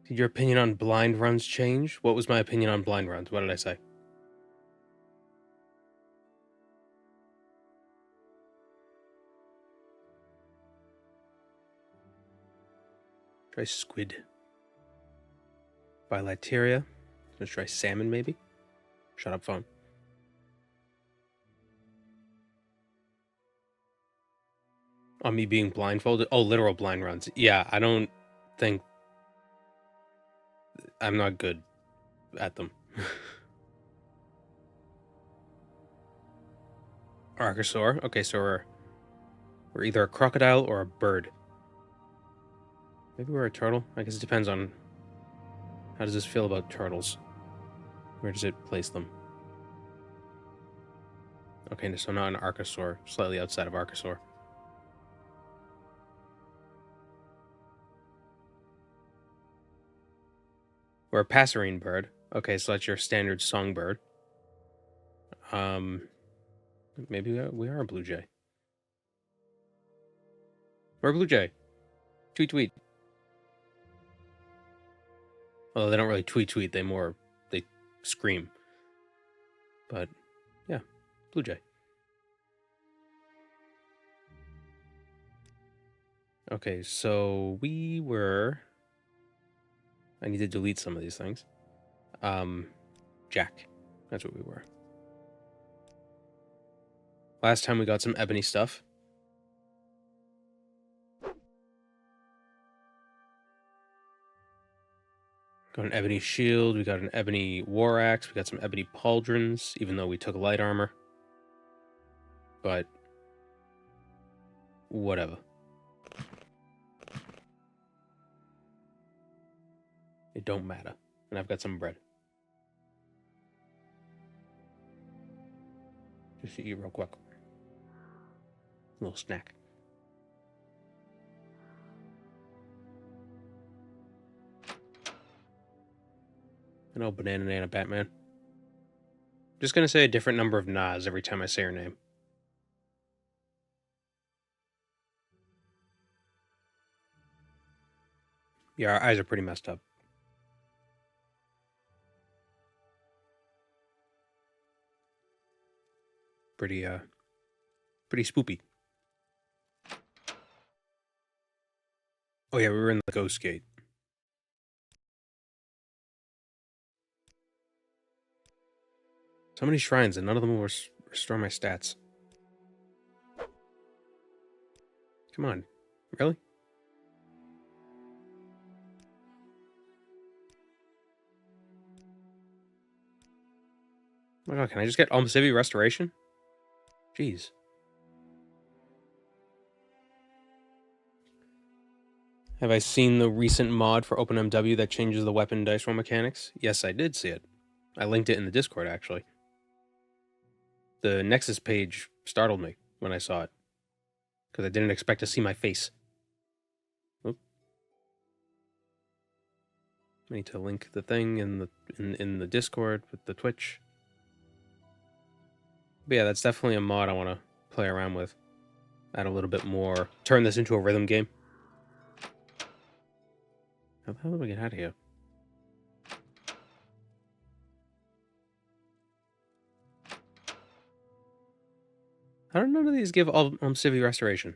Did your opinion on blind runs change? What was my opinion on blind runs? What did I say? Try squid. Bilateria. Let's try salmon, maybe? Shut up, phone. On me being blindfolded? Oh, literal blind runs. Yeah, I don't think... I'm not good at them. Archosaur. Okay, so we're either a crocodile or a bird. Maybe we're a turtle? I guess it depends on... How does this feel about turtles? Where does it place them? Okay, so not an archosaur. Slightly outside of archosaur. We're a passerine bird. Okay, so that's your standard songbird. Maybe we are a blue jay. We're a blue jay. Tweet, tweet. Although they don't really tweet, tweet. They scream. But, yeah, blue jay. Okay, so we were... I need to delete some of these things. Jack. That's what we were. Last time we got some ebony stuff. Got an ebony shield, we got an ebony war axe, we got some ebony pauldrons, even though we took light armor. But... whatever. It don't matter. And I've got some bread. Just to eat real quick. A little snack. I know, Banana Nana Batman. Just gonna say a different number of Nas every time I say her name. Yeah, our eyes are pretty messed up. Pretty spoopy. Oh yeah, we were in the Ghostgate. So many shrines, and none of them will restore my stats. Come on. Really? Oh my god, can I just get Almcivi Restoration? Jeez. Have I seen the recent mod for OpenMW that changes the weapon dice roll mechanics? Yes, I did see it. I linked it in the Discord, actually. The Nexus page startled me when I saw it, because I didn't expect to see my face. Oop. I need to link the thing in the Discord with the Twitch. But yeah, that's definitely a mod I want to play around with. Add a little bit more. Turn this into a rhythm game. How the hell do we get out of here? How do none of these give Almcivi Restoration?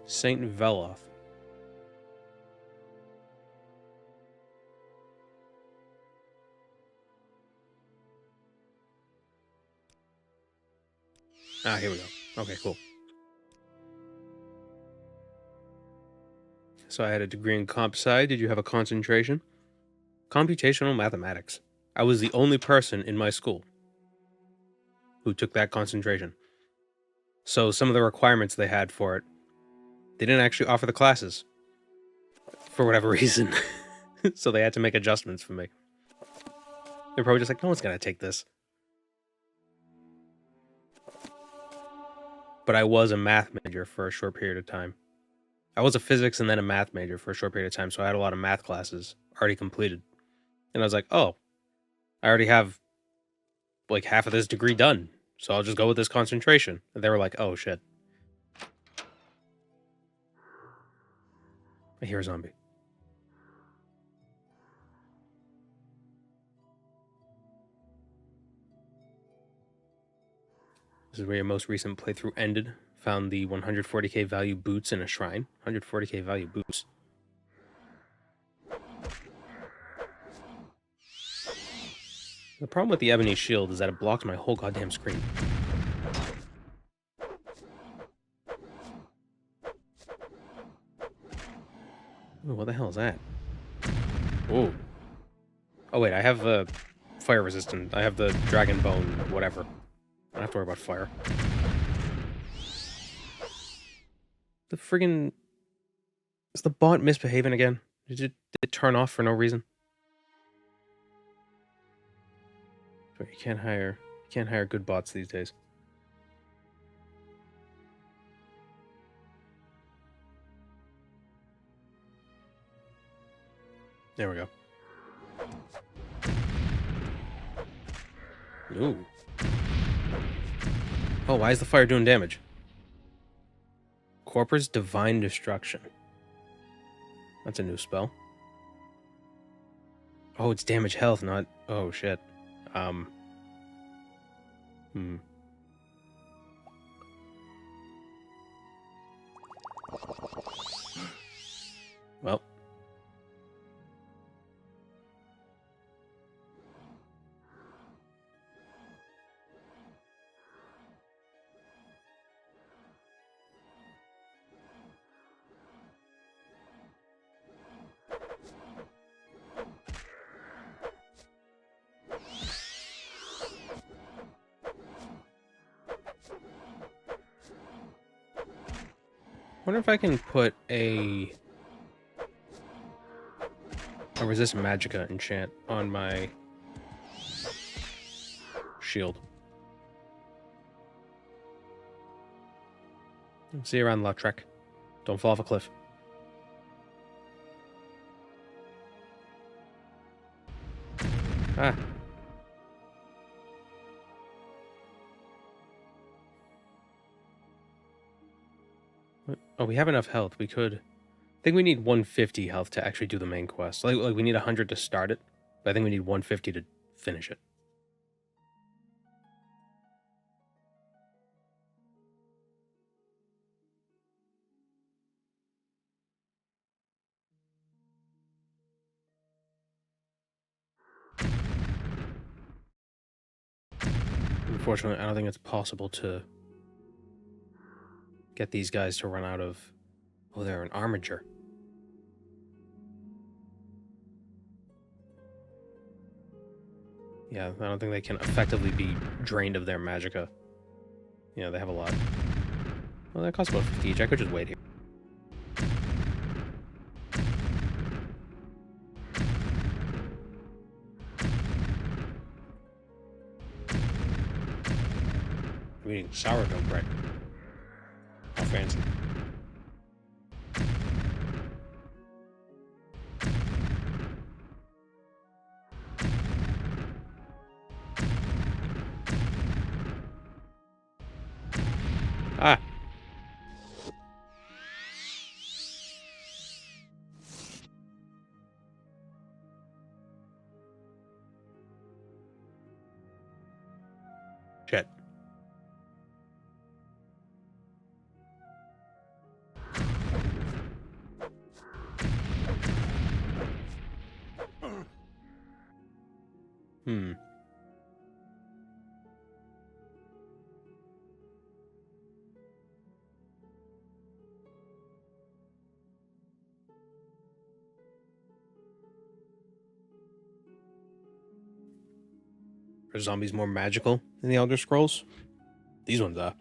Saint Veloth. Ah, here we go. Okay, cool. So I had a degree in comp sci. Did you have a concentration? Computational mathematics. I was the only person in my school who took that concentration. So some of the requirements they had for it, they didn't actually offer the classes for whatever reason. So they had to make adjustments for me. They're probably just like, no one's gonna take this. But I was a math major for a short period of time. I was a physics and then a math major for a short period of time, so I had a lot of math classes already completed. And I was like, oh, I already have like half of this degree done, so I'll just go with this concentration. And they were like, oh shit. I hear a zombie. This is where your most recent playthrough ended. Found the 140k value boots in a shrine. 140k value boots. The problem with the ebony shield is that it blocks my whole goddamn screen. Ooh, what the hell is that? Ooh. Oh wait, I have the fire resistant. I have the dragon bone, whatever. I don't have to worry about fire. The friggin... Is the bot misbehaving again? Did it turn off for no reason? You can't hire good bots these days. There we go. Ooh. Oh, why is the fire doing damage? Corprus Divine Destruction. That's a new spell. Oh, it's damage health, not... Oh, shit. Well. Wonder if I can put a resist magicka enchant on my shield. See you around Lautrec. Don't fall off a cliff. Ah. Oh, we have enough health. We could... I think we need 150 health to actually do the main quest. Like we need 100 to start it, but I think we need 150 to finish it. Unfortunately, I don't think it's possible to get these guys to run out of... Oh, they're an armature. Yeah, I don't think they can effectively be drained of their magicka. Yeah, they have a lot. Well, that costs about 50 each. I could just wait here. I'm eating sourdough bread. How fancy. Ah! Shit. Are zombies more magical in the Elder Scrolls? These ones are.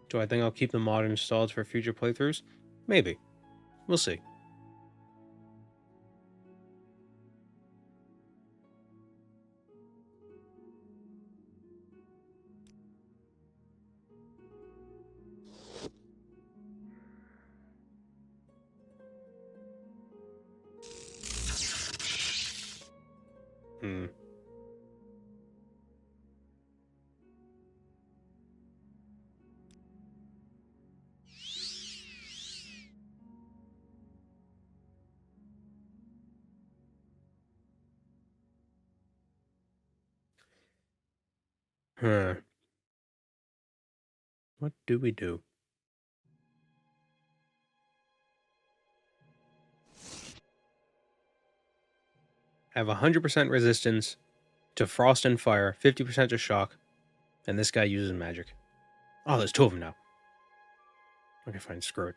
Do I think I'll keep the mod installed for future playthroughs? Maybe. We'll see. Huh. What do we do? Have 100% resistance to frost and fire, 50% to shock, and this guy uses magic. Oh, there's 2 of them now. Okay, fine, screw it.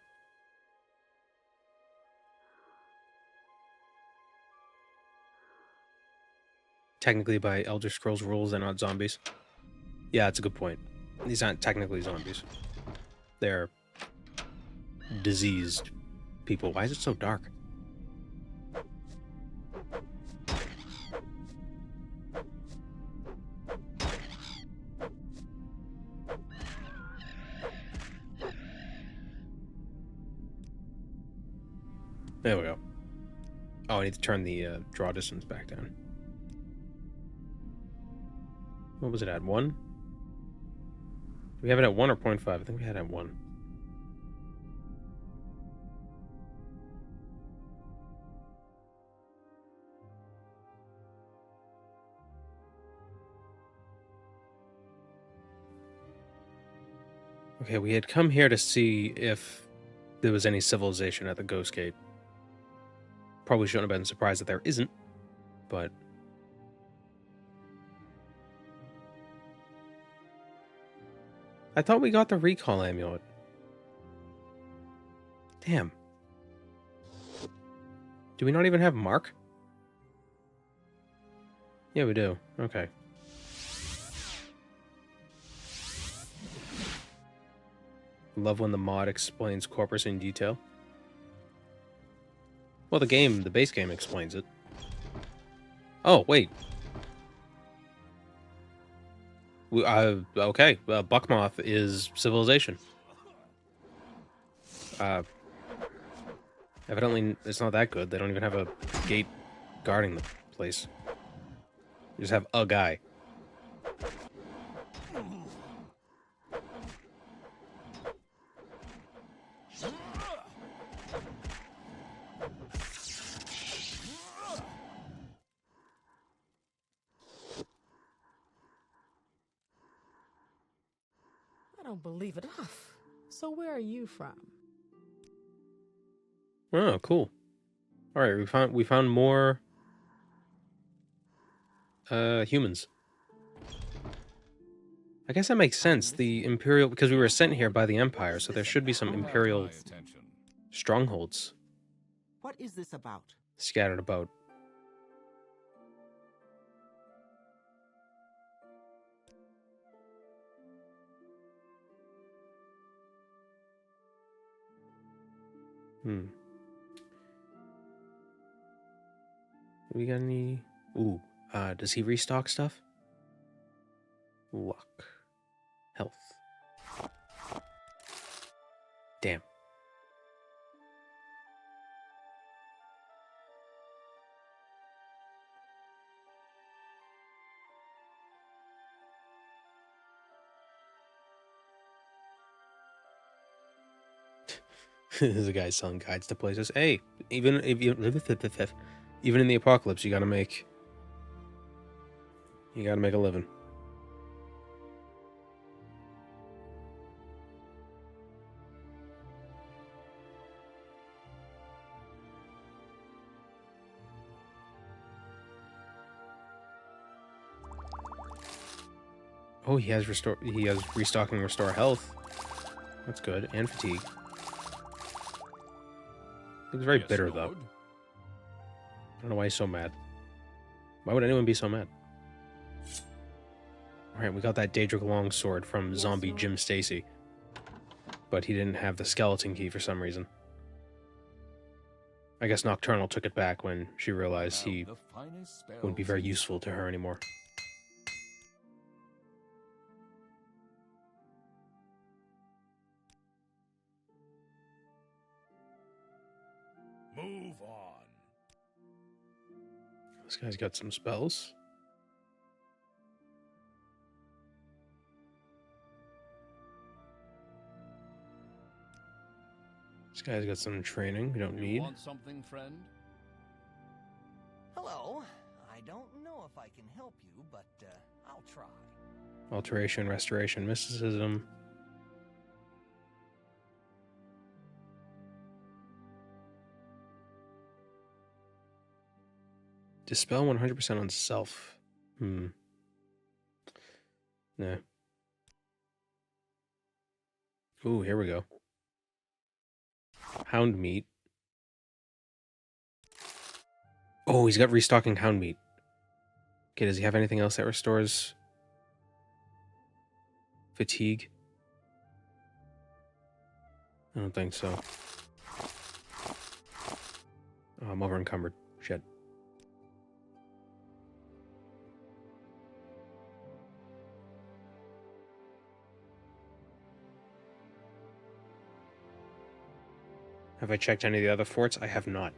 Technically, by Elder Scrolls rules, they're not zombies. Yeah, that's a good point. These aren't technically zombies. They're diseased people. Why is it so dark? There we go. Oh, I need to turn the draw distance back down. What was it at? 1? Do we have it at 1 or 0.5? I think we had it at 1. Okay, we had come here to see if there was any civilization at the Ghostgate. Probably shouldn't have been surprised that there isn't, but... I thought we got the recall amulet. Damn. Do we not even have Mark? Yeah, we do. Okay. Love when the mod explains Corprus in detail. Well, the base game explains it. Oh, wait. Okay. Buckmoth is civilization. Evidently, it's not that good. They don't even have a gate guarding the place. You just have a guy. I don't believe it. So where are you from? Oh, cool. All right, we found more humans. I guess that makes sense. The Imperial, because we were sent here by the Empire, so there should be some Imperial strongholds. What is this about? Scattered about. We got any? Ooh, does he restock stuff? Luck. Health. Damn. There's a guy selling guides to places. Hey, even in the apocalypse, you gotta make a living. Oh, he has restock and restore health. That's good. And fatigue. Looks very bitter, though. I don't know why he's so mad. Why would anyone be so mad? Alright, we got that Daedric longsword from zombie Jim Stacy. But he didn't have the skeleton key for some reason. I guess Nocturnal took it back when she realized he wouldn't be very useful to her anymore. Move on. This guy's got some spells. This guy's got some training we don't need. Want something, friend? Hello. I don't know if I can help you, but I'll try. Alteration, restoration, mysticism. Dispel 100% on self. Nah. Ooh, here we go. Hound meat. Oh, he's got restocking hound meat. Okay, does he have anything else that restores fatigue? I don't think so. Oh, I'm over encumbered. Shit. Have I checked any of the other forts? I have not.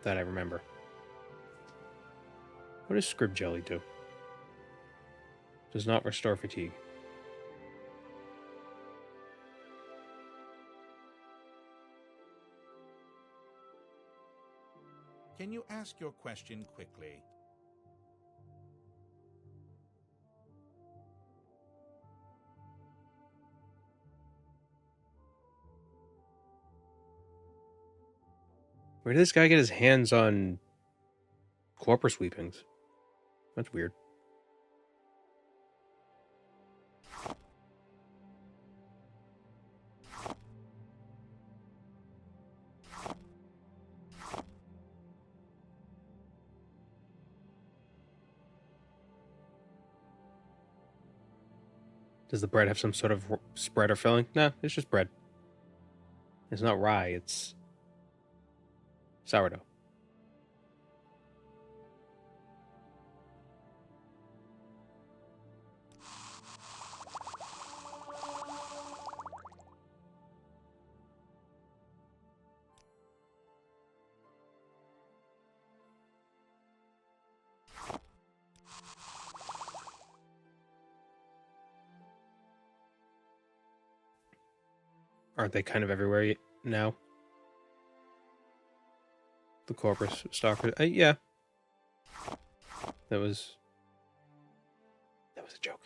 That I remember. What does Scrib Jelly do? Does not restore fatigue. Can you ask your question quickly? Where did this guy get his hands on Corprus sweepings? That's weird. Does the bread have some sort of spread or filling? No, it's just bread. It's not rye, it's sourdough. Aren't they kind of everywhere now? The Corprus stalkers. Yeah. That was a joke.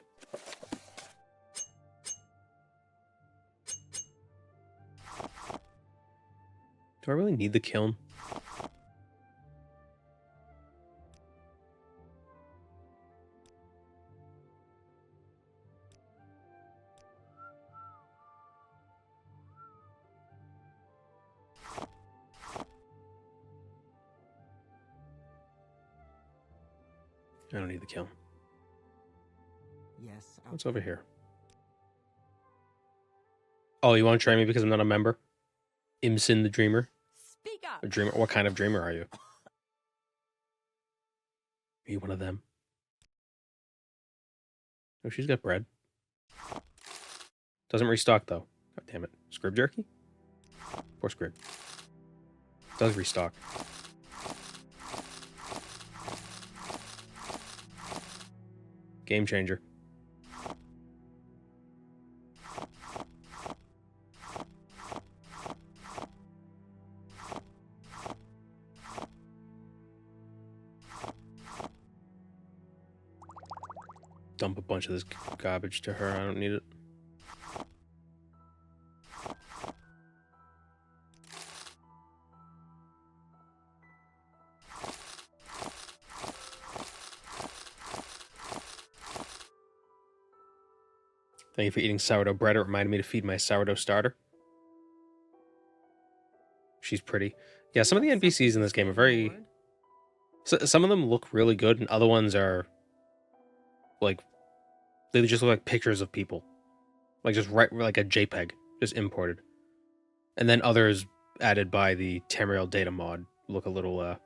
Do I really need the kiln? I don't need the kiln. Yes. What's over here? Oh, you want to try me because I'm not a member? Imsin the Dreamer? Speak up. A dreamer? What kind of dreamer are you? Are you one of them? Oh, she's got bread. Doesn't restock, though. God damn it. Scrib jerky? Poor Scrib. Does restock. Game changer. Dump a bunch of this garbage to her. I don't need it. Thank you for eating sourdough bread. It reminded me to feed my sourdough starter. She's pretty. Yeah, some of the NPCs in this game are very... some of them look really good, and other ones are... like... they just look like pictures of people. Like, just right, like a JPEG. Just imported. And then others added by the Tamriel data mod look a little,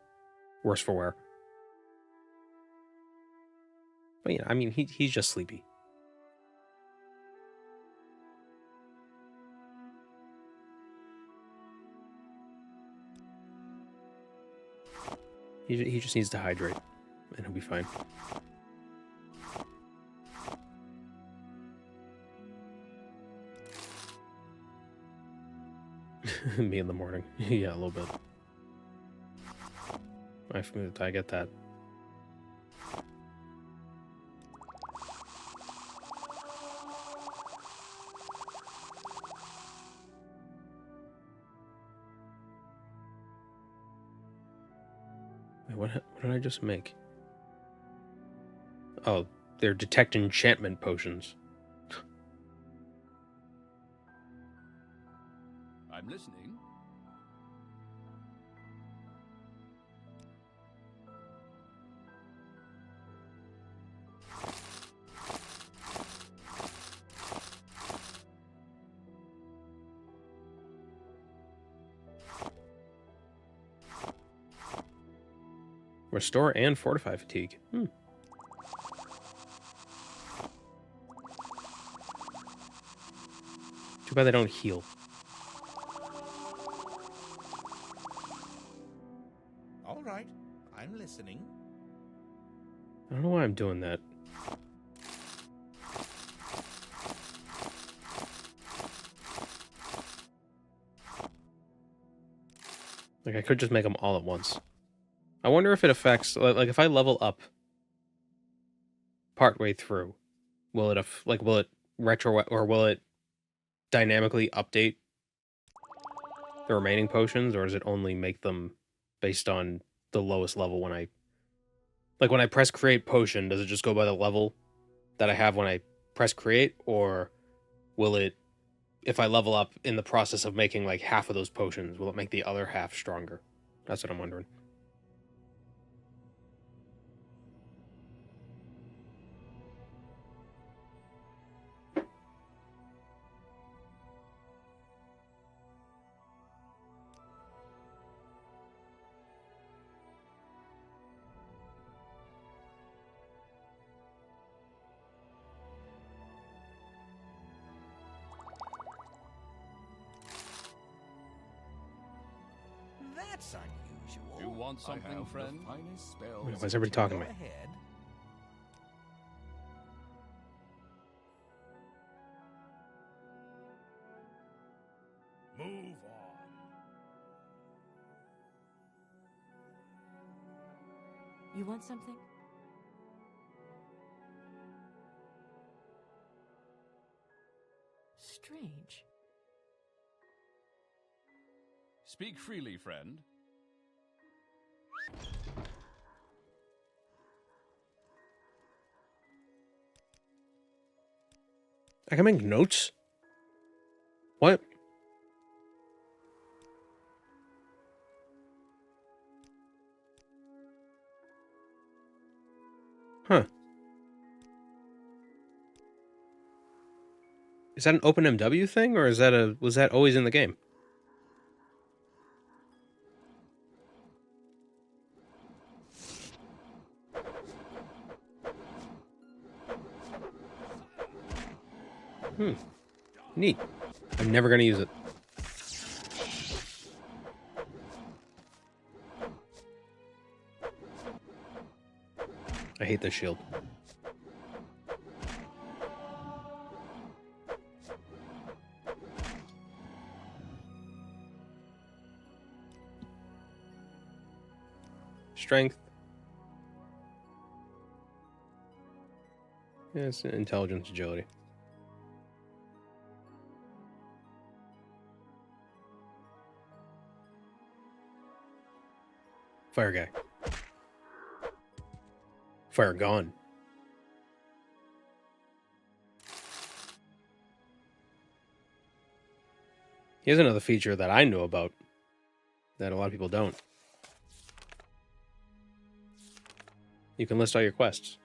worse for wear. But yeah, I mean, he's just sleepy. He just needs to hydrate, and he'll be fine. Me in the morning. Yeah, a little bit. I get that. What did I just make? Oh, they're detect enchantment potions. I'm listening. Restore and fortify fatigue. Too bad they don't heal. All right, I'm listening. I don't know why I'm doing that. Like, I could just make them all at once. I wonder if it affects, like if I level up partway through, will it, will it retro, or will it dynamically update the remaining potions, or does it only make them based on the lowest level when I, like when I press create potion, does it just go by the level that I have when I press create, or will it, if I level up in the process of making like half of those potions, will it make the other half stronger? That's what I'm wondering. That's unusual. You want something, friend? Why is everybody talking to me? Ahead. Move on. You want something? Strange. Speak freely, friend. I can make notes? What? Huh. Is that an OpenMW thing, or is that was that always in the game? Neat. I'm never gonna use it. I hate this shield. Strength. Yeah, it's intelligence, agility. Fire guy. Fire gone. Here's another feature that I know about that a lot of people don't. You can list all your quests.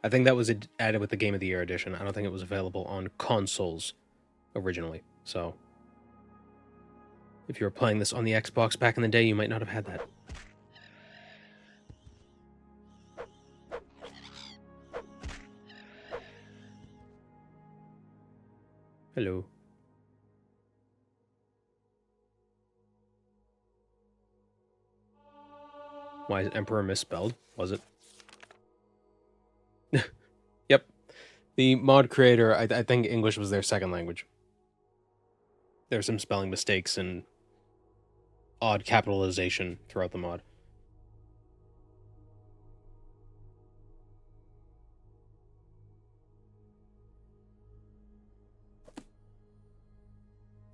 I think that was added with the Game of the Year edition. I don't think it was available on consoles originally. So, if you were playing this on the Xbox back in the day, you might not have had that. Hello. Why is Emperor misspelled? Was it? Yep. The mod creator, I think English was their second language. There were some spelling mistakes and odd capitalization throughout the mod.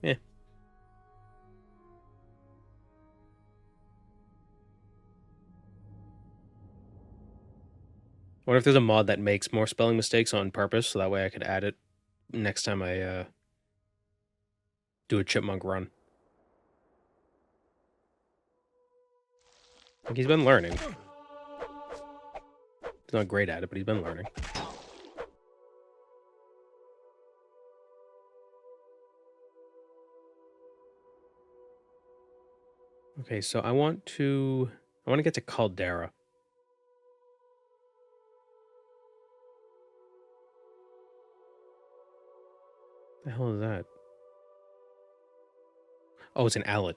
Yeah. What if there's a mod that makes more spelling mistakes on purpose, so that way I could add it next time I do a chipmunk run. Like, he's been learning. He's not great at it, but he's been learning. Okay, so I want to get to Caldera. The hell is that? Oh, it's an outlet.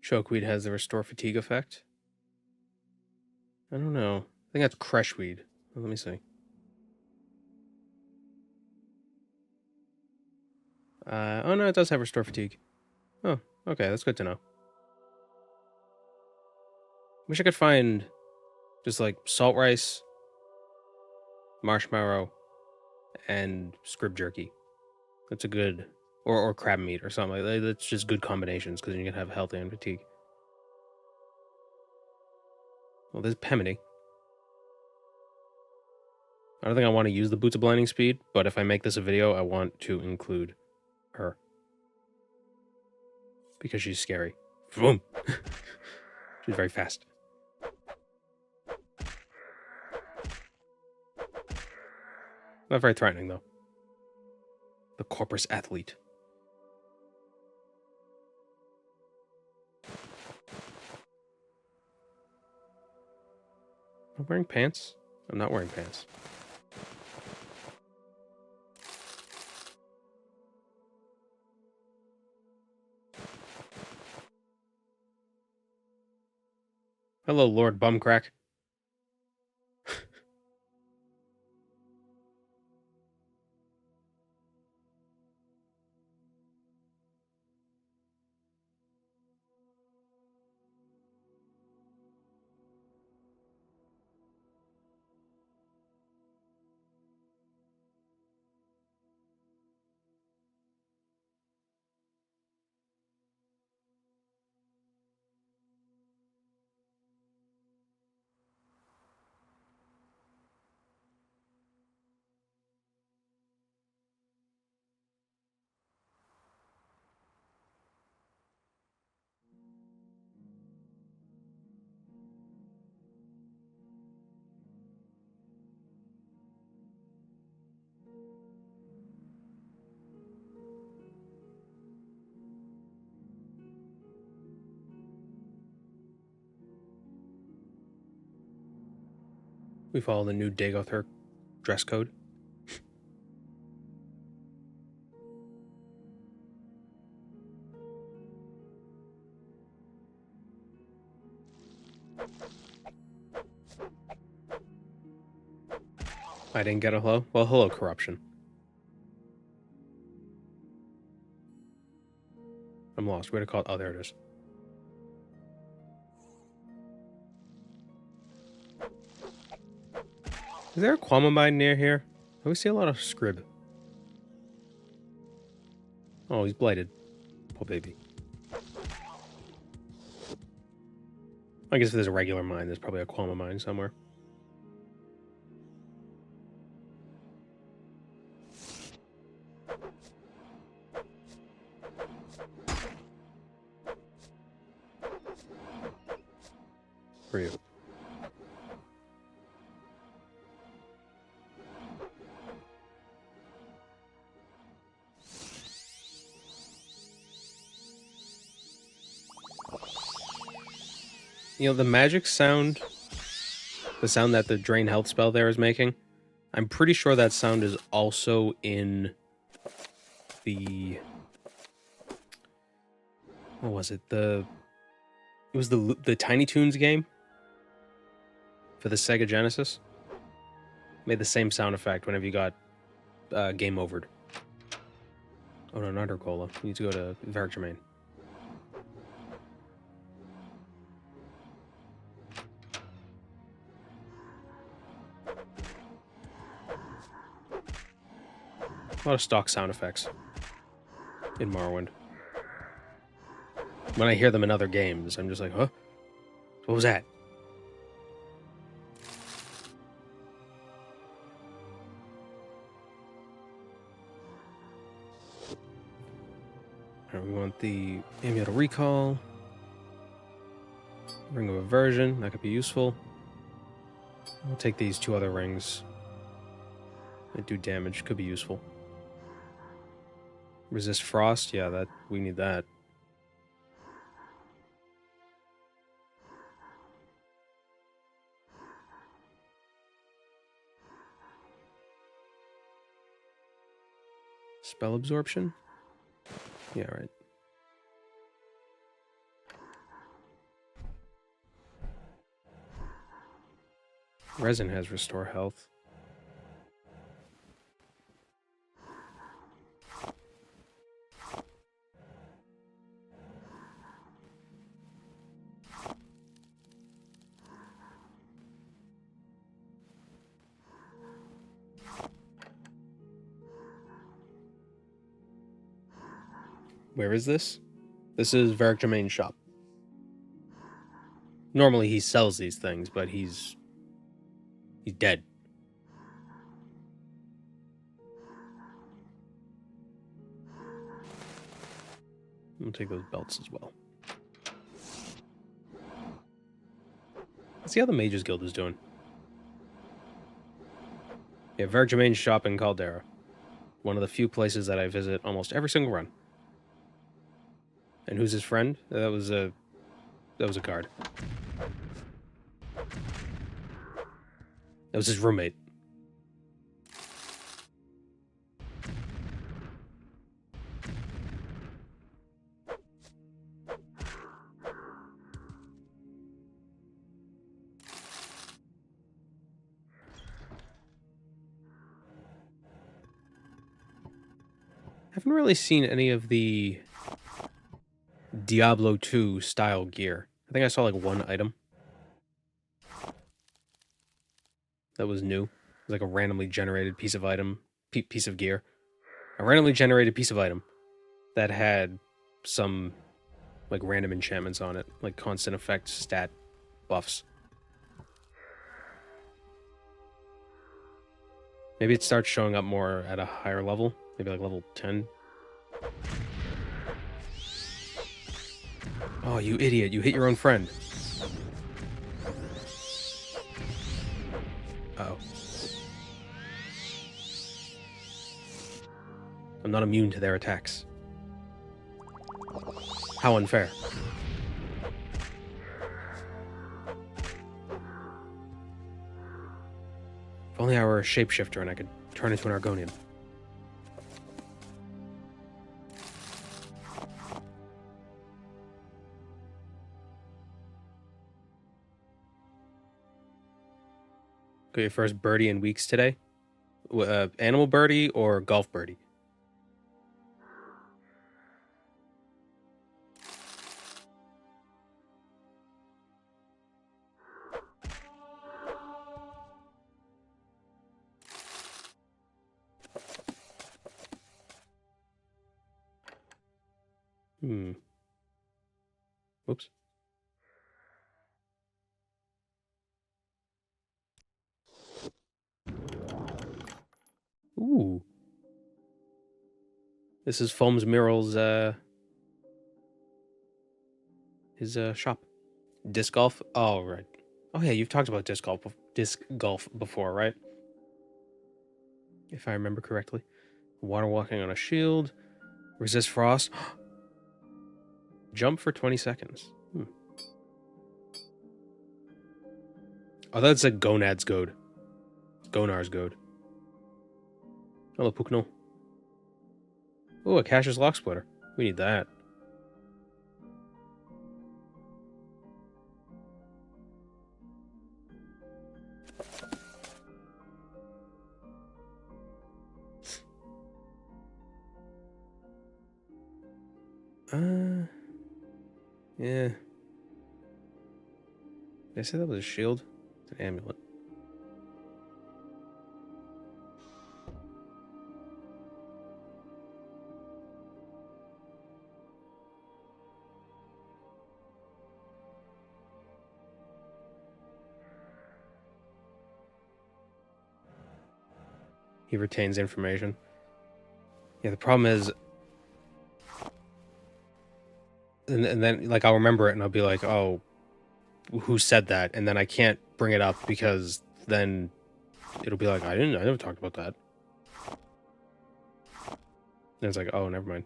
Chokeweed has the restore fatigue effect. I don't know. I think that's Creshweed. Let me see. Oh no, it does have restore fatigue. Oh, okay, that's good to know. Wish I could find just like salt rice, marshmallow, and scrib jerky. That's a good, or crab meat or something like that. That's just good combinations because then you can have health and fatigue. Well, there's Pemini. I don't think I want to use the Boots of Blinding Speed, but if I make this a video, I want to include her. Because she's scary. Boom! She's very fast. Not very threatening, though. The Corprus athlete. Am I wearing pants? I'm not wearing pants. Hello, Lord Bumcrack. We follow the new Dagothur dress code. I didn't get a hello? Well, hello, corruption. I'm lost. Where to call it? Oh, there it is. Is there a Quama mine near here? I always see a lot of scrib. Oh, he's blighted. Poor baby. I guess if there's a regular mine, there's probably a Quama mine somewhere. For you. You know, the magic sound, the sound that the drain health spell there is making, I'm pretty sure that sound is also in the... What was it? It was the Tiny Toons game for the Sega Genesis. Made the same sound effect whenever you got game overed. Oh no, not Urgola. We need to go to Vergermain. A lot of stock sound effects in Morrowind. When I hear them in other games, I'm just like, huh? What was that? Alright, we want the Amulet of Recall. Ring of Aversion, that could be useful. We'll take these 2 other rings. They do damage, could be useful. Resist Frost, yeah, we need that. Spell Absorption? Yeah, right. Resin has Restore Health. Where is this? This is Vergermain's shop. Normally he sells these things, but he's dead. I'll take those belts as well. Let's see how the Mages Guild is doing. Yeah, Vergermain's shop in Caldera. One of the few places that I visit almost every single run. And who's his friend? That was a guard. That was his roommate. Haven't really seen any of the Diablo 2 style gear. I think I saw like one item that was new. It was like a randomly generated piece of item, piece of gear. A randomly generated piece of item that had some like random enchantments on it, like constant effect stat buffs. Maybe it starts showing up more at a higher level, maybe like level 10. Oh, you idiot, you hit your own friend. Uh-oh. I'm not immune to their attacks. How unfair. If only I were a shapeshifter and I could turn into an Argonian. Got your first birdie in weeks today? Animal birdie or golf birdie? Whoops. Ooh. This is Foam's Mural's, his, shop. Disc golf? Oh, right. Oh, yeah, you've talked about disc golf before, right? If I remember correctly. Water walking on a shield. Resist frost. Jump for 20 seconds. Oh, that's a Gonad's Goad. Gonar's Goad. Hello, Pukno. Oh, a Cash's Lock Splitter. We need that. Yeah. Did I say that was a shield? It's an amulet. He retains information. Yeah, the problem is... And then, like, I'll remember it and I'll be like, oh, who said that? And then I can't bring it up because then it'll be like, I never talked about that. And it's like, oh, never mind.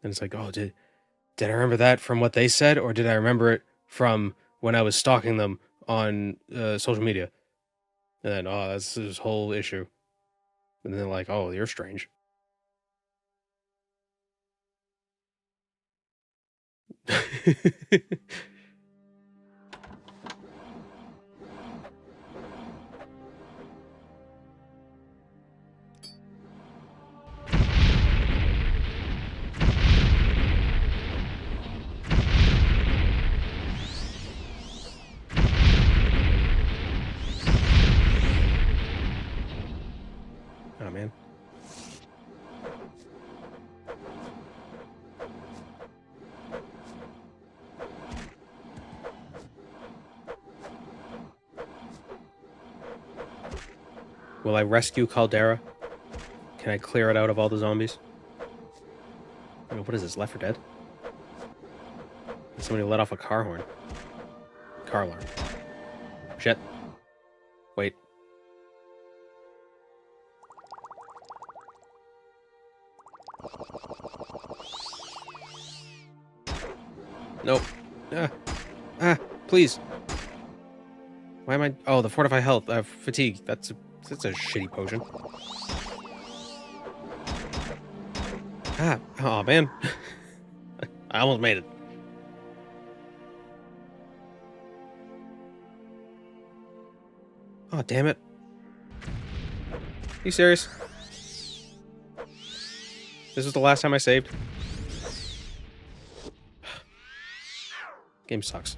And it's like, oh, did I remember that from what they said? Or did I remember it from when I was stalking them on social media? And then, oh, that's this whole issue. And then like, oh, you're strange. Oh, man. Will I rescue Caldera? Can I clear it out of all the zombies? I mean, what is this, Left 4 Dead? Somebody let off a car horn. Car alarm. Shit. Wait. Nope. Please. Why am I... Oh, the Fortify Health. Fatigue. That's a shitty potion. Oh man. I almost made it. Oh, damn it. Are you serious? This was the last time I saved? Game sucks.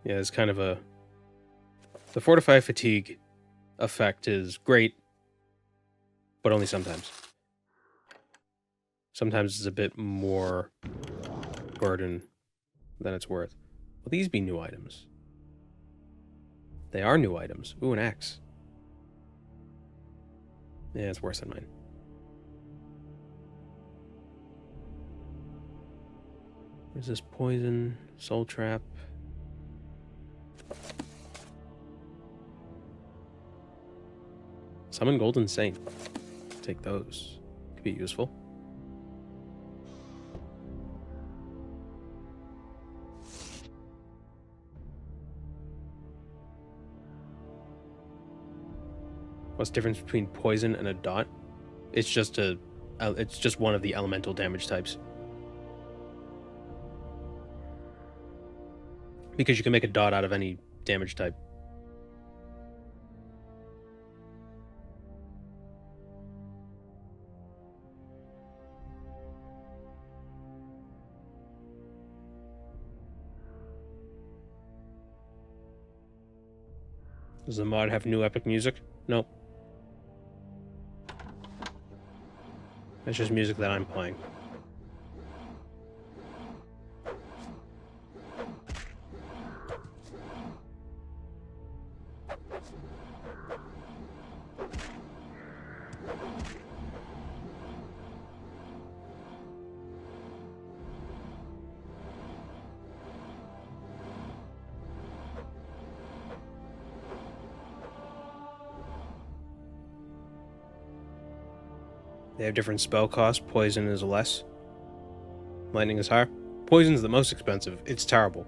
Yeah, it's kind of a... The Fortify Fatigue effect is great, but only sometimes. Sometimes it's a bit more burden than it's worth. Will these be new items? They are new items. Ooh, an axe. Yeah, it's worse than mine. Resist poison, soul trap. Summon Golden Saint. Take those. Could be useful. What's the difference between poison and a dot? It's just one of the elemental damage types. Because you can make a dot out of any damage type. Does the mod have new epic music? Nope. That's just music that I'm playing. They have different spell costs. Poison is less. Lightning is higher. Poison's the most expensive. It's terrible.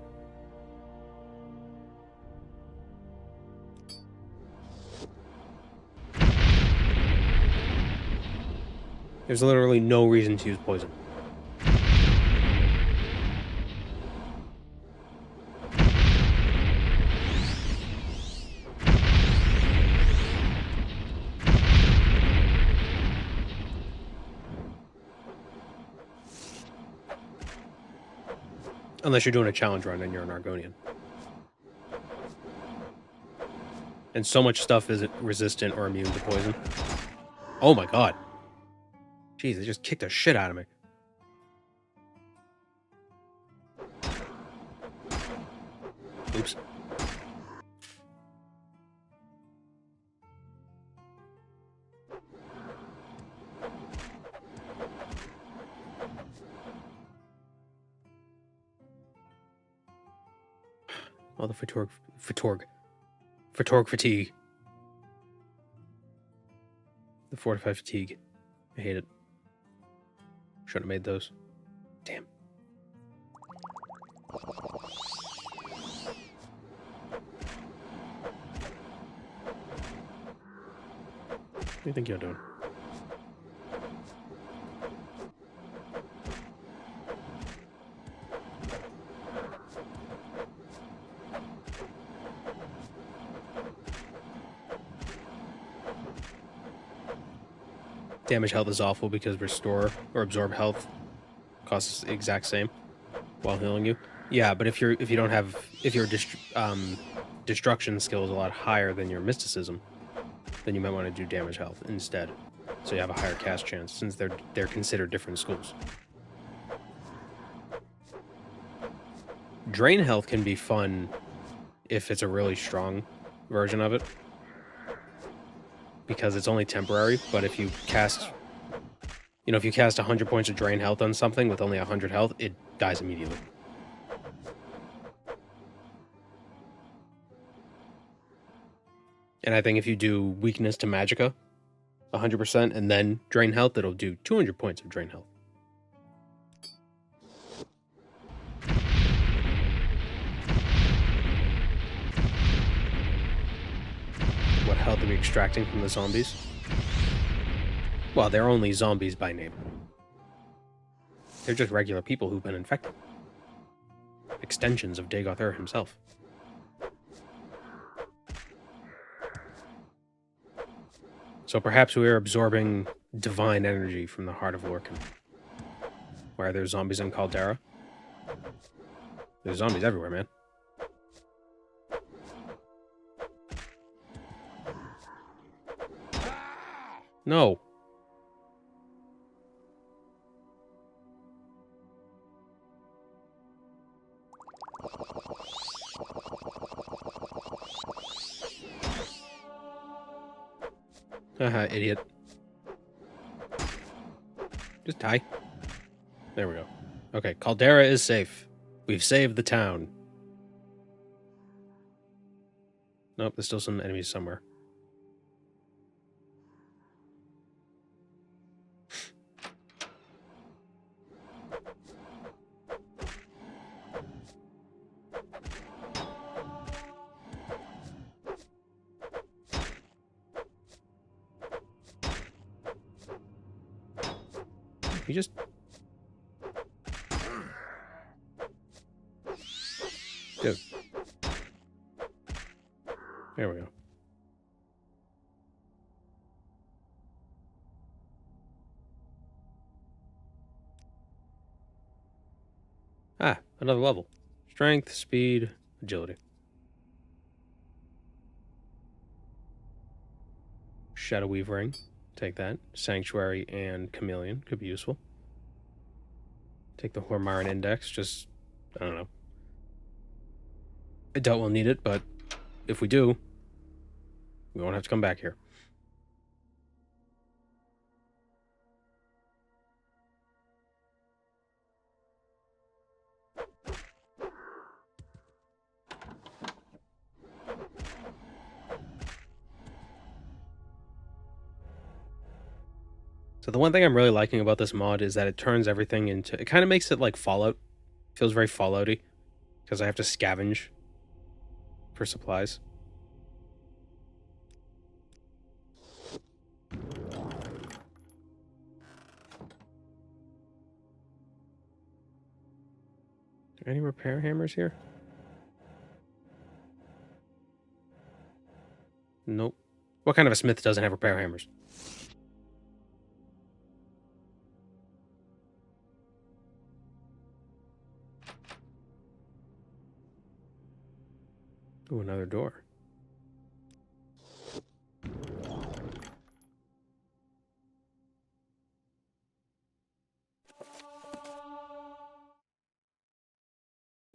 There's literally no reason to use poison. Unless you're doing a challenge run and you're an Argonian. And so much stuff isn't resistant or immune to poison. Oh my god. Jeez, they just kicked the shit out of me. Oops. Oh, the Ftorg fatigue. The fortified fatigue. I hate it. Shouldn't have made those. Damn. What do you think you're doing? Damage health is awful because restore or absorb health costs the exact same while healing you. Yeah, but if your destruction skill is a lot higher than your mysticism, then you might want to do damage health instead, so you have a higher cast chance since they're considered different schools. Drain health can be fun if it's a really strong version of it, because it's only temporary. But if you cast, if you cast 100 points of drain health on something with only 100 health, it dies immediately. And I think if you do weakness to magicka 100% and then drain health, it'll do 200 points of drain health. What health are we extracting from the zombies? Well, they're only zombies by name. They're just regular people who've been infected. Extensions of Dagoth Ur himself. So perhaps we are absorbing divine energy from the heart of Lorcan. Why are there zombies in Caldera? There's zombies everywhere, man. No. Haha, idiot. Just die. There we go. Okay, Caldera is safe. We've saved the town. Nope, there's still some enemies somewhere. You just... Dude. There we go. Ah, another level. Strength, speed, agility. Shadow Weave Ring. Take that. Sanctuary and Chameleon. Could be useful. Take the Hormaran Index. Just, I don't know. I doubt we'll need it, but if we do, we won't have to come back here. So the one thing I'm really liking about this mod is that it turns everything into... It kind of makes it like Fallout. Feels very Fallout-y. Because I have to scavenge for supplies. Any repair hammers here? Nope. What kind of a smith doesn't have repair hammers? Ooh, another door.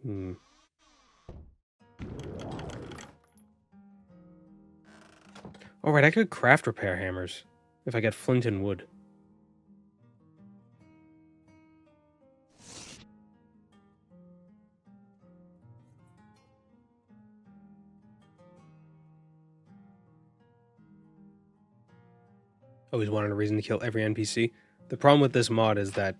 Hmm. Alright, I could craft repair hammers if I get flint and wood. Always wanted a reason to kill every NPC. The problem with this mod is that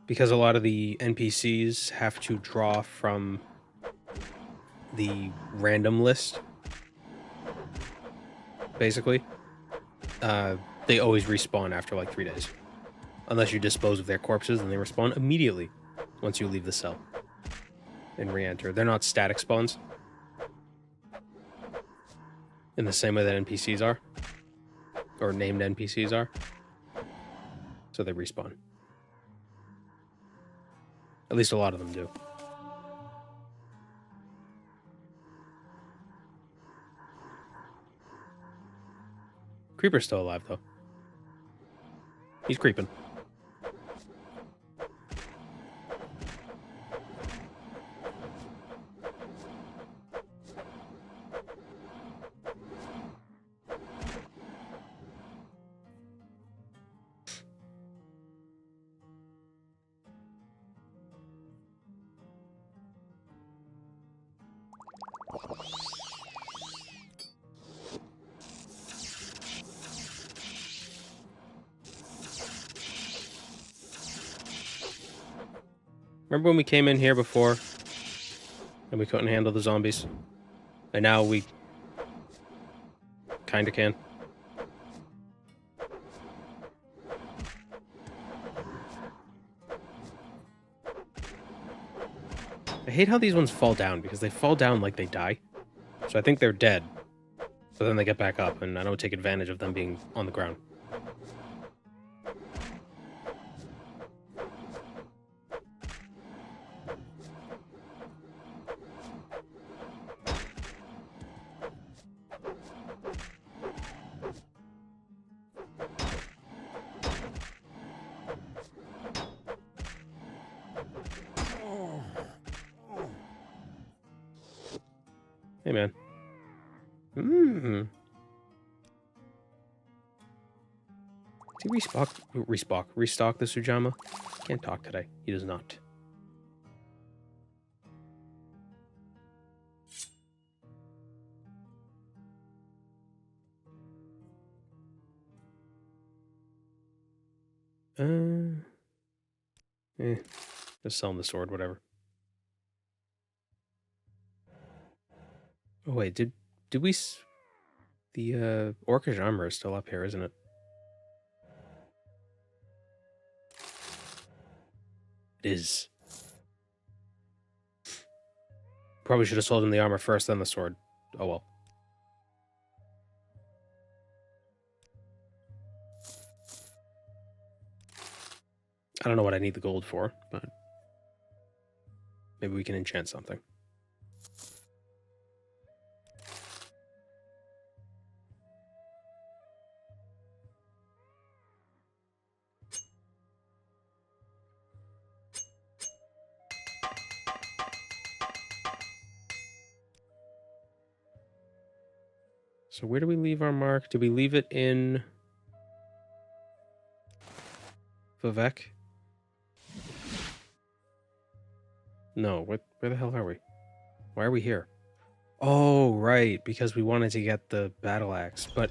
because a lot of the NPCs have to draw from the random list, basically, they always respawn after like 3 days. Unless you dispose of their corpses, and they respawn immediately once you leave the cell and re-enter. They're not static spawns in the same way that NPCs are, or named NPCs are. So they respawn. At least a lot of them do. Creeper's still alive, though. He's creeping. Remember when we came in here before and we couldn't handle the zombies? And now we kinda can. I hate how these ones fall down, because they fall down like they die. So I think they're dead. But then they get back up, and I don't take advantage of them being on the ground. Hey, man. Did he restock the Sujamma? Can't talk today. He does not. Just selling the sword, whatever. Oh wait, did we? The Orcish armor is still up here, isn't it? it is. Probably should have sold him the armor first, then the sword. Oh well. I don't know what I need the gold for, but maybe we can enchant something. So where do we leave our mark? Do we leave it in Vivek? No, where the hell are we? Why are we here? Oh, right, because we wanted to get the battle axe. But,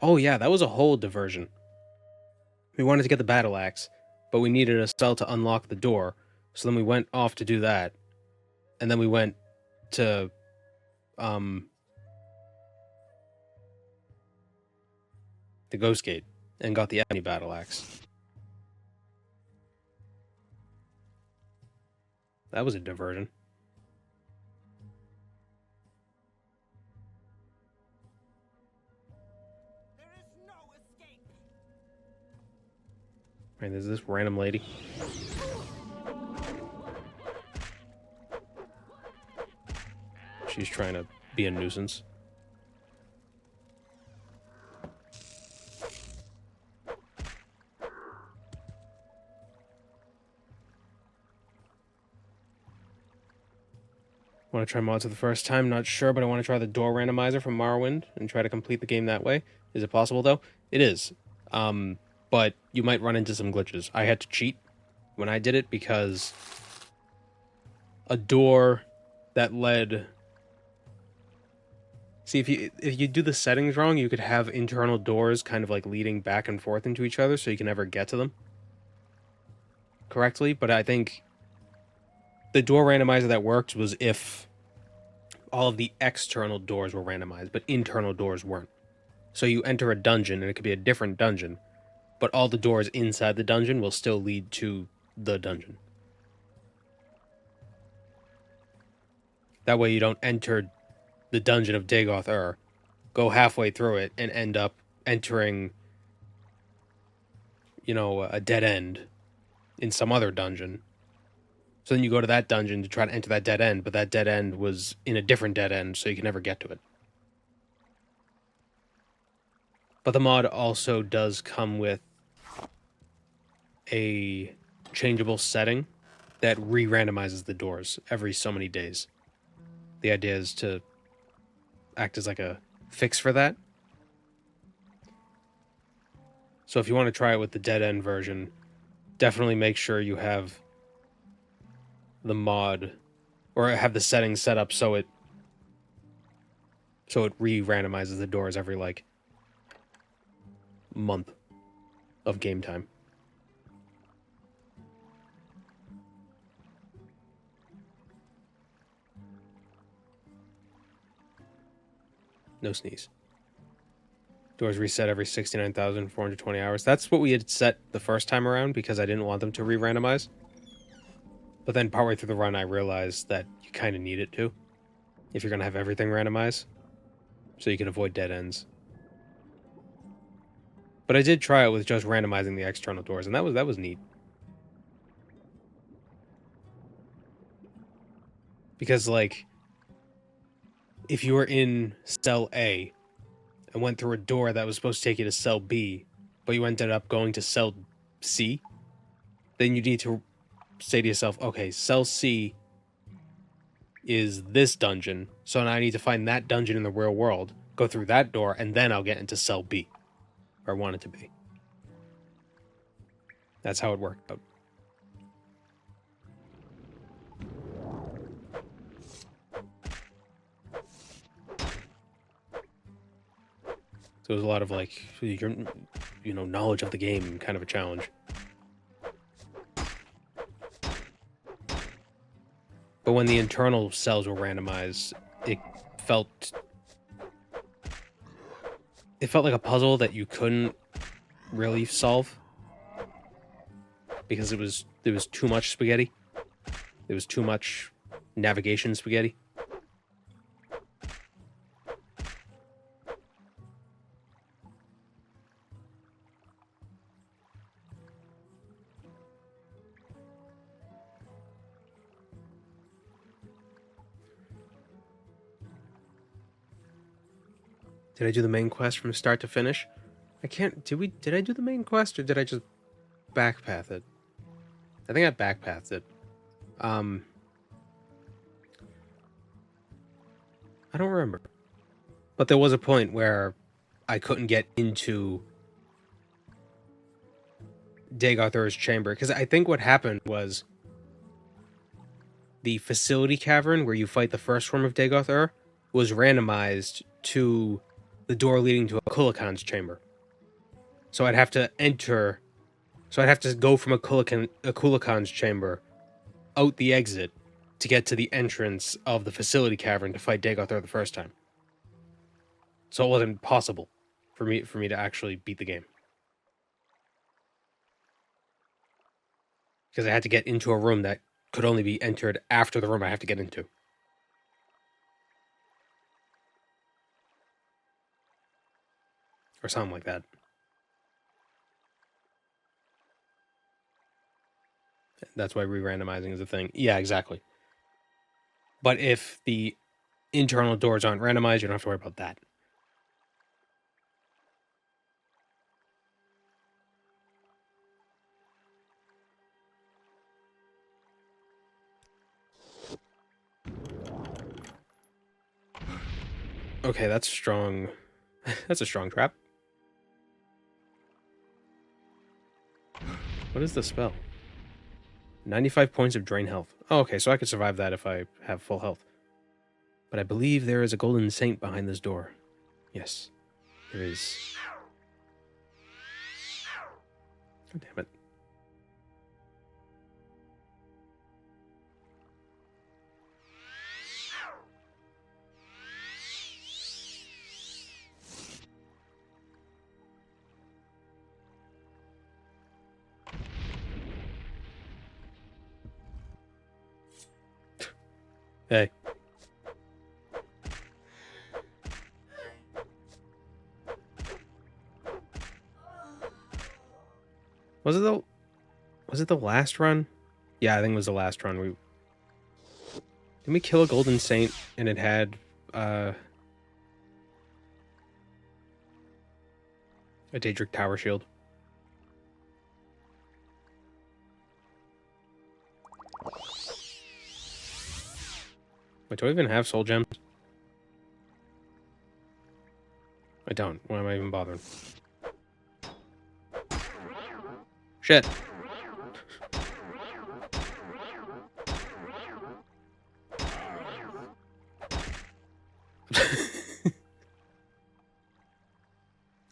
oh yeah, that was a whole diversion. We wanted to get the battle axe, but we needed a cell to unlock the door. So then we went off to do that. And then we went to, the Ghostgate and got the Alchemy battle axe. That was a diversion. There is no escape. Right, there's this random lady. She's trying to be a nuisance. Want to try mods for the first time? Not sure, but I want to try the door randomizer from Morrowind and try to complete the game that way. Is it possible, though? It is. But you might run into some glitches. I had to cheat when I did it because a door that led... See, if you do the settings wrong, you could have internal doors kind of like leading back and forth into each other so you can never get to them correctly. But I think the door randomizer that worked was if all of the external doors were randomized, but internal doors weren't. So you enter a dungeon, and it could be a different dungeon, but all the doors inside the dungeon will still lead to the dungeon. That way you don't enter the dungeon of Dagoth Ur, go halfway through it, and end up entering, you know, a dead end in some other dungeon. So then you go to that dungeon to try to enter that dead end, but that dead end was in a different dead end, so you can never get to it. But the mod also does come with a changeable setting that re-randomizes the doors every so many days. The idea is to act as like a fix for that. So if you want to try it with the dead end version, definitely make sure you have the mod or have the settings set up so it re-randomizes the doors every like month of game time. No sneeze. Doors reset every 69,420 hours. That's what we had set the first time around because I didn't want them to re-randomize. But then partway through the run, I realized that you kind of need it to, if you're going to have everything randomized, so you can avoid dead ends. But I did try it with just randomizing the external doors, and that was neat. Because, like, if you were in cell A and went through a door that was supposed to take you to cell B, but you ended up going to cell C, then you need to say to yourself, okay, cell C is this dungeon, so now I need to find that dungeon in the real world, go through that door, and then I'll get into cell B, where I want it to be. That's how it worked out. So it was a lot of like, your, knowledge of the game, kind of a challenge. But when the internal cells were randomized, it felt like a puzzle that you couldn't really solve because there was too much spaghetti. There was too much navigation spaghetti. Did I do the main quest from start to finish? I can't... Did I do the main quest, or did I just backpath it? I think I backpathed it. I don't remember. But there was a point where I couldn't get into Dagothur's chamber, because I think what happened was the facility cavern where you fight the first form of Dagothur was randomized to the door leading to a Kulakan's chamber. So I'd have to enter... So I'd have to go from a Kulakan's chamber out the exit to get to the entrance of the facility cavern to fight Dagothur the first time. So it wasn't possible for me to actually beat the game. Because I had to get into a room that could only be entered after the room I have to get into. Or something like that. That's why re-randomizing is a thing. Yeah, exactly. But if the internal doors aren't randomized, you don't have to worry about that. Okay, that's strong. That's a strong trap. What is the spell? 95 points of drain health. Oh, okay, so I could survive that if I have full health. But I believe there is a golden saint behind this door. Yes, there is. God damn it. Hey. Was it the last run? Yeah, I think it was the last run. Didn't we kill a golden saint and it had a Daedric tower shield? Wait, do I even have soul gems? I don't. Why am I even bothering? Shit.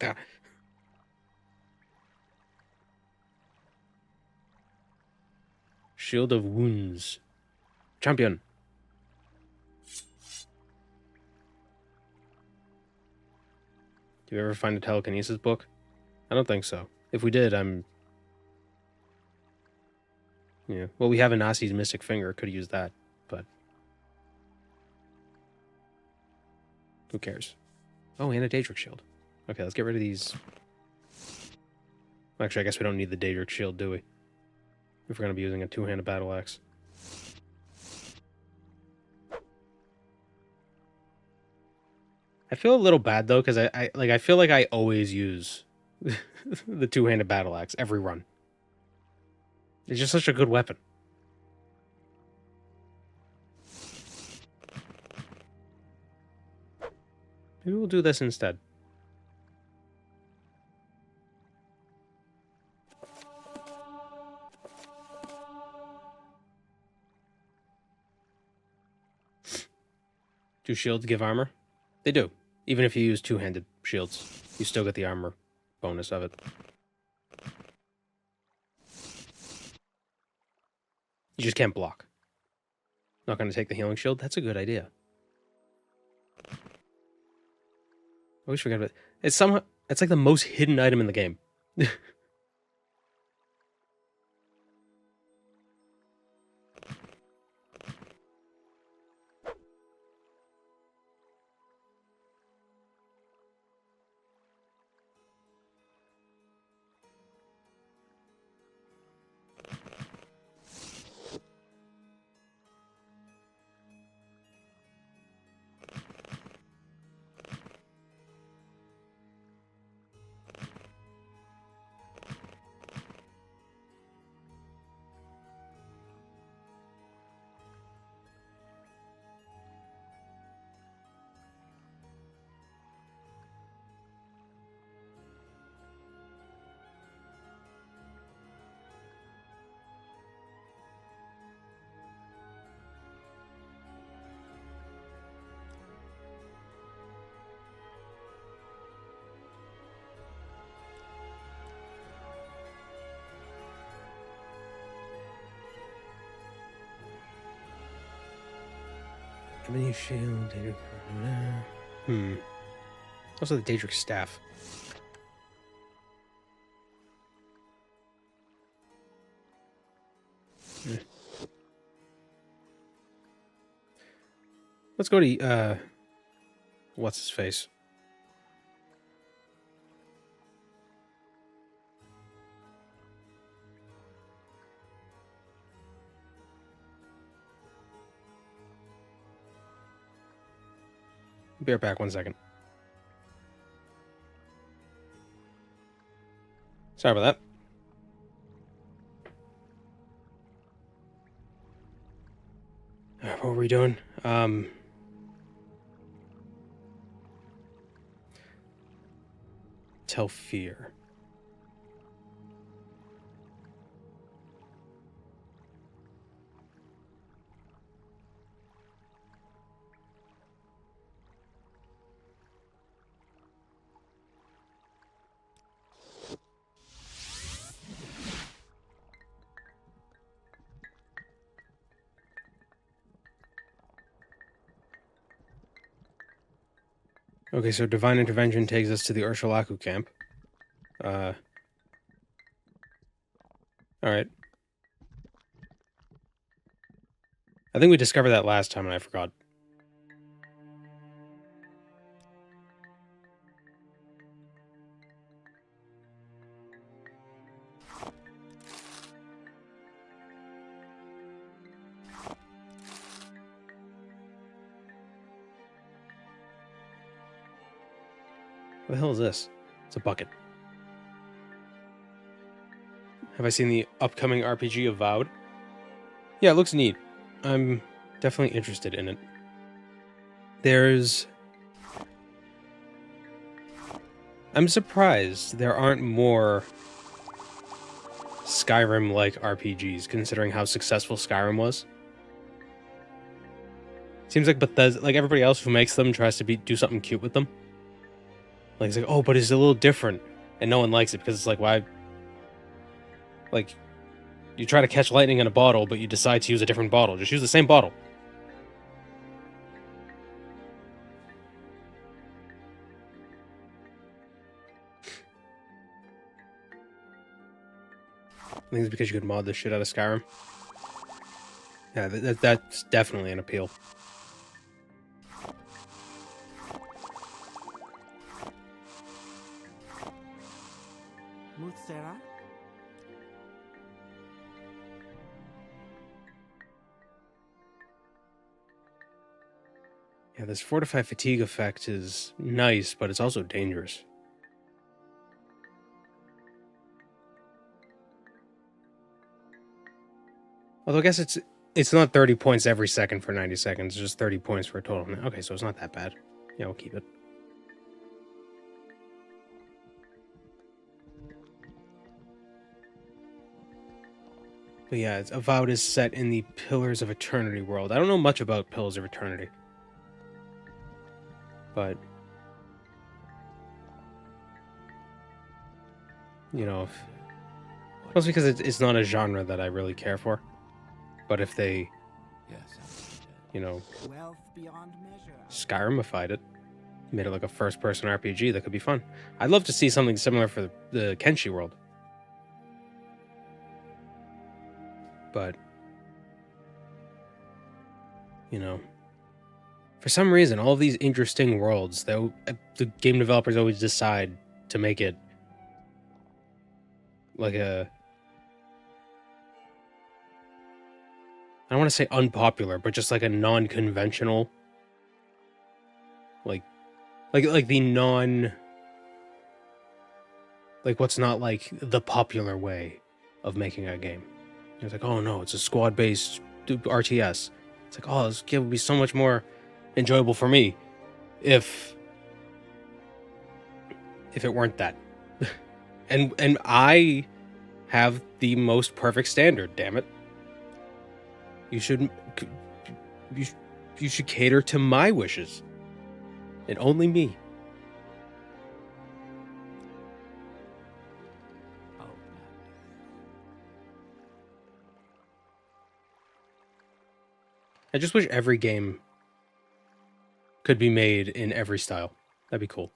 Ah. Shield of Wounds. Champion. Do you ever find a telekinesis book? I don't think so. If we did, yeah. Well, we have a Nasi's Mystic Finger. Could use that, but who cares? Oh, and a Daedric Shield. Okay, let's get rid of these. Actually, I guess we don't need the Daedric Shield, do we? If we're going to be using a two-handed battle axe. I feel a little bad though, because I feel like I always use the two-handed battle axe every run. It's just such a good weapon. Maybe we'll do this instead. Do shields give armor? They do. Even if you use two-handed shields, you still get the armor bonus of it. You just can't block. Not going to take the healing shield? That's a good idea. I always forget about it. It's like the most hidden item in the game. Mini shield. Also the Daedric staff. Let's go to what's his face? Be right back 1 second. Sorry about that. What were we doing? Tel Fyr. Okay, so Divine Intervention takes us to the Urshulaku camp. Alright. I think we discovered that last time and I forgot. What the hell is this? It's a bucket. Have I seen the upcoming RPG Avowed? Yeah, it looks neat. I'm definitely interested in it. I'm surprised there aren't more Skyrim-like RPGs, considering how successful Skyrim was. Seems like Bethesda, like everybody else who makes them, tries to do something cute with them. Like, it's like, oh, but it's a little different. And no one likes it because it's like, why? Like, you try to catch lightning in a bottle, but you decide to use a different bottle. Just use the same bottle. I think it's because you could mod the shit out of Skyrim. Yeah, that's definitely an appeal. Mutsera? Yeah, this fortified fatigue effect is nice, but it's also dangerous. Although I guess it's not 30 points every second for 90 seconds, it's just 30 points for a total. Okay, so it's not that bad. Yeah, we'll keep it. But yeah, Avowed is set in the Pillars of Eternity world. I don't know much about Pillars of Eternity. But, you know, mostly because it's not a genre that I really care for. But if they, you know, Wealth beyond measure. Skyrimified it, made it like a first-person RPG, that could be fun. I'd love to see something similar for the Kenshi world. But, you know, for some reason, all of these interesting worlds, the game developers always decide to make it like a, I don't want to say unpopular, but just like a non-conventional, like the non, like what's not like the popular way of making a game. It's like, oh no, it's a squad-based RTS. It's like, oh, this game would be so much more enjoyable for me if it weren't that. and I have the most perfect standard, damn it. You should cater to my wishes and only me. I just wish every game could be made in every style. That'd be cool.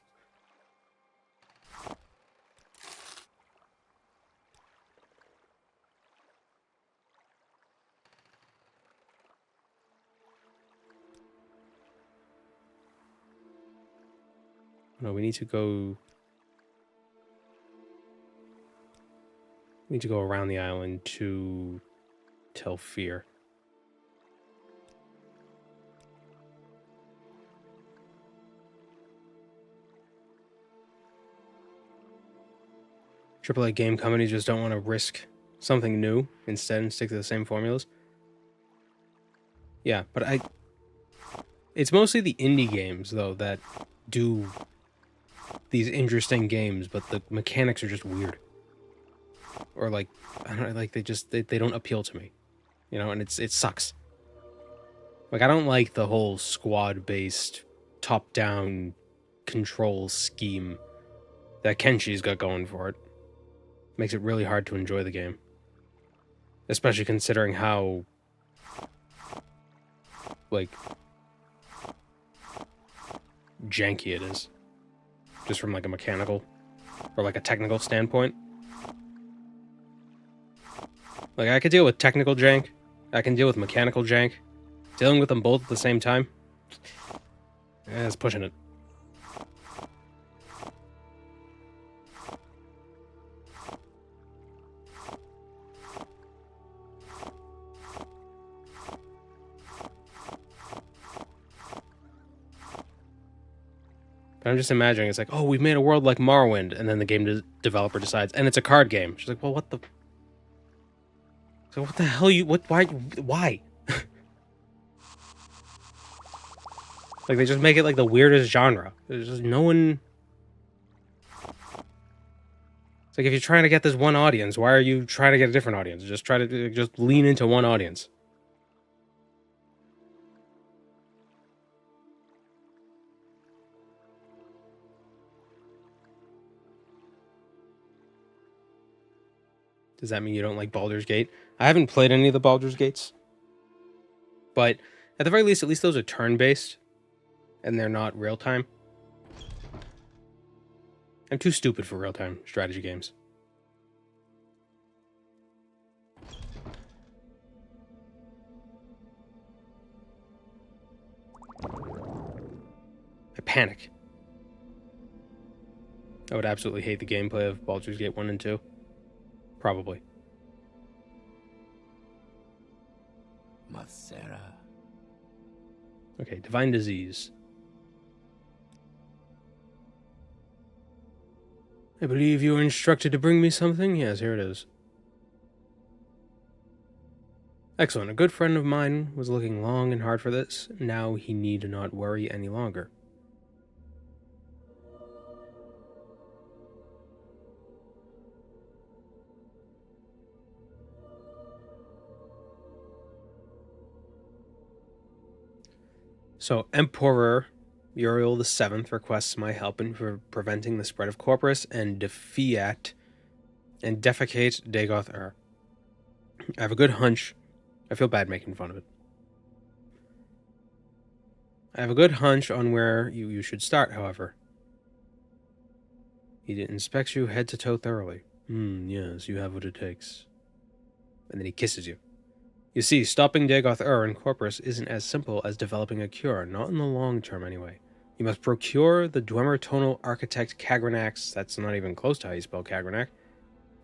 No, we need to go... We need to go around the island to Tel Fyr. AAA game companies just don't want to risk something new instead and stick to the same formulas. Yeah, but it's mostly the indie games, though, that do these interesting games, but the mechanics are just weird. Or, like, I don't know, like, they don't appeal to me. You know, and it sucks. Like, I don't like the whole squad-based, top-down control scheme that Kenshi's got going for it. Makes it really hard to enjoy the game. Especially considering how, like, janky it is. Just from, like, a mechanical or, like, a technical standpoint. Like, I could deal with technical jank. I can deal with mechanical jank. Dealing with them both at the same time, it's pushing it. But I'm just imagining, it's like, oh, we've made a world like Morrowind, and then the game developer decides, and it's a card game. She's like, well, what the... So what the hell why? Like, they just make it like the weirdest genre. There's just no one... It's like, if you're trying to get this one audience, why are you trying to get a different audience? Just try to just lean into one audience. Does that mean you don't like Baldur's Gate? I haven't played any of the Baldur's Gates. But at the very least, at least those are turn-based. And they're not real-time. I'm too stupid for real-time strategy games. I panic. I would absolutely hate the gameplay of Baldur's Gate 1 and 2. Probably. Mathera. Okay, Divine Disease. I believe you were instructed to bring me something? Yes, here it is. Excellent. A good friend of mine was looking long and hard for this. Now he need not worry any longer. So, Emperor Uriel VII requests my help in preventing the spread of Corprus and defecate Dagoth Ur. I have a good hunch. I feel bad making fun of it. I have a good hunch on where you should start, however. He inspects you head to toe thoroughly. Yes, you have what it takes. And then he kisses you. You see, stopping Dagoth Ur and Corprus isn't as simple as developing a cure, not in the long term anyway. You must procure the Dwemer tonal architect Kagranax. That's not even close to how you spell Kagranax.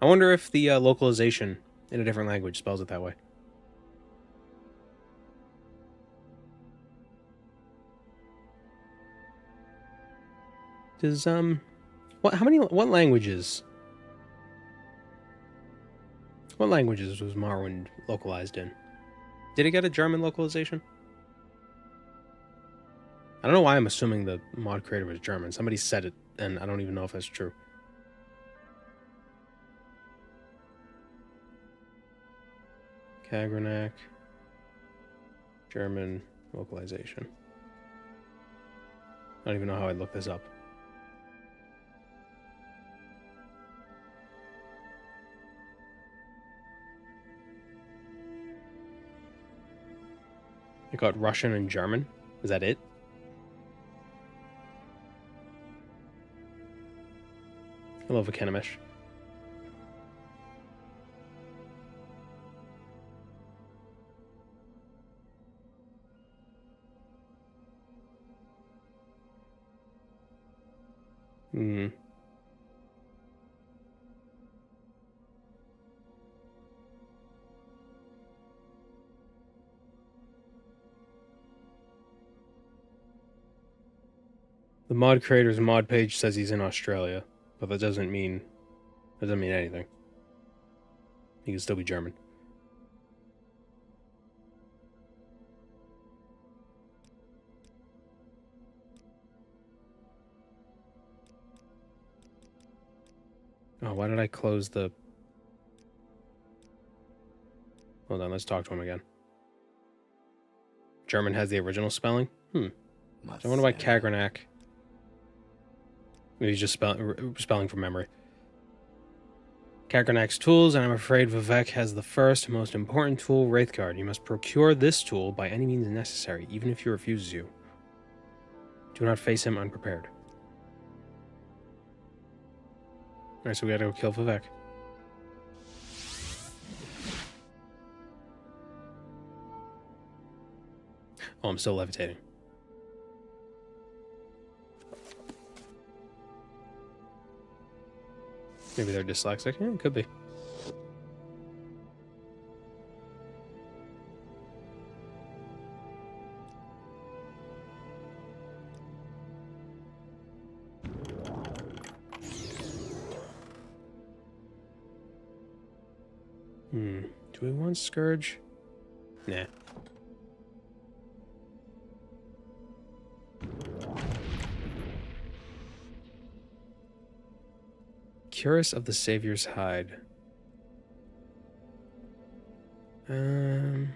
I wonder if the localization in a different language spells it that way. Does, what languages? What languages was Morrowind localized in? Did it get a German localization? I don't know why I'm assuming the mod creator was German. Somebody said it, and I don't even know if that's true. Kagranax. German localization. I don't even know how I'd look this up. It got Russian and German. Is that it? I love a Kenemish. Hmm. The mod creator's mod page says he's in Australia, but that doesn't mean anything. He can still be German. Oh, why did I close the... Hold on, let's talk to him again. German has the original spelling? I wonder why Kagranak... Maybe he's just spelling from memory. Kagranak's tools, and I'm afraid Vivek has the first, most important tool, Wraithguard. You must procure this tool by any means necessary, even if he refuses you. Do not face him unprepared. Alright, so we gotta go kill Vivek. Oh, I'm still levitating. Maybe they're dyslexic. Yeah, it could be. Do we want Scourge? Nah. Curus of the Savior's Hide. Nah.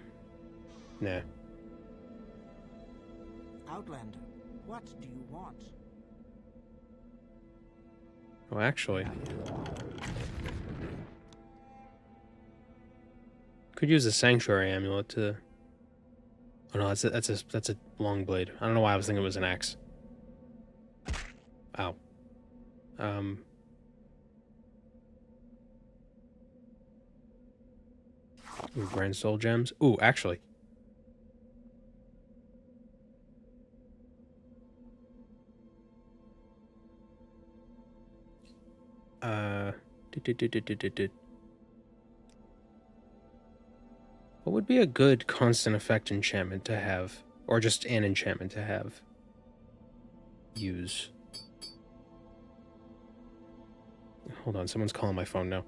Outlander, what do you want? Oh, actually. Could use a Sanctuary Amulet to... Oh no, that's a long blade. I don't know why I was thinking it was an axe. Ow. Ooh, Grand Soul Gems. Ooh, actually. What would be a good constant effect enchantment to have? Or just an enchantment to have? Use. Hold on, someone's calling my phone now.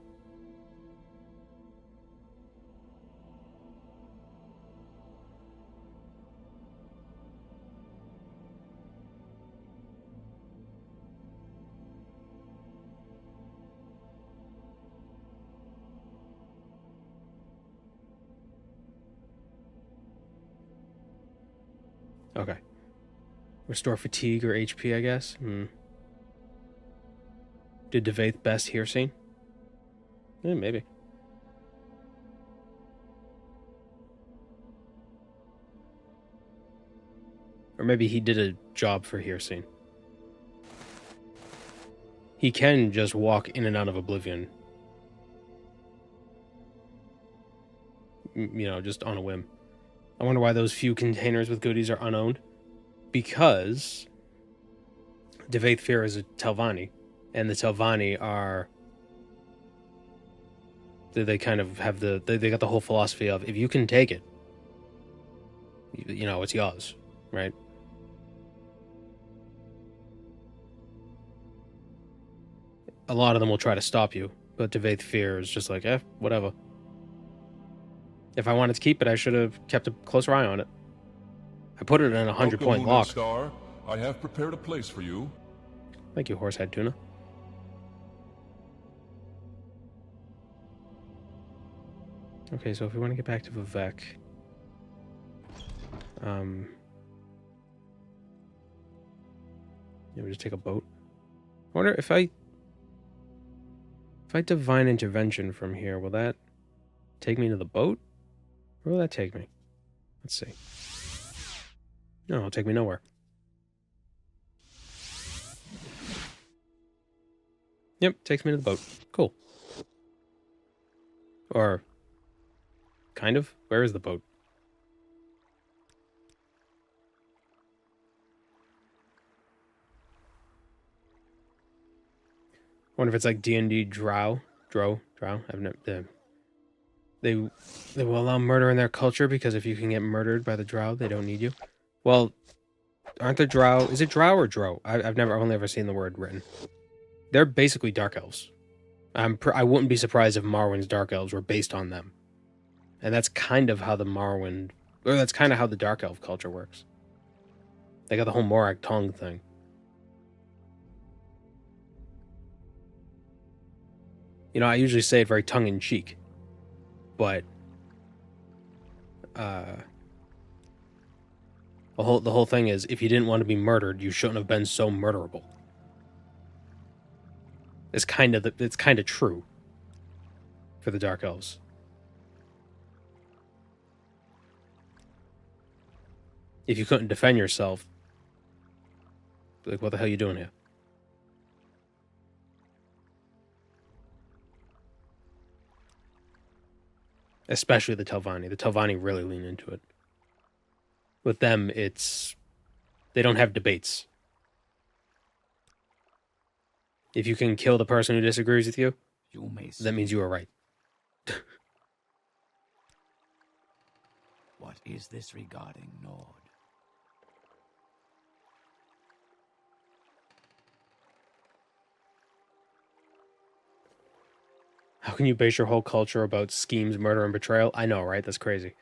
Okay. Restore fatigue or HP, I guess? Did Devaith best here scene? Yeah, maybe. Or maybe he did a job for here scene. He can just walk in and out of Oblivion. You know, just on a whim. I wonder why those few containers with goodies are unowned. Because Tel Fyr is a Telvanni, and the Telvanni are... They kind of have the... They got the whole philosophy of, if you can take it, you know, it's yours, right? A lot of them will try to stop you, but Tel Fyr is just like, whatever. If I wanted to keep it, I should have kept a closer eye on it. I put it in a 100-point lock. Star, I have prepared a place for you. Thank you, Horsehead Tuna. Okay, so if we want to get back to Vivek... Yeah, we just take a boat. I wonder if I Divine Intervention from here, will that take me to the boat? Where will that take me? Let's see. No, it'll take me nowhere. Yep, takes me to the boat. Cool. Or kind of. Where is the boat? Wonder if it's like D&D Drow. I've never. They will allow murder in their culture because if you can get murdered by the Drow, they don't need you. Well, aren't the Drow? Is it Drow or Drow? I've only ever seen the word written. They're basically dark elves. I wouldn't be surprised if Morrowind's dark elves were based on them. And that's kind of how that's kind of how the dark elf culture works. They got the whole Morak tongue thing. You know, I usually say it very tongue-in-cheek, but the whole thing is, if you didn't want to be murdered, you shouldn't have been so murderable. It's kind of true for the dark elves. If you couldn't defend yourself, like, what the hell are you doing here? Especially the Telvanni. The Telvanni really lean into it. With them, they don't have debates. If you can kill the person who disagrees with you, that means you are right. What is this regarding Nord? How can you base your whole culture about schemes, murder, and betrayal? I know, right? That's crazy.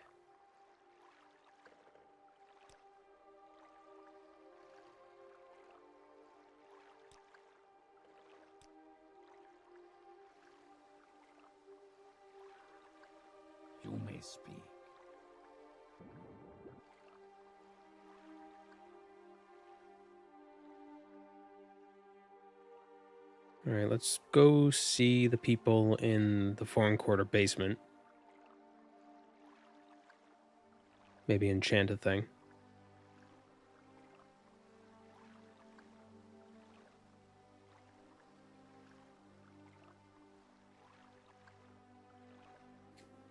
You may speak. All right, let's go see the people in the foreign quarter basement. Maybe enchant a thing.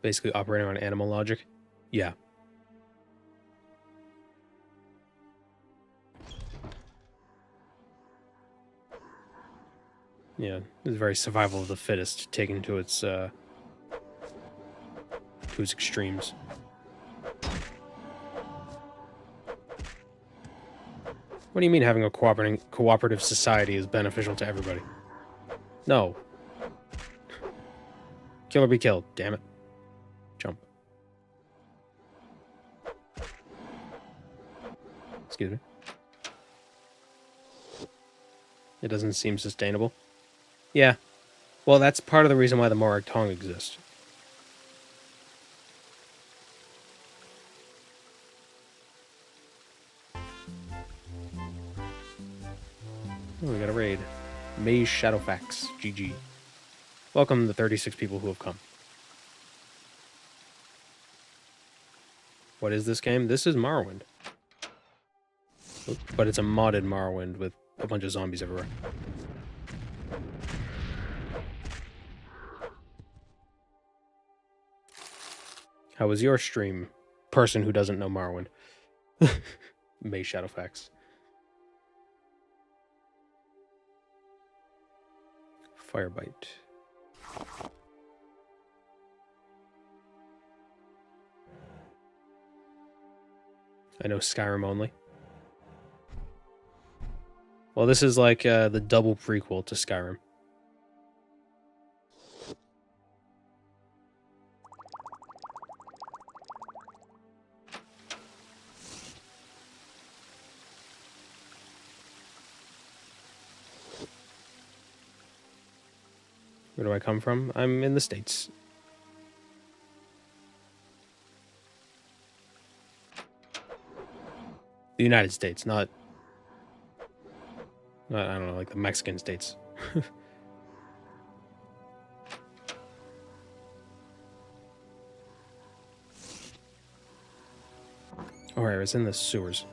Basically operating on animal logic. Yeah. Yeah, it's very survival of the fittest taken to its extremes. What do you mean having a cooperative society is beneficial to everybody? No. Kill or be killed, damn it. Jump. Excuse me. It doesn't seem sustainable. Yeah. Well, that's part of the reason why the Morak tongue exists. Oh, we got a raid. Maze Shadowfax. GG. Welcome the 36 people who have come. What is this game? This is Morrowind. But it's a modded Morrowind with a bunch of zombies everywhere. How was your stream? Person who doesn't know Morrowind. Maze Shadowfax. Firebite. I know Skyrim only. Well, this is like the double prequel to Skyrim. Where do I come from? I'm in the States. The United States, not I don't know, like the Mexican states. Oh, right, it's in the sewers.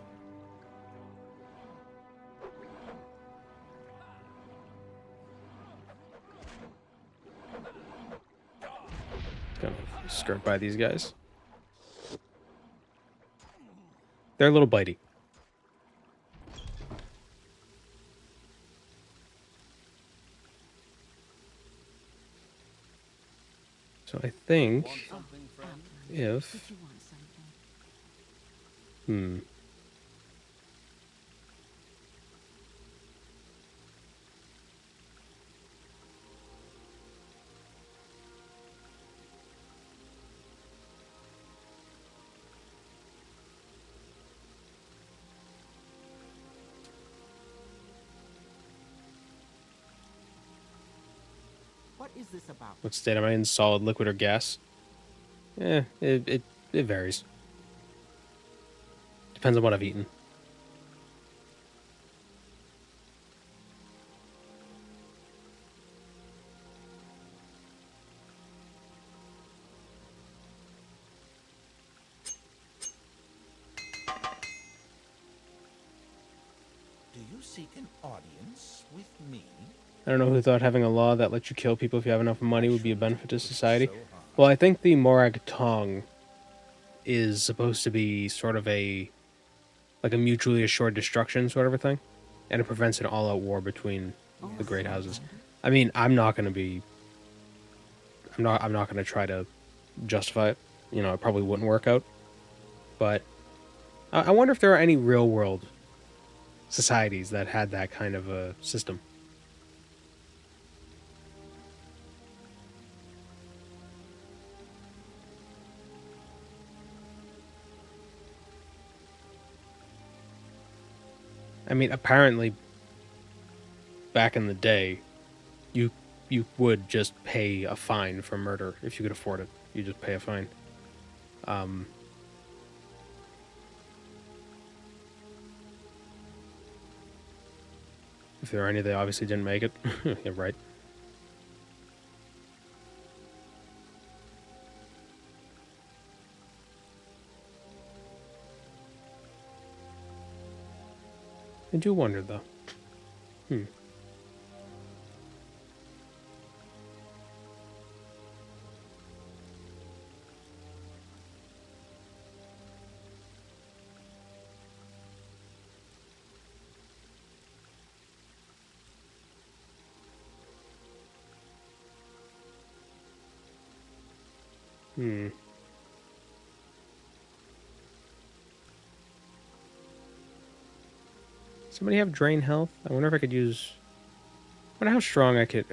Gonna skirt by these guys. They're a little bitey. So I think Want something, friend? if... Did you want something? What is this about? What state am I in? Solid, liquid, or gas? It varies. Depends on what I've eaten. Do you seek an audience with me? I don't know who thought having a law that lets you kill people if you have enough money would be a benefit to society. Well, I think the Morag Tong is supposed to be sort of a mutually assured destruction sort of a thing, and it prevents an all-out war between the great houses. I mean, I'm not going to try to justify it. You know, it probably wouldn't work out. But I wonder if there are any real-world societies that had that kind of a system. I mean, apparently, back in the day, you would just pay a fine for murder if you could afford it. You just pay a fine. If there are any, they obviously didn't make it. Yeah, right. I do wonder, though. Somebody have drain health? I wonder if I could use... I wonder how strong I could...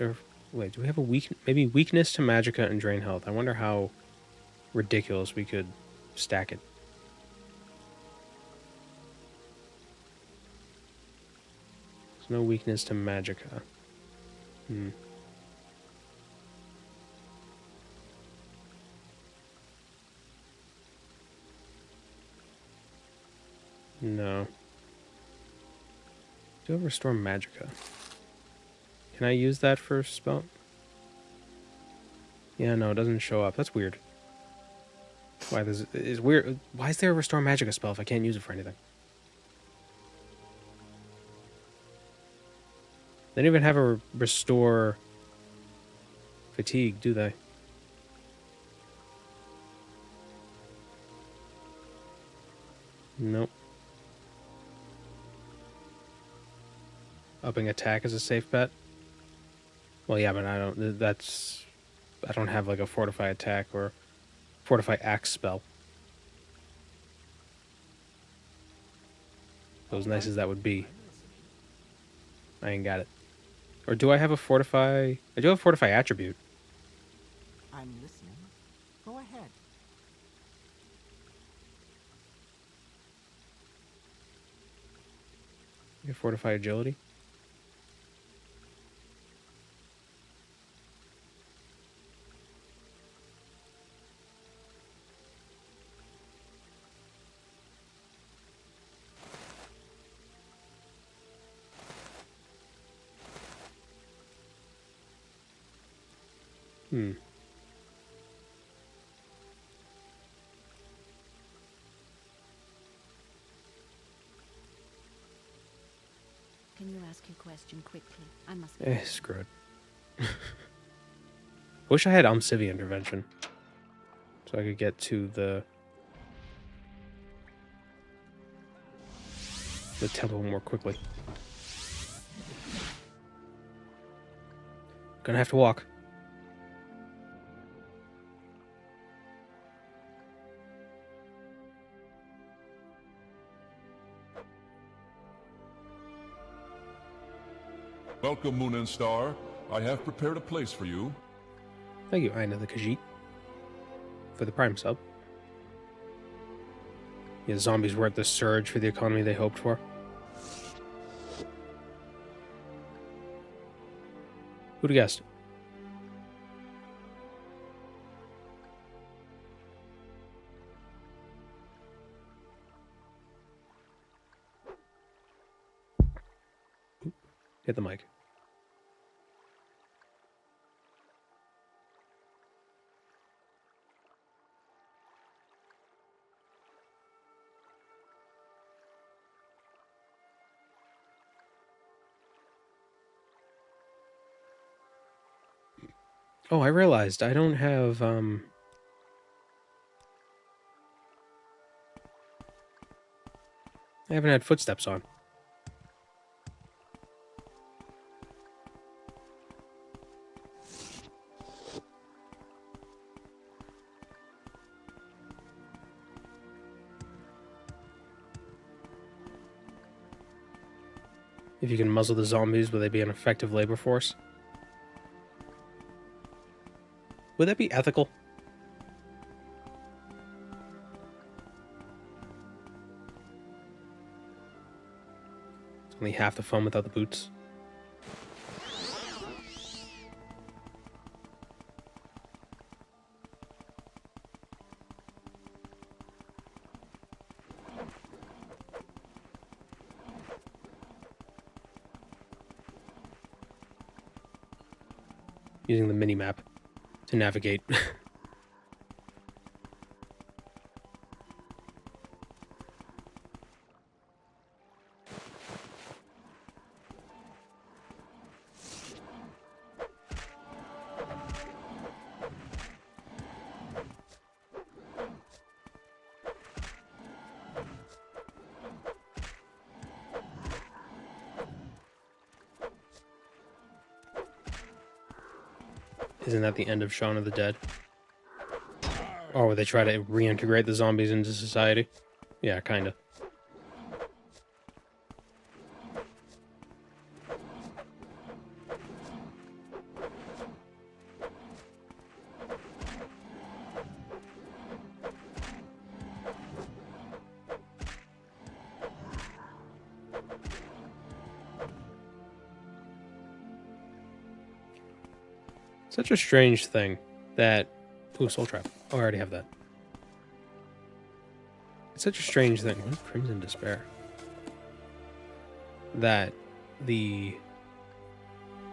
wait, do we have a maybe weakness to magicka and drain health? I wonder how ridiculous we could stack it. There's no weakness to magicka. No. Do I restore magicka? Can I use that for spell? Yeah, no, it doesn't show up. That's weird. Why this is weird? Why is there a restore magicka spell if I can't use it for anything? They don't even have a restore fatigue, do they? Nope. Upping attack is a safe bet. Well, yeah, but I don't have like a fortify attack or fortify axe spell. So as nice as that would be, I ain't got it. Or do I have a fortify? I do have a fortify attribute. I'm listening. Go ahead. You have fortify agility. Can you ask your question quickly? I must. Screw it. Wish I had Omcivian intervention. So I could get to the temple more quickly. Gonna have to walk. Welcome, Moon and Star. I have prepared a place for you. Thank you, Aina the Khajiit, for the Prime sub. Yeah, zombies weren't the surge for the economy they hoped for. Who'd have guessed? Oop, hit the mic. Oh, I realized I don't have, I haven't had footsteps on. If you can muzzle the zombies, will they be an effective labor force? Would that be ethical? It's only half the fun without the boots. Using the mini-map to navigate. Isn't that the end of Shaun of the Dead? Or would they try to reintegrate the zombies into society? Yeah, kinda. Such a strange thing that... Ooh, Soul Trap. Oh, I already have that. It's such a strange thing. What is Crimson Despair? That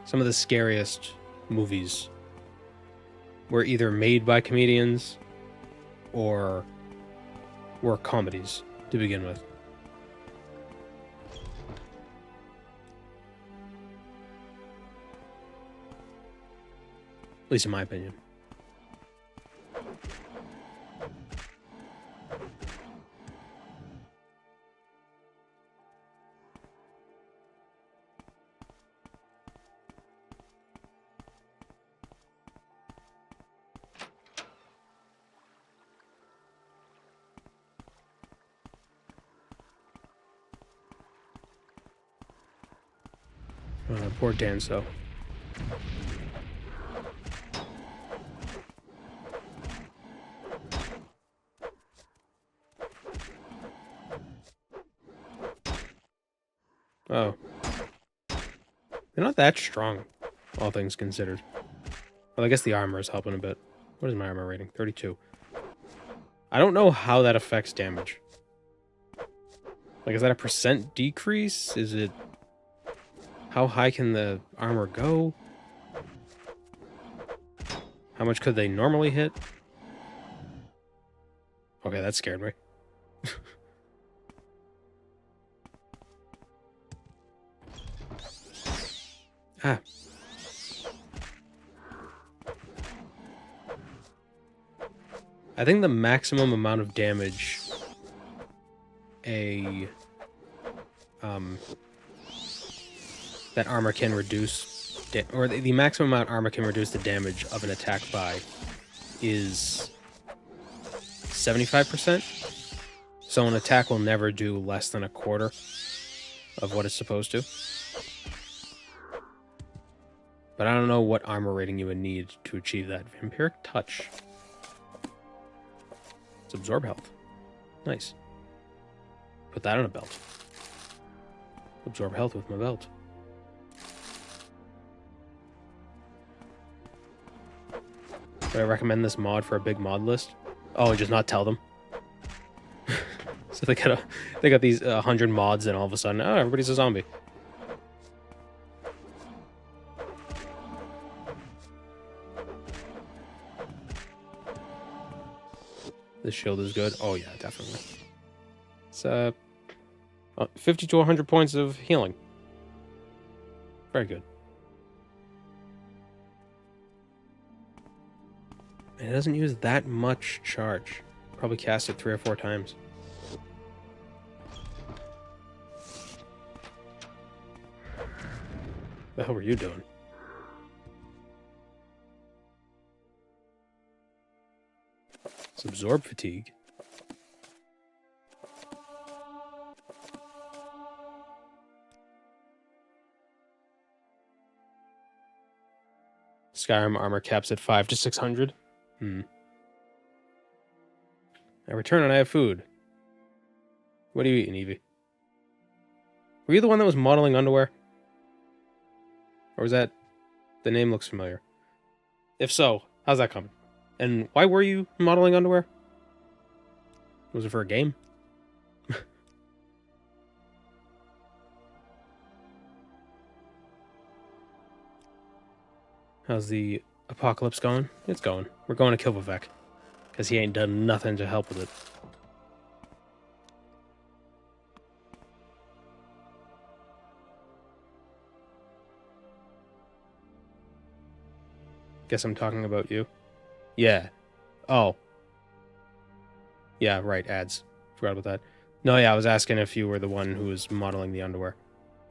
some of the scariest movies were either made by comedians or were comedies to begin with. At least in my opinion. Poor Danso. Oh. They're not that strong, all things considered. Well, I guess the armor is helping a bit. What is my armor rating? 32. I don't know how that affects damage. Like, is that a percent decrease? Is it... How high can the armor go? How much could they normally hit? Okay, that scared me. Ah. I think the maximum amount of damage that armor can reduce, or the maximum amount armor can reduce the damage of an attack by is 75%. So an attack will never do less than a quarter of what it's supposed to. But I don't know what armor rating you would need to achieve that. Vampiric Touch. It's absorb health. Nice. Put that on a belt. Absorb health with my belt. Would I recommend this mod for a big mod list? Oh, just not tell them. So they got these 100 mods, and all of a sudden, oh, everybody's a zombie. This shield is good. Oh yeah, definitely. It's 50 to 100 points of healing. Very good. And it doesn't use that much charge. Probably cast it 3 or 4 times. What the hell were you doing? It's absorb fatigue. Skyrim armor caps at 5 to 600. I return and I have food. What are you eating, Evie? Were you the one that was modeling underwear? Or was that... The name looks familiar. If so, how's that coming? And why were you modeling underwear? Was it for a game? How's the apocalypse going? It's going. We're going to kill Vivek. Because he ain't done nothing to help with it. Guess I'm talking about you. Yeah. Oh. Yeah, right, ads. Forgot about that. No, yeah, I was asking if you were the one who was modeling the underwear.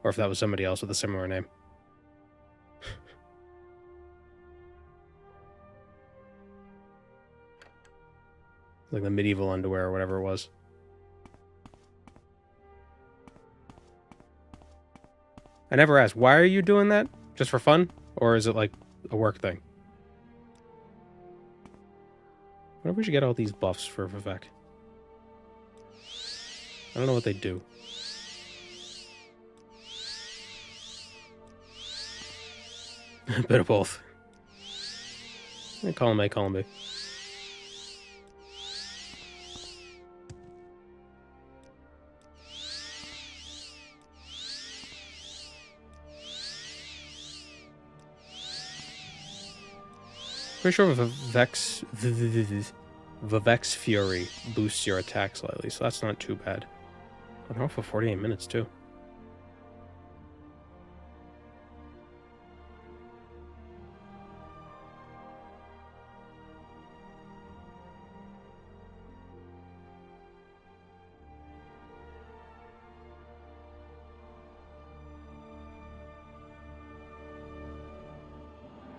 Or if that was somebody else with a similar name. Like the medieval underwear or whatever it was. I never asked, why are you doing that? Just for fun? Or is it like a work thing? I wonder if we should get all these buffs for Vivek. I don't know what they do. A bit of both. Column A, column B. Pretty sure Vivek's Fury boosts your attack slightly, so that's not too bad. I'm off for 48 minutes too.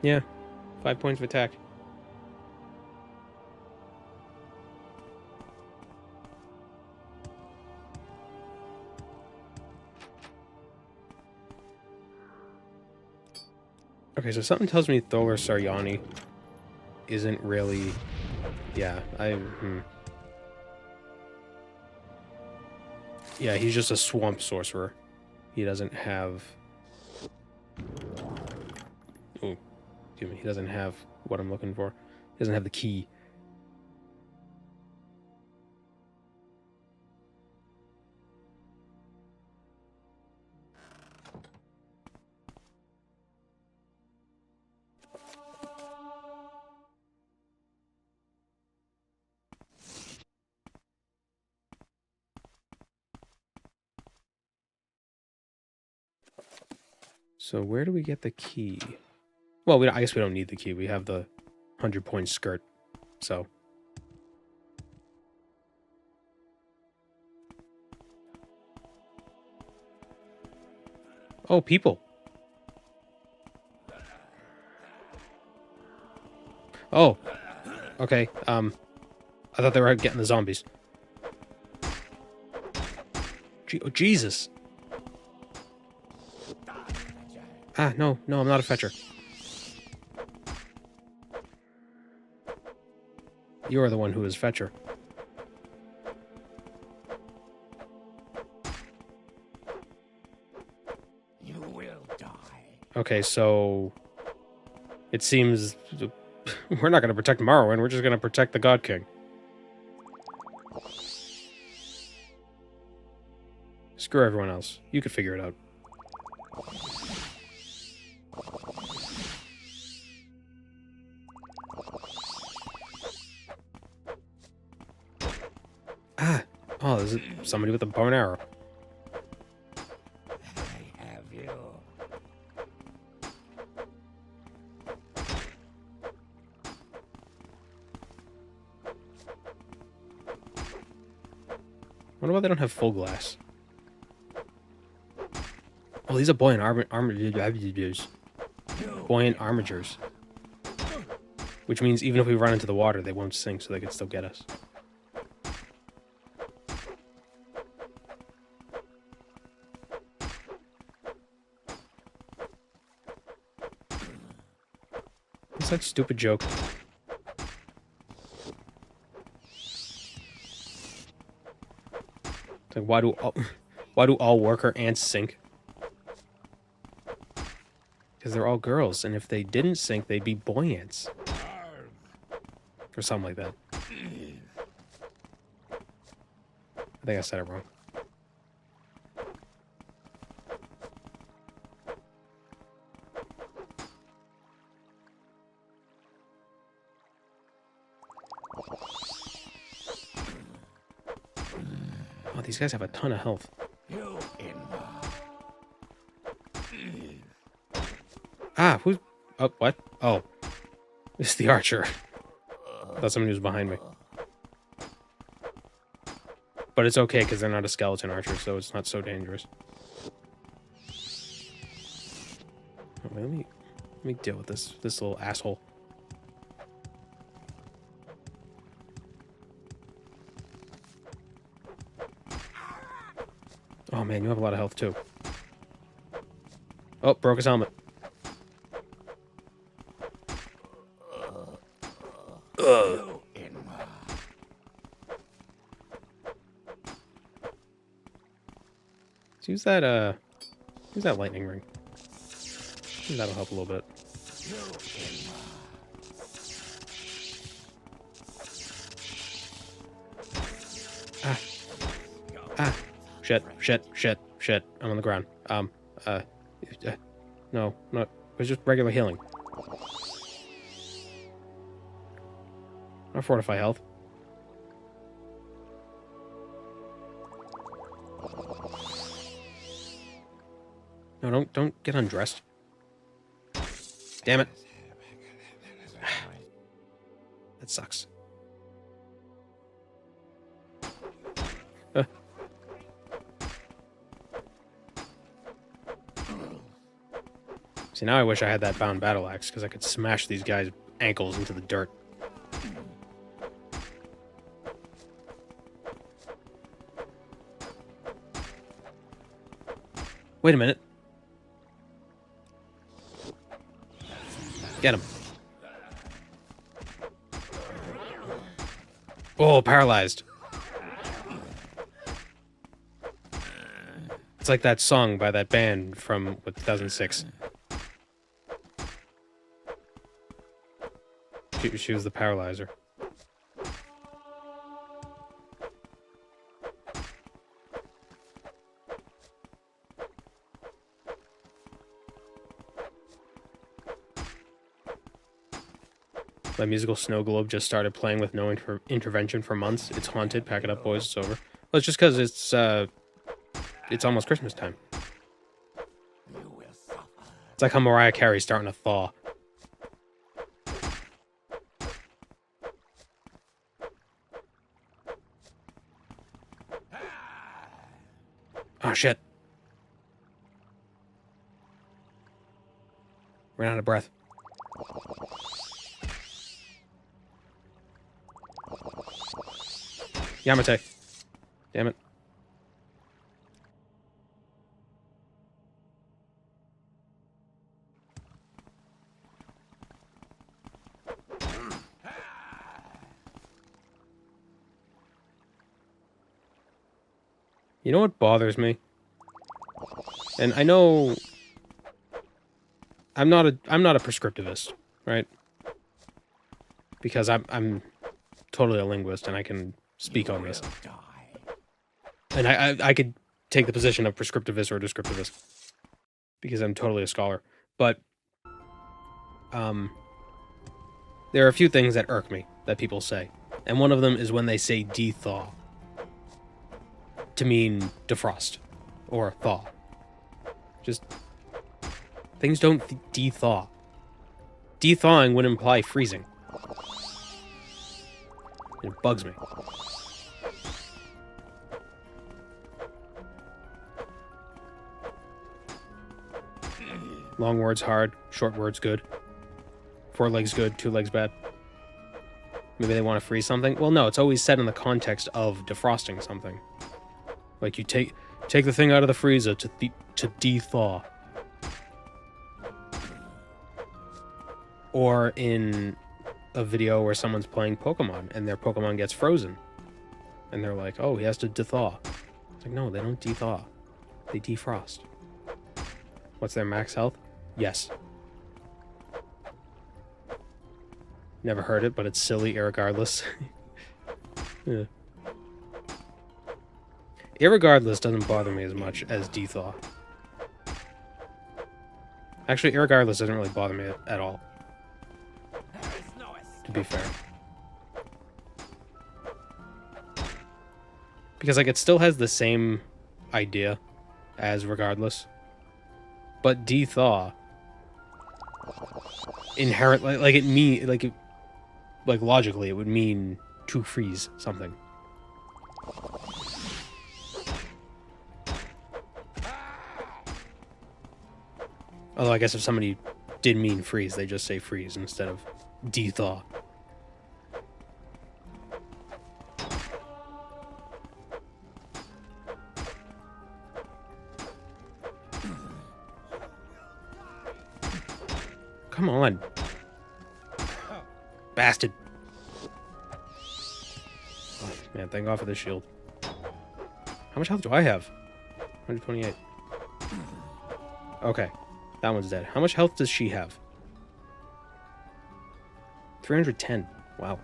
Yeah, 5 points of attack. Okay, so something tells me Tholer Saryani isn't really... Yeah, Yeah, he's just a swamp sorcerer. He doesn't have... Oh, excuse me. He doesn't have what I'm looking for. He doesn't have the key. So where do we get the key? Well, I guess we don't need the key. We have the 100-point skirt, so Oh, people. Oh. Okay, I thought they were getting the zombies. Oh, Jesus. Ah, no, I'm not a fetcher. You are the one who is fetcher. You will die. Okay, so it seems we're not going to protect Morrowind, we're just going to protect the God King. Screw everyone else. You could figure it out. Ah! Oh, there's somebody with a bow and arrow. I have you. Wonder why they don't have full glass. Oh, these are buoyant buoyant armatures. Which means even if we run into the water, they won't sink, so they can still get us. What's that stupid joke? It's like, why do all worker ants sink? Because they're all girls, and if they didn't sink, they'd be boy ants. Or something like that. I think I said it wrong. Oh, these guys have a ton of health. Ah, who's... Oh, what? Oh. It's the archer. I thought somebody was behind me. But it's okay, because they're not a skeleton archer, so it's not so dangerous. Oh, wait, let me deal with this little asshole. Oh man, you have a lot of health too. Oh, broke his helmet. Let's use that lightning ring. That'll help a little bit. Ah. Shit. I'm on the ground. No, it was just regular healing. Not fortify health. No, don't get undressed. Damn it. That sucks. See, now I wish I had that bound battle axe, because I could smash these guys' ankles into the dirt. Wait a minute. Get him. Oh, paralyzed. It's like that song by that band from 2006. She was the paralyzer. My musical snow globe just started playing with no intervention for months. It's haunted. Pack it up, boys. It's over. Well, it's just because it's almost Christmas time. It's like how Mariah Carey's starting to thaw. Oh, shit. Ran out of breath. Yamate. Damn it. You know what bothers me? And I know I'm not a prescriptivist, right? Because I'm totally a linguist and I can speak on this. And I could take the position of prescriptivist or descriptivist because I'm totally a scholar. But there are a few things that irk me that people say. And one of them is when they say de-thaw to mean defrost or thaw. Just things don't de-thaw. De-thawing would imply freezing. It bugs me. Long words hard, short words good. 4 legs good, 2 legs bad. Maybe they want to freeze something? Well, no, it's always said in the context of defrosting something. Like you take the thing out of the freezer to de-thaw. Or in a video where someone's playing Pokemon and their Pokemon gets frozen. And they're like, oh, he has to de-thaw. It's like, no, they don't de-thaw. They defrost. What's their max health? Yes. Never heard it, but it's silly irregardless. Yeah. Irregardless doesn't bother me as much as de-thaw. Actually, irregardless doesn't really bother me at all. To be fair. Because, like, it still has the same idea as regardless. But de-thaw inherently, like logically, it would mean to freeze something. Although I guess if somebody did mean freeze, they just say freeze instead of de-thaw. Come on. Bastard. Oh, man, thank God for this shield. How much health do I have? 128. Okay. That one's dead. How much health does she have? 310. Wow.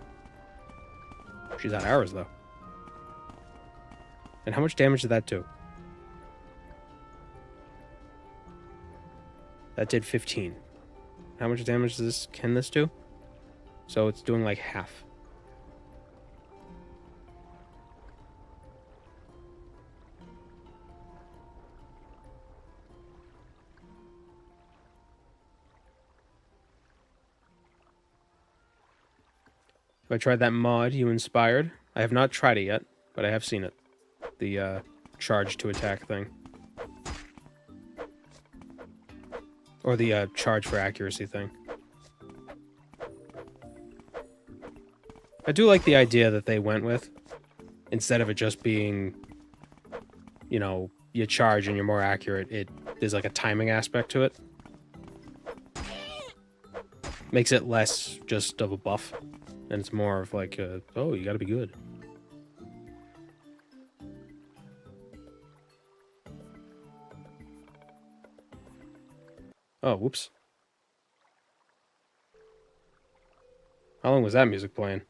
She's at ours, though. And how much damage did that do? That did 15. How much damage can this do? So it's doing like half. Have I tried that mod you inspired? I have not tried it yet, but I have seen it. The charge to attack thing. Or the charge for accuracy thing. I do like the idea that they went with. Instead of it just being, you know, you charge and you're more accurate, there's like a timing aspect to it. Makes it less just of a buff. And it's more of like, oh, you gotta be good. Oh, whoops. How long was that music playing?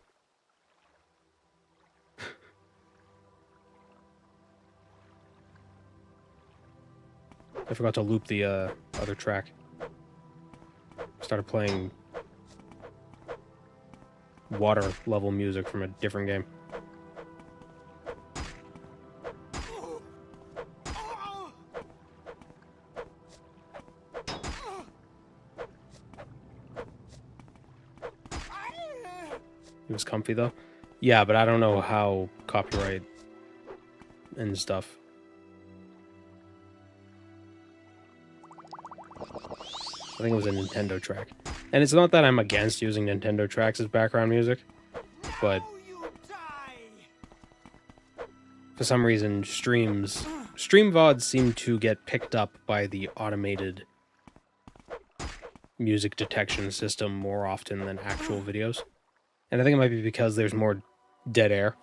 I forgot to loop the other track. Started playing water level music from a different game. It was comfy though. Yeah, but I don't know how copyright and stuff. I think it was a Nintendo track. And it's not that I'm against using Nintendo tracks as background music, but for some reason, stream VODs seem to get picked up by the automated music detection system more often than actual videos. And I think it might be because there's more dead air.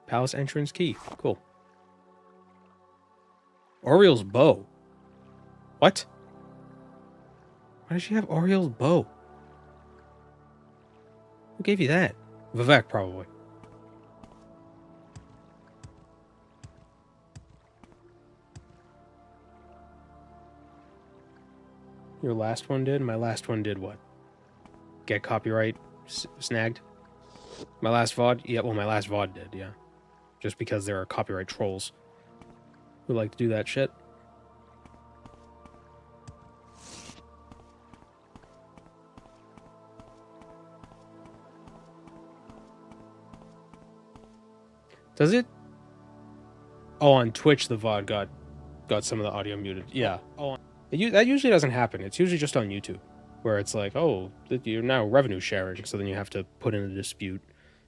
Palace entrance key. Cool. Oriel's bow. What? Why does she have Oriel's bow? Who gave you that? Vivek, probably. Your last one did? My last one did what? Get copyright snagged? My last VOD? Yeah, well, my last VOD did, yeah. Just because there are copyright trolls who like to do that shit. Does it? Oh, on Twitch the VOD got some of the audio muted. Yeah. Oh, that usually doesn't happen. It's usually just on YouTube, where it's like, oh, you're now revenue sharing, so then you have to put in a dispute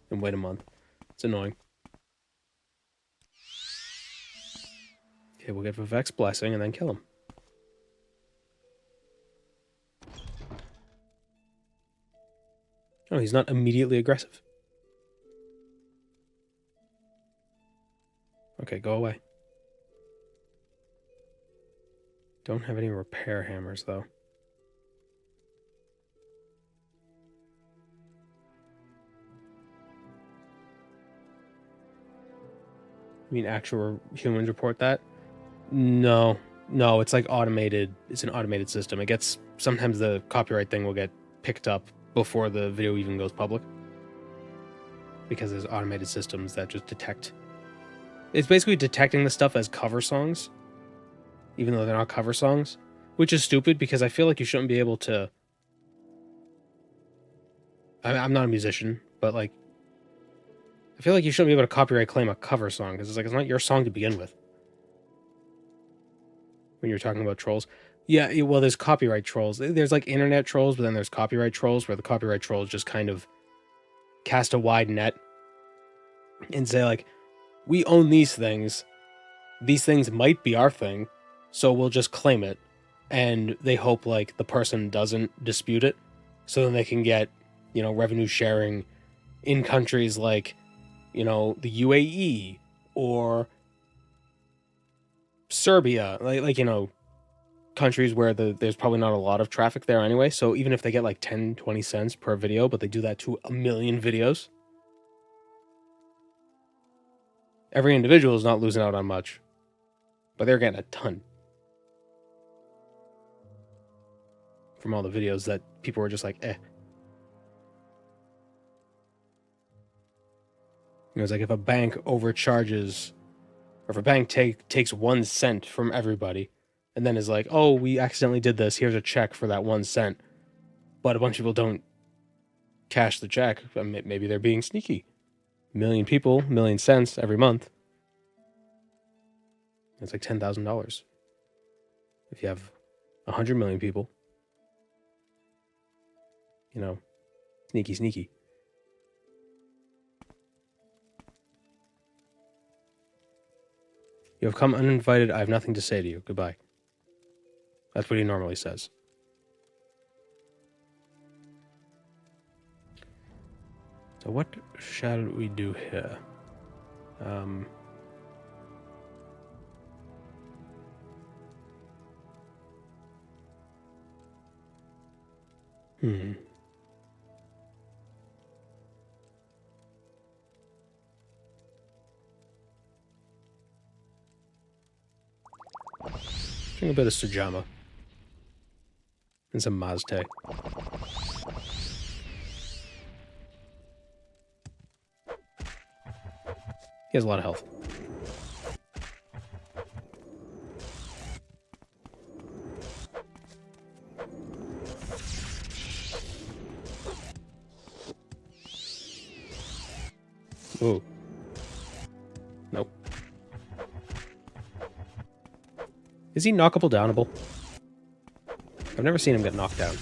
and wait a month. It's annoying. Okay, we'll get Vivek's blessing and then kill him. Oh, he's not immediately aggressive. Okay, go away. Don't have any repair hammers, though. You mean actual humans report that? No, it's like automated. It's an automated system. It gets, sometimes the copyright thing will get picked up before the video even goes public, because there's automated systems that just detect. It's basically detecting the stuff as cover songs, even though they're not cover songs, which is stupid because I feel like you shouldn't be able to. I'm not a musician, but like, I feel like you shouldn't be able to copyright claim a cover song because it's like, it's not your song to begin with. When you're talking about trolls. Yeah, well, there's copyright trolls. There's like internet trolls, but then there's copyright trolls, where the copyright trolls just kind of cast a wide net and say like, we own these things. These things might be our thing, so we'll just claim it. And they hope like the person doesn't dispute it, so then they can get, you know, revenue sharing in countries like, you know, the UAE or Serbia, like you know, countries where there's probably not a lot of traffic there anyway. So even if they get like 10-20 cents per video, but they do that to 1 million videos, every individual is not losing out on much, but they're getting a ton from all the videos that people were just like, eh. It was like, if a bank overcharges, or if a bank takes 1 cent from everybody, and then is like, oh, we accidentally did this, here's a check for that 1 cent, but a bunch of people don't cash the check, maybe they're being sneaky. 1 million people, 1 million cents every month. It's like $10,000. If you have 100 million people, you know, sneaky. You have come uninvited. I have nothing to say to you. Goodbye. That's what he normally says. So what shall we do here? Drink a bit of Sujama. And some Mazte. He has a lot of health. Ooh. Is he knockable downable? I've never seen him get knocked down.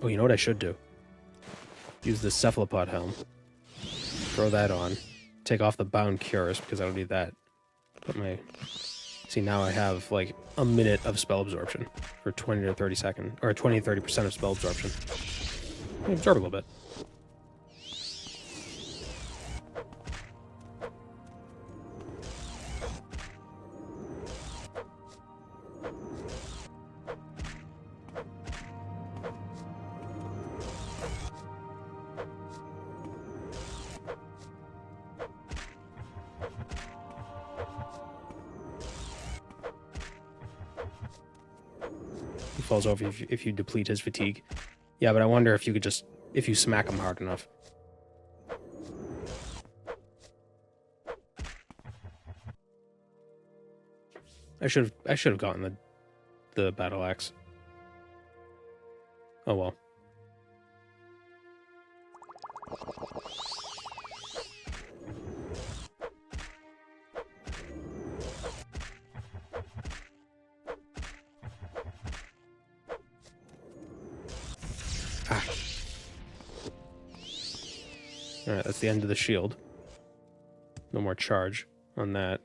Oh, you know what I should do? Use the cephalopod helm. Throw that on. Take off the bound cures, because I don't need that. Put my... See, now I have, like, a minute of spell absorption for 20 to 30 seconds, or 20 to 30% of spell absorption. Absorb a little bit. He falls over if you deplete his fatigue. Yeah, but I wonder if you could just... if you smack him hard enough. I should have gotten the battle axe. Oh well. Ah. Alright, that's the end of the shield. No more charge on that.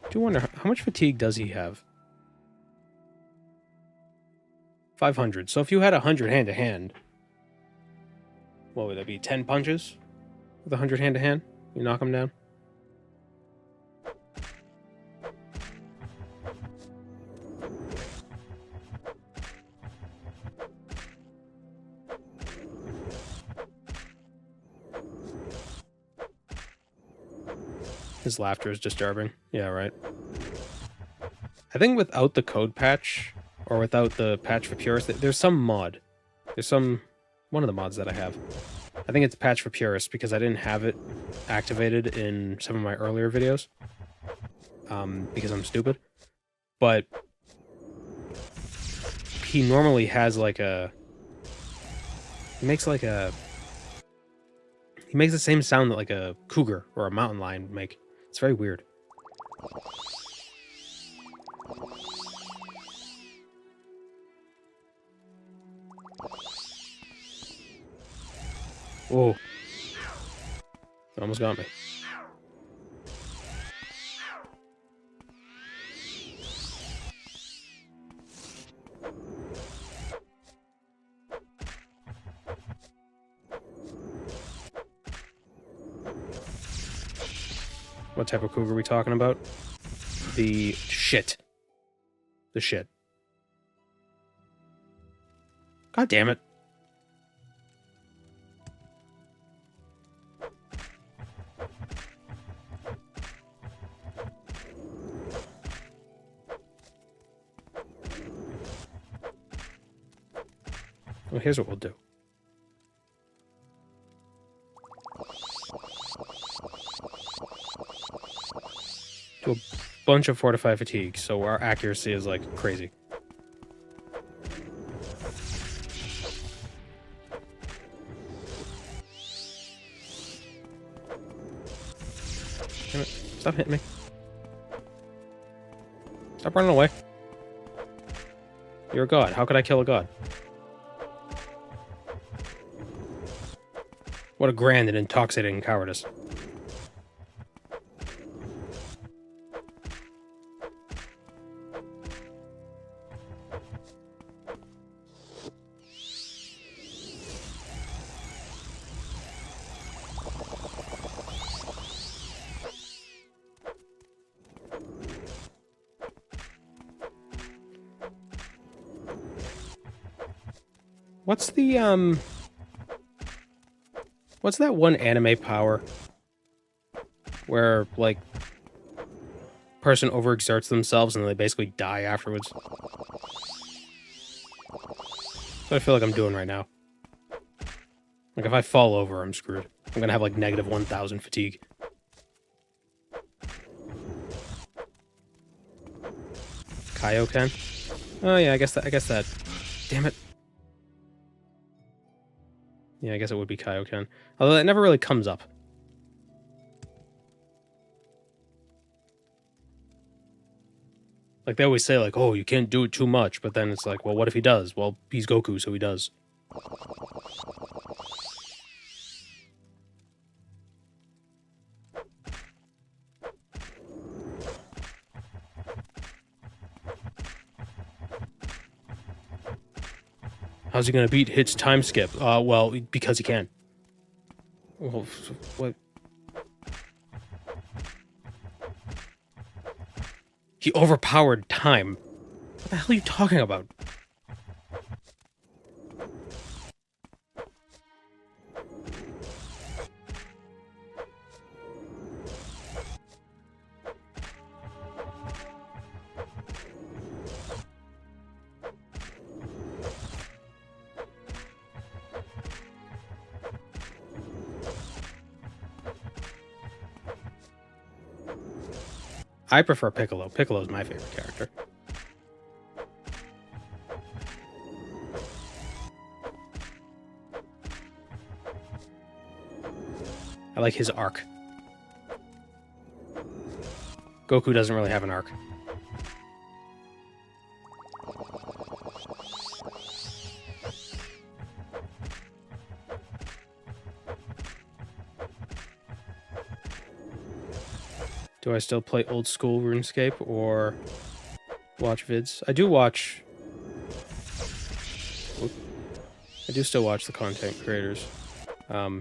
I do wonder, how much fatigue does he have? 500. So if you had 100 hand-to-hand, what would that be? 10 punches? With 100 hand-to-hand? You knock him down? His laughter is disturbing. Yeah, right. I think without the code patch, or without the patch for purists, there's some mod. There's one of the mods that I have. I think it's patch for purists because I didn't have it activated in some of my earlier videos. Because I'm stupid. But he normally has like a... He makes like a... He makes the same sound that like a cougar or a mountain lion would make. It's very weird. Whoa. It almost got me. What type of cougar are we talking about? The shit. The shit. God damn it. Well, here's what we'll do. Do a bunch of fortified fatigue, so our accuracy is like crazy. Damn it. Stop hitting me. Stop running away. You're a god. How could I kill a god? What a grand and intoxicating cowardice. What's that one anime power where, like, person overexerts themselves and they basically die afterwards? That's what I feel like I'm doing right now. Like, if I fall over, I'm screwed. I'm gonna have, like, negative 1,000 fatigue. Kaioken? Oh, yeah, I guess that... Damn it. Yeah, I guess it would be Kaioken. Although it never really comes up. Like, they always say, like, oh, you can't do it too much, but then it's like, well, what if he does? Well, he's Goku, so he does. How's he gonna beat Hit's time skip? Well, because he can. Well, what? He overpowered time. What the hell are you talking about? I prefer Piccolo. Piccolo's my favorite character. I like his arc. Goku doesn't really have an arc. Do I still play old school RuneScape or watch vids? I do watch... I do still watch the content creators. I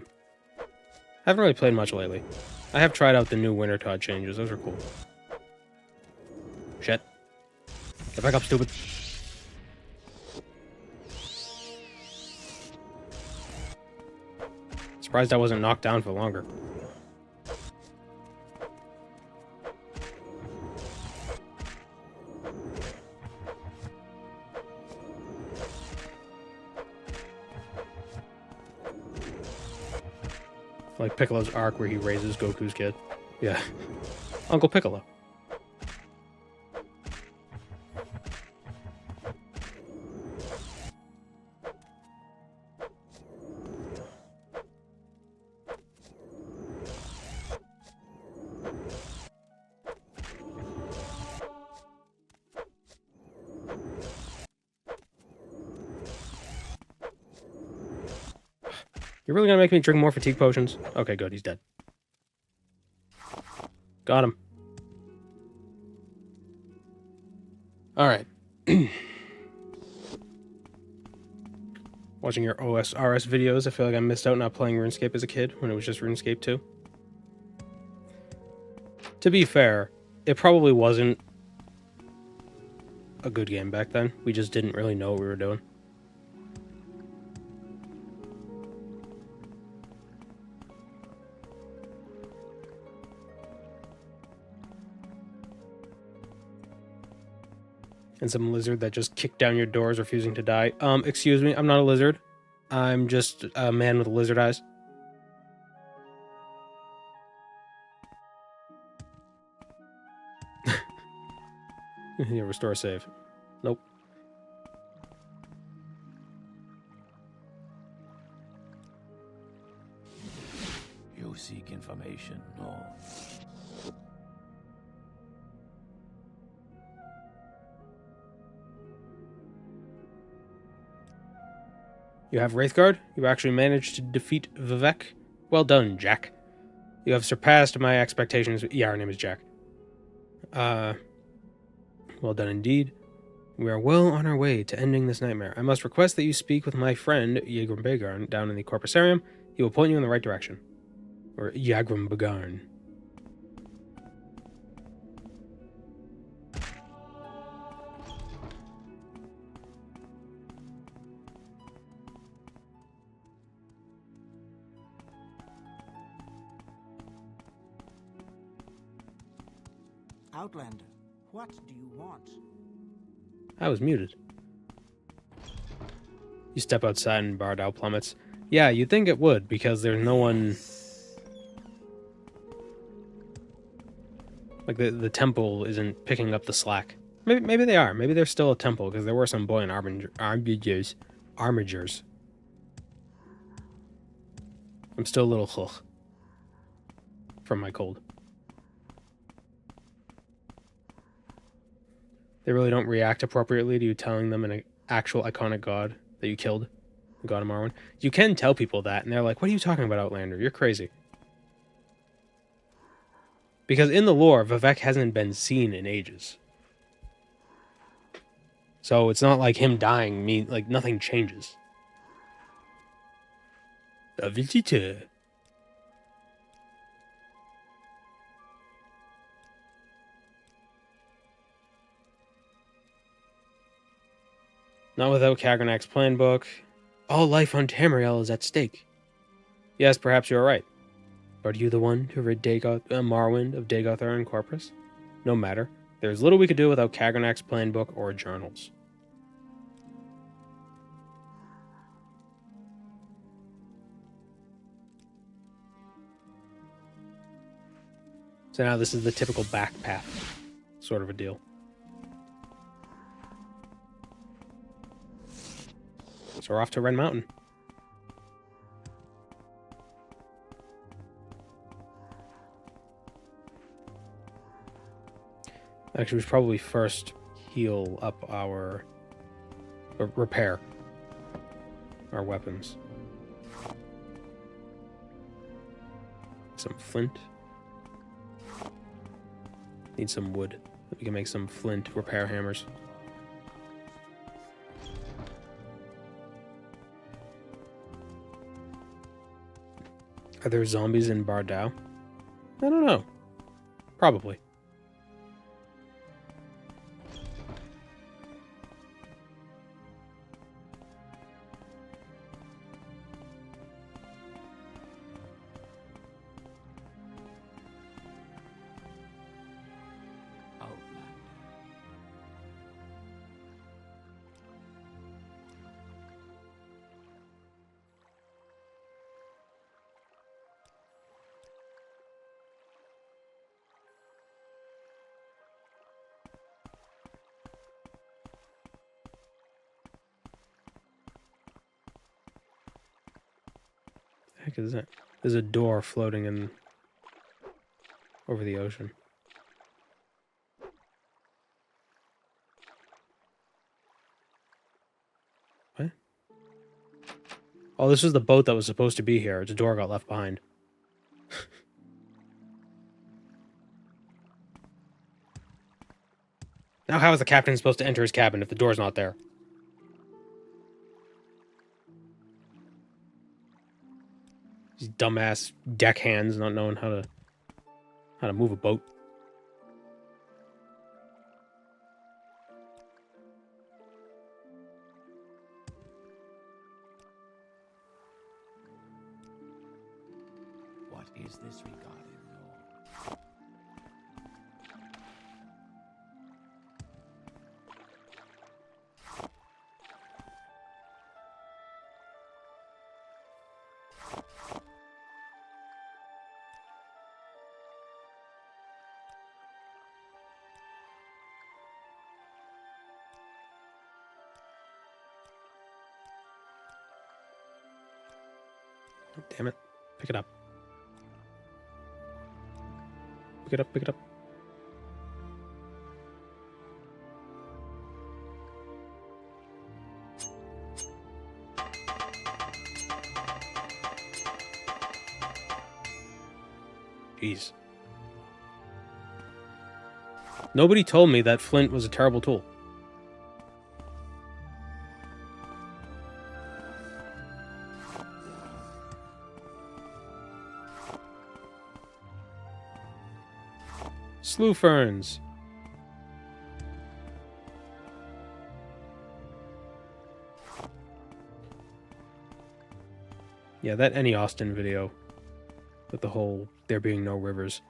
haven't really played much lately. I have tried out the new Wintertide changes. Those are cool. Shit. Get back up, stupid. Surprised I wasn't knocked down for longer. Like Piccolo's arc where he raises Goku's kid. Yeah. Uncle Piccolo. You're really gonna make me drink more fatigue potions? Okay, good, he's dead. Got him. Alright. Watching your OSRS videos, I feel like I missed out not playing RuneScape as a kid when it was just RuneScape 2. To be fair, it probably wasn't a good game back then. We just didn't really know what we were doing. And some lizard that just kicked down your doors refusing to die. Excuse me, I'm not a lizard. I'm just a man with lizard eyes. Yeah, restore save. Nope. You seek information, no? You have Wraithguard. You actually managed to defeat Vivek. Well done, Jack. You have surpassed my expectations. Yeah, her name is Jack. Well done indeed. We are well on our way to ending this nightmare. I must request that you speak with my friend, Yagrum Begarn, down in the Corprusarium. He will point you in the right direction. Or Yagrum Begarn. Outlander, what do you want? I was muted. You step outside and Bardal plummets. Yeah, you'd think it would, because there's no one... Like, the temple isn't picking up the slack. Maybe they are. Maybe they're still a temple, because there were some buoyant armigers. I'm still a little hook from my cold. They really don't react appropriately to you telling them an actual iconic god that you killed, the god of Morrowind. You can tell people that, and they're like, what are you talking about, Outlander? You're crazy. Because in the lore, Vivek hasn't been seen in ages. So it's not like him dying like nothing changes. A visitor. Not without Kagranak's plan book. All life on Tamriel is at stake. Yes, perhaps you're right. But are you the one who rid Morrowind of Dagothar and Corprus? No matter. There's little we could do without Kagranak's plan book or journals. So now this is the typical back path sort of a deal. So we're off to Red Mountain. Actually, we should probably first heal up our... or repair our weapons. Some flint. Need some wood. We can make some flint repair hammers. Are there zombies in Bardal? I don't know. Probably. What the heck is that? There's a door floating in over the ocean. What? Oh, this is the boat that was supposed to be here. The door got left behind. Now how is the captain supposed to enter his cabin if the door's not there? These dumbass deckhands not knowing how to move a boat. What is this regarding, Lord? Oh, damn it. Pick it up. Pick it up, pick it up. Jeez. Nobody told me that flint was a terrible tool. Slew ferns. Yeah, that Any Austin video with the whole there being no rivers.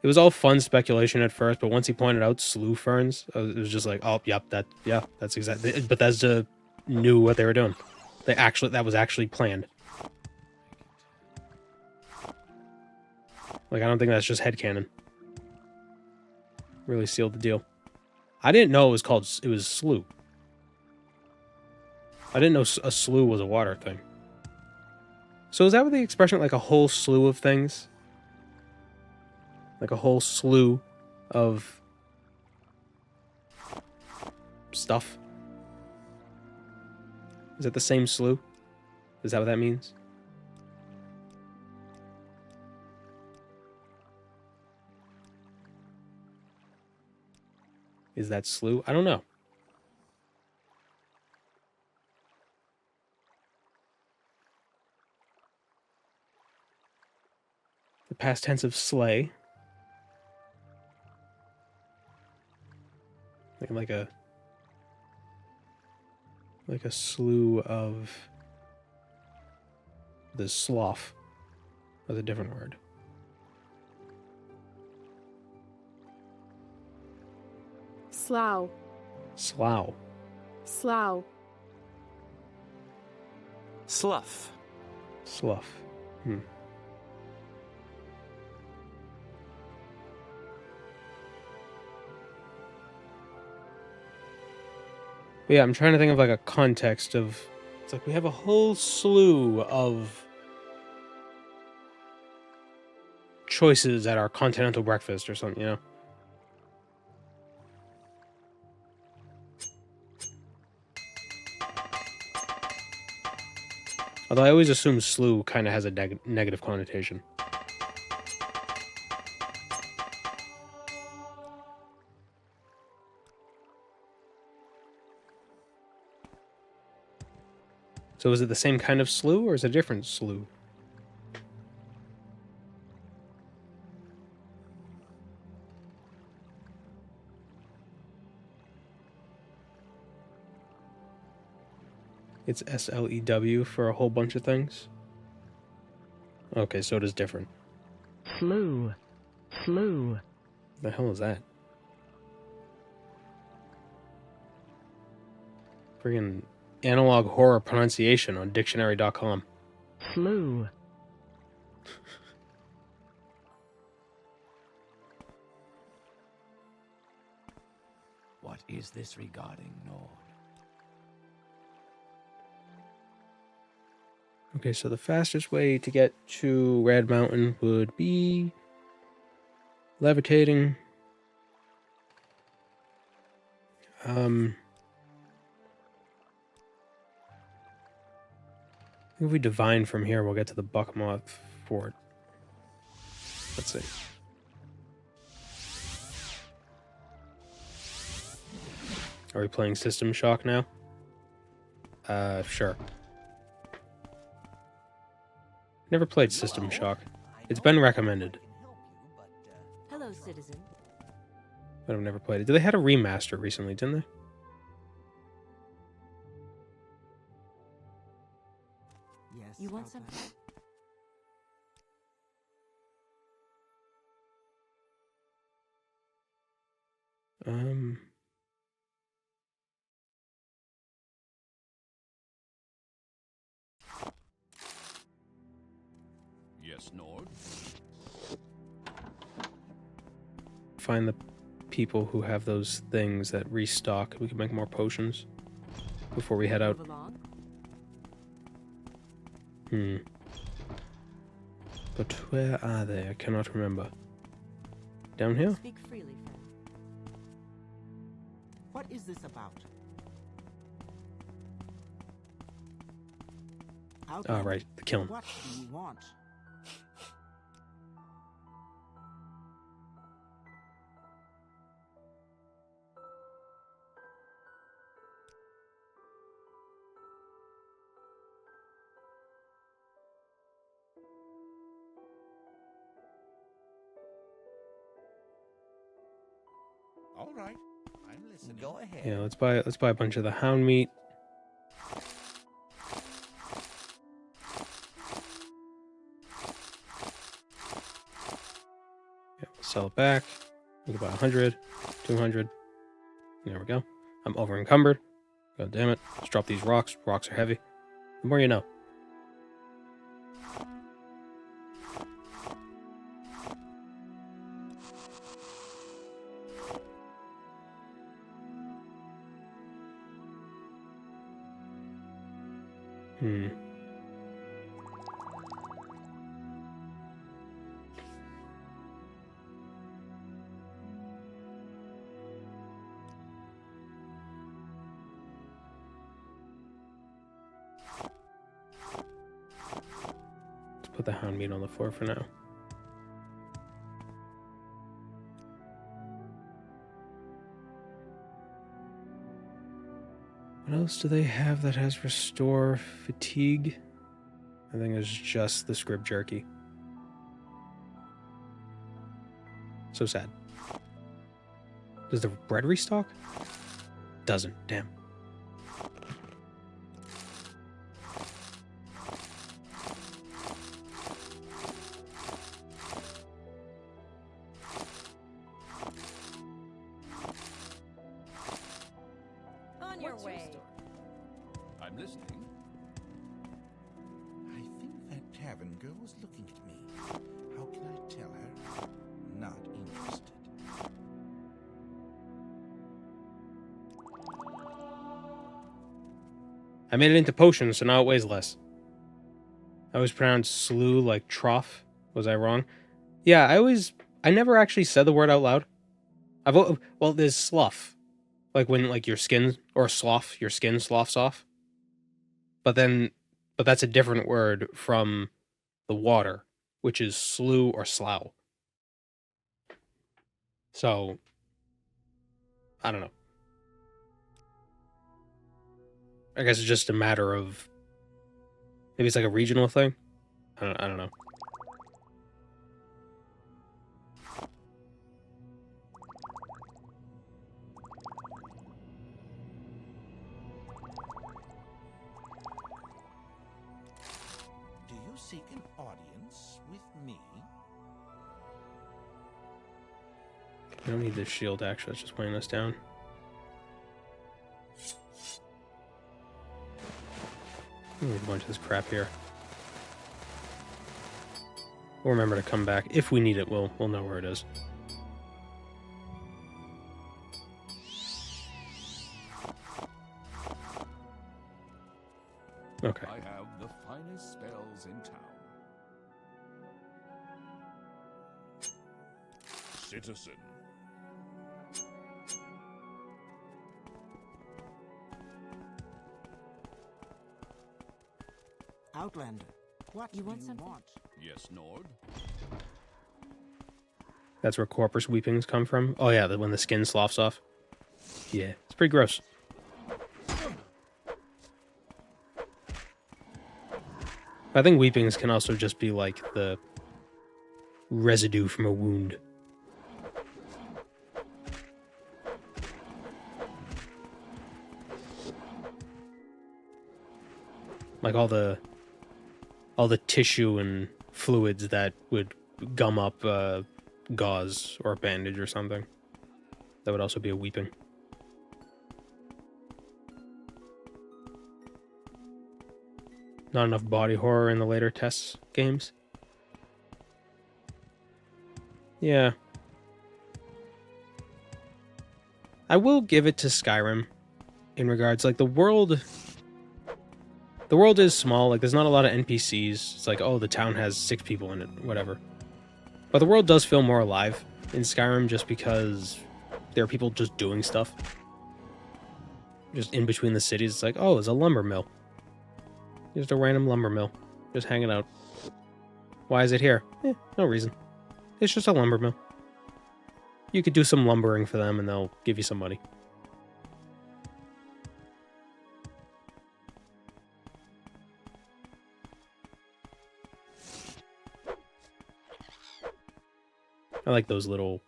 It was all fun speculation at first, but once he pointed out slew ferns, it was just like, oh, yep, that's exactly. Bethesda knew what they were doing. That was actually planned. Like, I don't think that's just headcanon. Really sealed the deal. I didn't know it was slough. I didn't know a slough was a water thing. So is that what the expression, like a whole slew of things? Like a whole slew of stuff? Is that the same slew? Is that what that means? Is that slew? I don't know. The past tense of slay. Like a slew of the slough. That's a different word. Slough. Slough. Slough. Slough. Slough. Hmm. But yeah, I'm trying to think of like a context of... It's like we have a whole slew of choices at our continental breakfast or something, you know? Although I always assume slew kind of has a negative connotation. So is it the same kind of slew, or is it a different slew? It's SLEW for a whole bunch of things? Okay, so it is different. Slew. Slew. The hell is that? Friggin' analog horror pronunciation on dictionary.com. Slew. What is this regarding, Nord? Okay, so the fastest way to get to Red Mountain would be levitating. If we divine from here, we'll get to the Buckmoth Fort. Let's see. Are we playing System Shock now? Sure. Never played System Shock. It's been recommended, Hello, citizen. but I've never played it. They had a remaster recently, didn't they? Yes. You want Alta. some? Yes, Nord. Find the people who have those things that restock. We can make more potions before we head out. Move along. But where are they? I cannot remember. Down here? Speak freely, friend. What is this about? Alta, Ah, right. The kiln. what do you want? All right, I'm listening. Go ahead. Yeah, let's buy a bunch of the hound meat. Yeah, we'll sell it back. We can buy 100, 200. There we go. I'm over encumbered. God damn it. Let's drop these rocks. Rocks are heavy. The more you know. Let's put the hound meat on the floor for now. What else do they have that has restore fatigue? I think it's just the scrib jerky. So sad. Does the bread restock? Doesn't. Damn. On your What's way. story? I'm listening. I think that tavern girl was looking at me. How can I tell her? Not interested. I made it into potions, so now it weighs less. I always pronounced slew like trough. Was I wrong? Yeah, I never actually said the word out loud. Well, there's slough. Like when like your skin, or slough, your skin sloughs off. But that's a different word from the water, which is slough or slough. So, I don't know. I guess it's just a matter of, maybe it's like a regional thing. I don't know. Do you seek an audience with me? I don't need this shield, actually. It's just weighing us down. There's a bunch of this crap here. We'll remember to come back. If we need it, we'll know where it is. Okay. I have the finest spells in town. Citizen. Outlander, what You do want you something? want? Yes, Nord. That's where Corprus weepings come from. Oh yeah, when the skin sloughs off. Yeah, it's pretty gross. I think weepings can also just be like the residue from a wound. Like all the tissue and fluids that would gum up gauze or a bandage or something. That would also be a weeping. Not enough body horror in the later tests games. Yeah. I will give it to Skyrim in regards, like, the world is small. Like, there's not a lot of NPCs. It's like, oh, the town has 6 people in it, whatever. But the world does feel more alive in Skyrim just because there are people just doing stuff. Just in between the cities, it's like, oh, there's a lumber mill. Just a random lumber mill. Just hanging out. Why is it here? No reason. It's just a lumber mill. You could do some lumbering for them and they'll give you some money. I like those little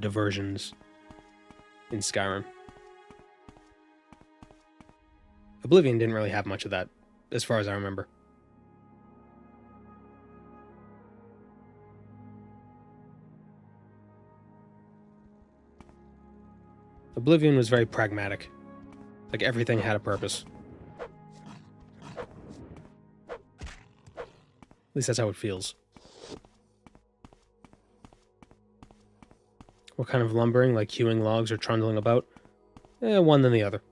diversions in Skyrim. Oblivion didn't really have much of that, as far as I remember. Oblivion was very pragmatic. Like everything had a purpose. At least that's how it feels. What kind of lumbering? Like hewing logs or trundling about? One than the other.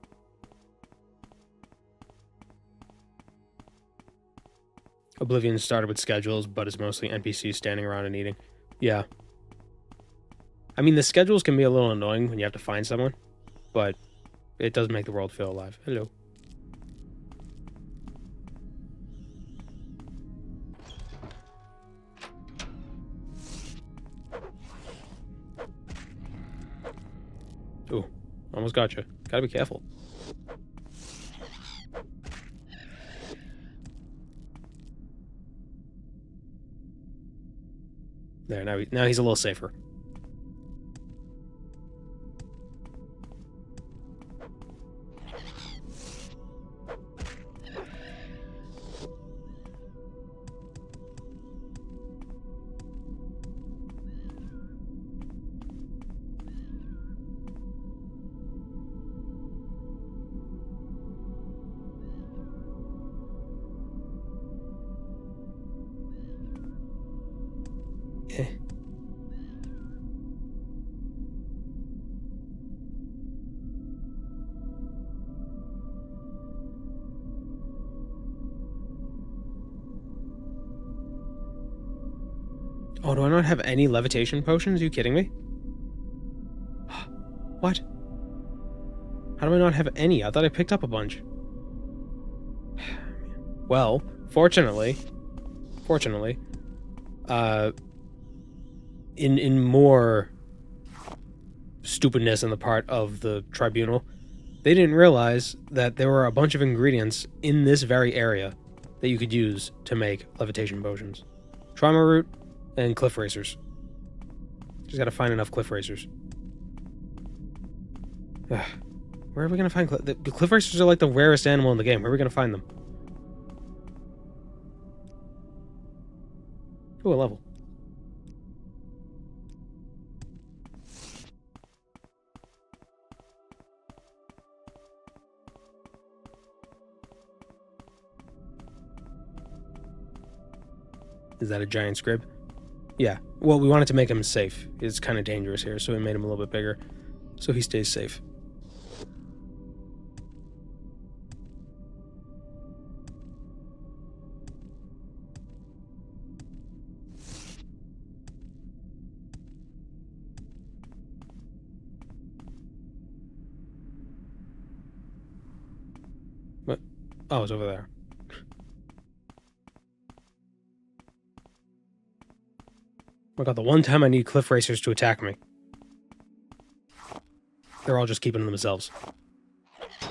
Oblivion started with schedules, but it's mostly NPCs standing around and eating. Yeah. I mean, the schedules can be a little annoying when you have to find someone, but it does make the world feel alive. Hello. Ooh, almost gotcha. Gotta be careful. There, now he's a little safer. Oh, do I not have any levitation potions? Are you kidding me? What? How do I not have any? I thought I picked up a bunch. Well, fortunately, in more stupidness on the part of the tribunal, they didn't realize that there were a bunch of ingredients in this very area that you could use to make levitation potions. Trauma root and cliff racers. Just gotta find enough cliff racers. Where are we gonna find the cliff racers? Are like the rarest animal in the game. Where are we gonna find them? Ooh, a level. Is that a giant scrib? Yeah. Well, we wanted to make him safe. It's kind of dangerous here, so we made him a little bit bigger, so he stays safe. What? Oh, it's over there. Oh my god, the one time I need cliff racers to attack me. They're all just keeping them themselves.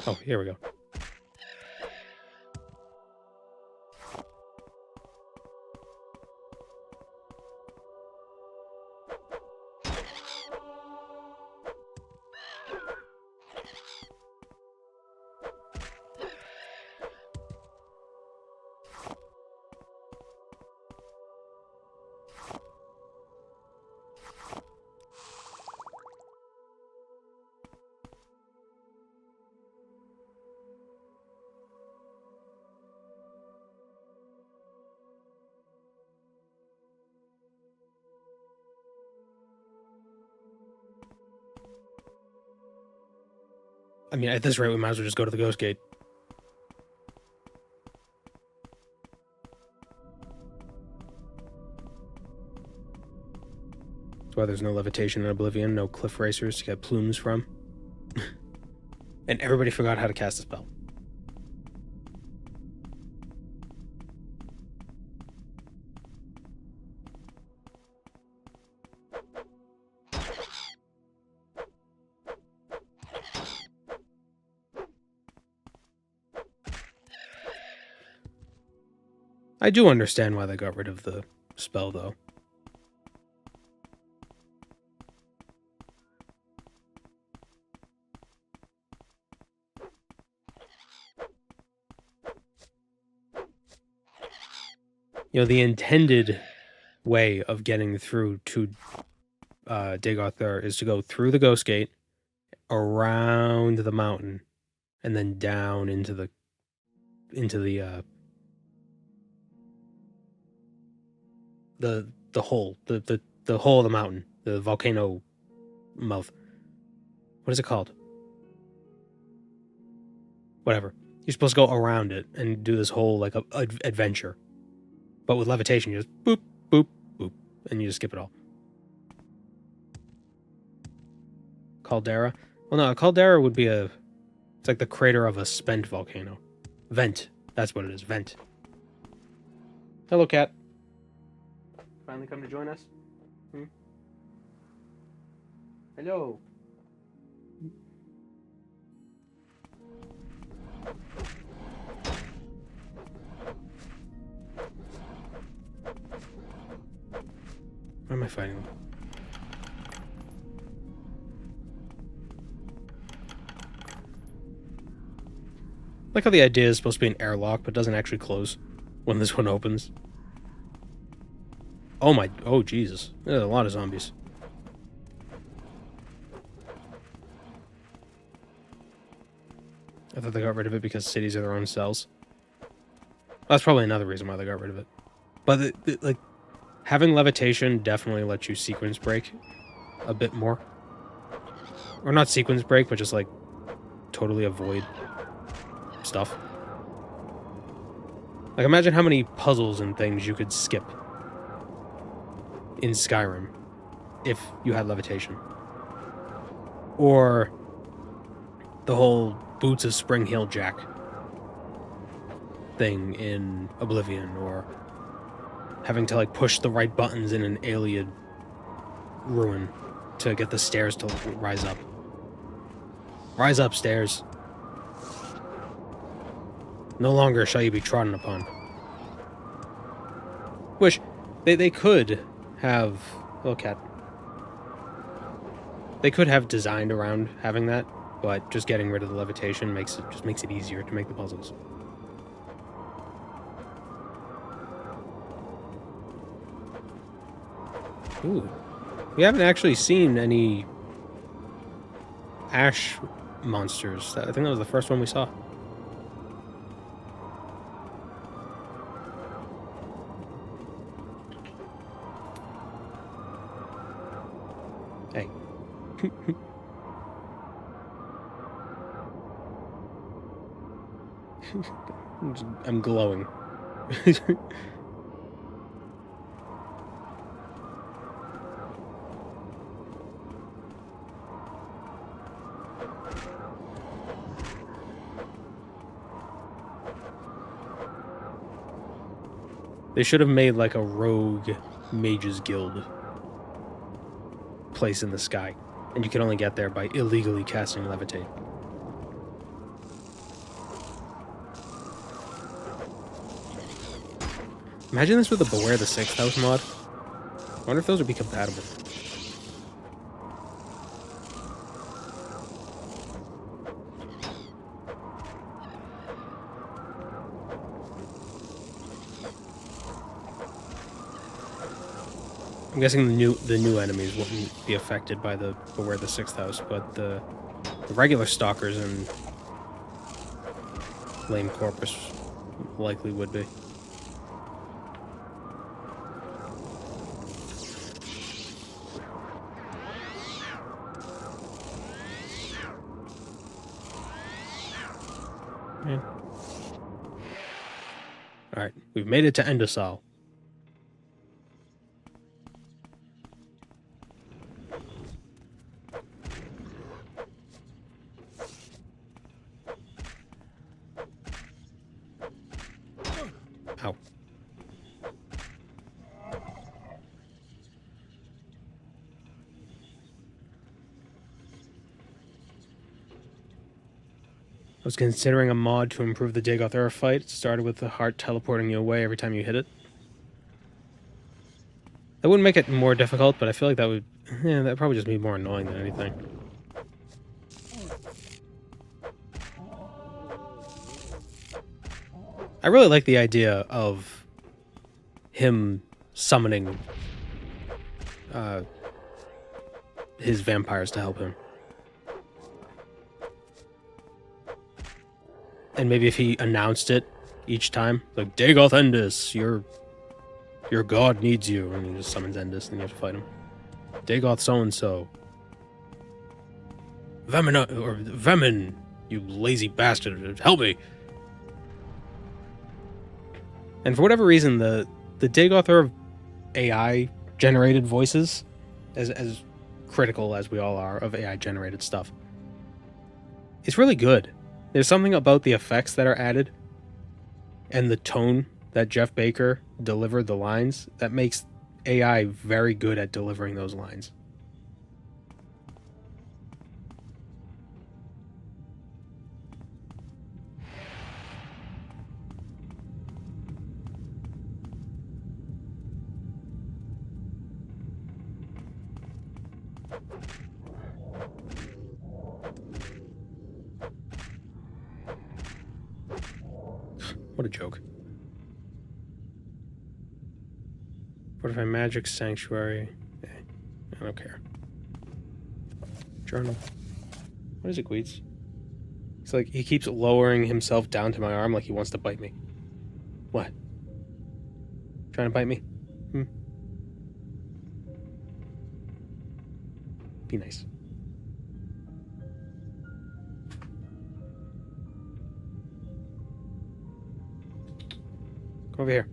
Oh, here we go. I mean, at this rate, we might as well just go to the Ghostgate. That's why there's no levitation in Oblivion, no cliff racers to get plumes from. And everybody forgot how to cast a spell. I do understand why they got rid of the spell, though. You know, the intended way of getting through to Tel Fyr is to go through the Ghostgate, around the mountain, and then down into the hole, the hole of the mountain, the volcano mouth. What is it called? Whatever. You're supposed to go around it and do this whole like adventure, but with levitation, you just boop boop boop, and you just skip it all. Caldera. Well, no, a caldera would be it's like the crater of a spent volcano. Vent. That's what it is. Vent. Hello, cat. Finally come to join us? Hello. Where am I fighting them? Like how the idea is supposed to be an airlock, but doesn't actually close when this one opens. Oh Jesus. There's a lot of zombies. I thought they got rid of it because cities are their own cells. That's probably another reason why they got rid of it. But like, having levitation definitely lets you sequence break a bit more. Or not sequence break, but just like totally avoid stuff. Like, imagine how many puzzles and things you could skip in Skyrim if you had levitation. Or the whole Boots of Spring Hill Jack thing in Oblivion, or having to like push the right buttons in an alien ruin to get the stairs to rise up. Rise up, stairs. No longer shall you be trodden upon. Which they could have. Little cat. They could have designed around having that, but just getting rid of the levitation makes it easier to make the puzzles. Ooh. We haven't actually seen any ash monsters. I think that was the first one we saw. Hey. I'm glowing. They should have made like a rogue mages guild place in the sky, and you can only get there by illegally casting levitate. Imagine this with the Beware the Sixth House mod. I wonder if those would be compatible. I'm guessing the new enemies wouldn't be affected by the Beware the Sixth House, but the regular stalkers and lame Corprus likely would be. Man. Alright, we've made it to Endosol. Ow. I was considering a mod to improve the Dagoth fight. It started with the heart teleporting you away every time you hit it. That wouldn't make it more difficult, but I feel like that would... Yeah, that'd probably just be more annoying than anything. I really like the idea of him summoning his vampires to help him. And maybe if he announced it each time, like, Dagoth Endis, your god needs you, and he just summons Endis and you have to fight him. Dagoth so-and-so. Vemin, you lazy bastard, help me. And for whatever reason, the Dagoth are AI-generated voices, as critical as we all are of AI-generated stuff. It's really good. There's something about the effects that are added and the tone that Jeff Baker delivered the lines that makes AI very good at delivering those lines. What a joke. Fortify Magic Sanctuary. I don't care. Journal. What is it, Queets? It's like he keeps lowering himself down to my arm like he wants to bite me. What? Trying to bite me? Be nice. Come over here.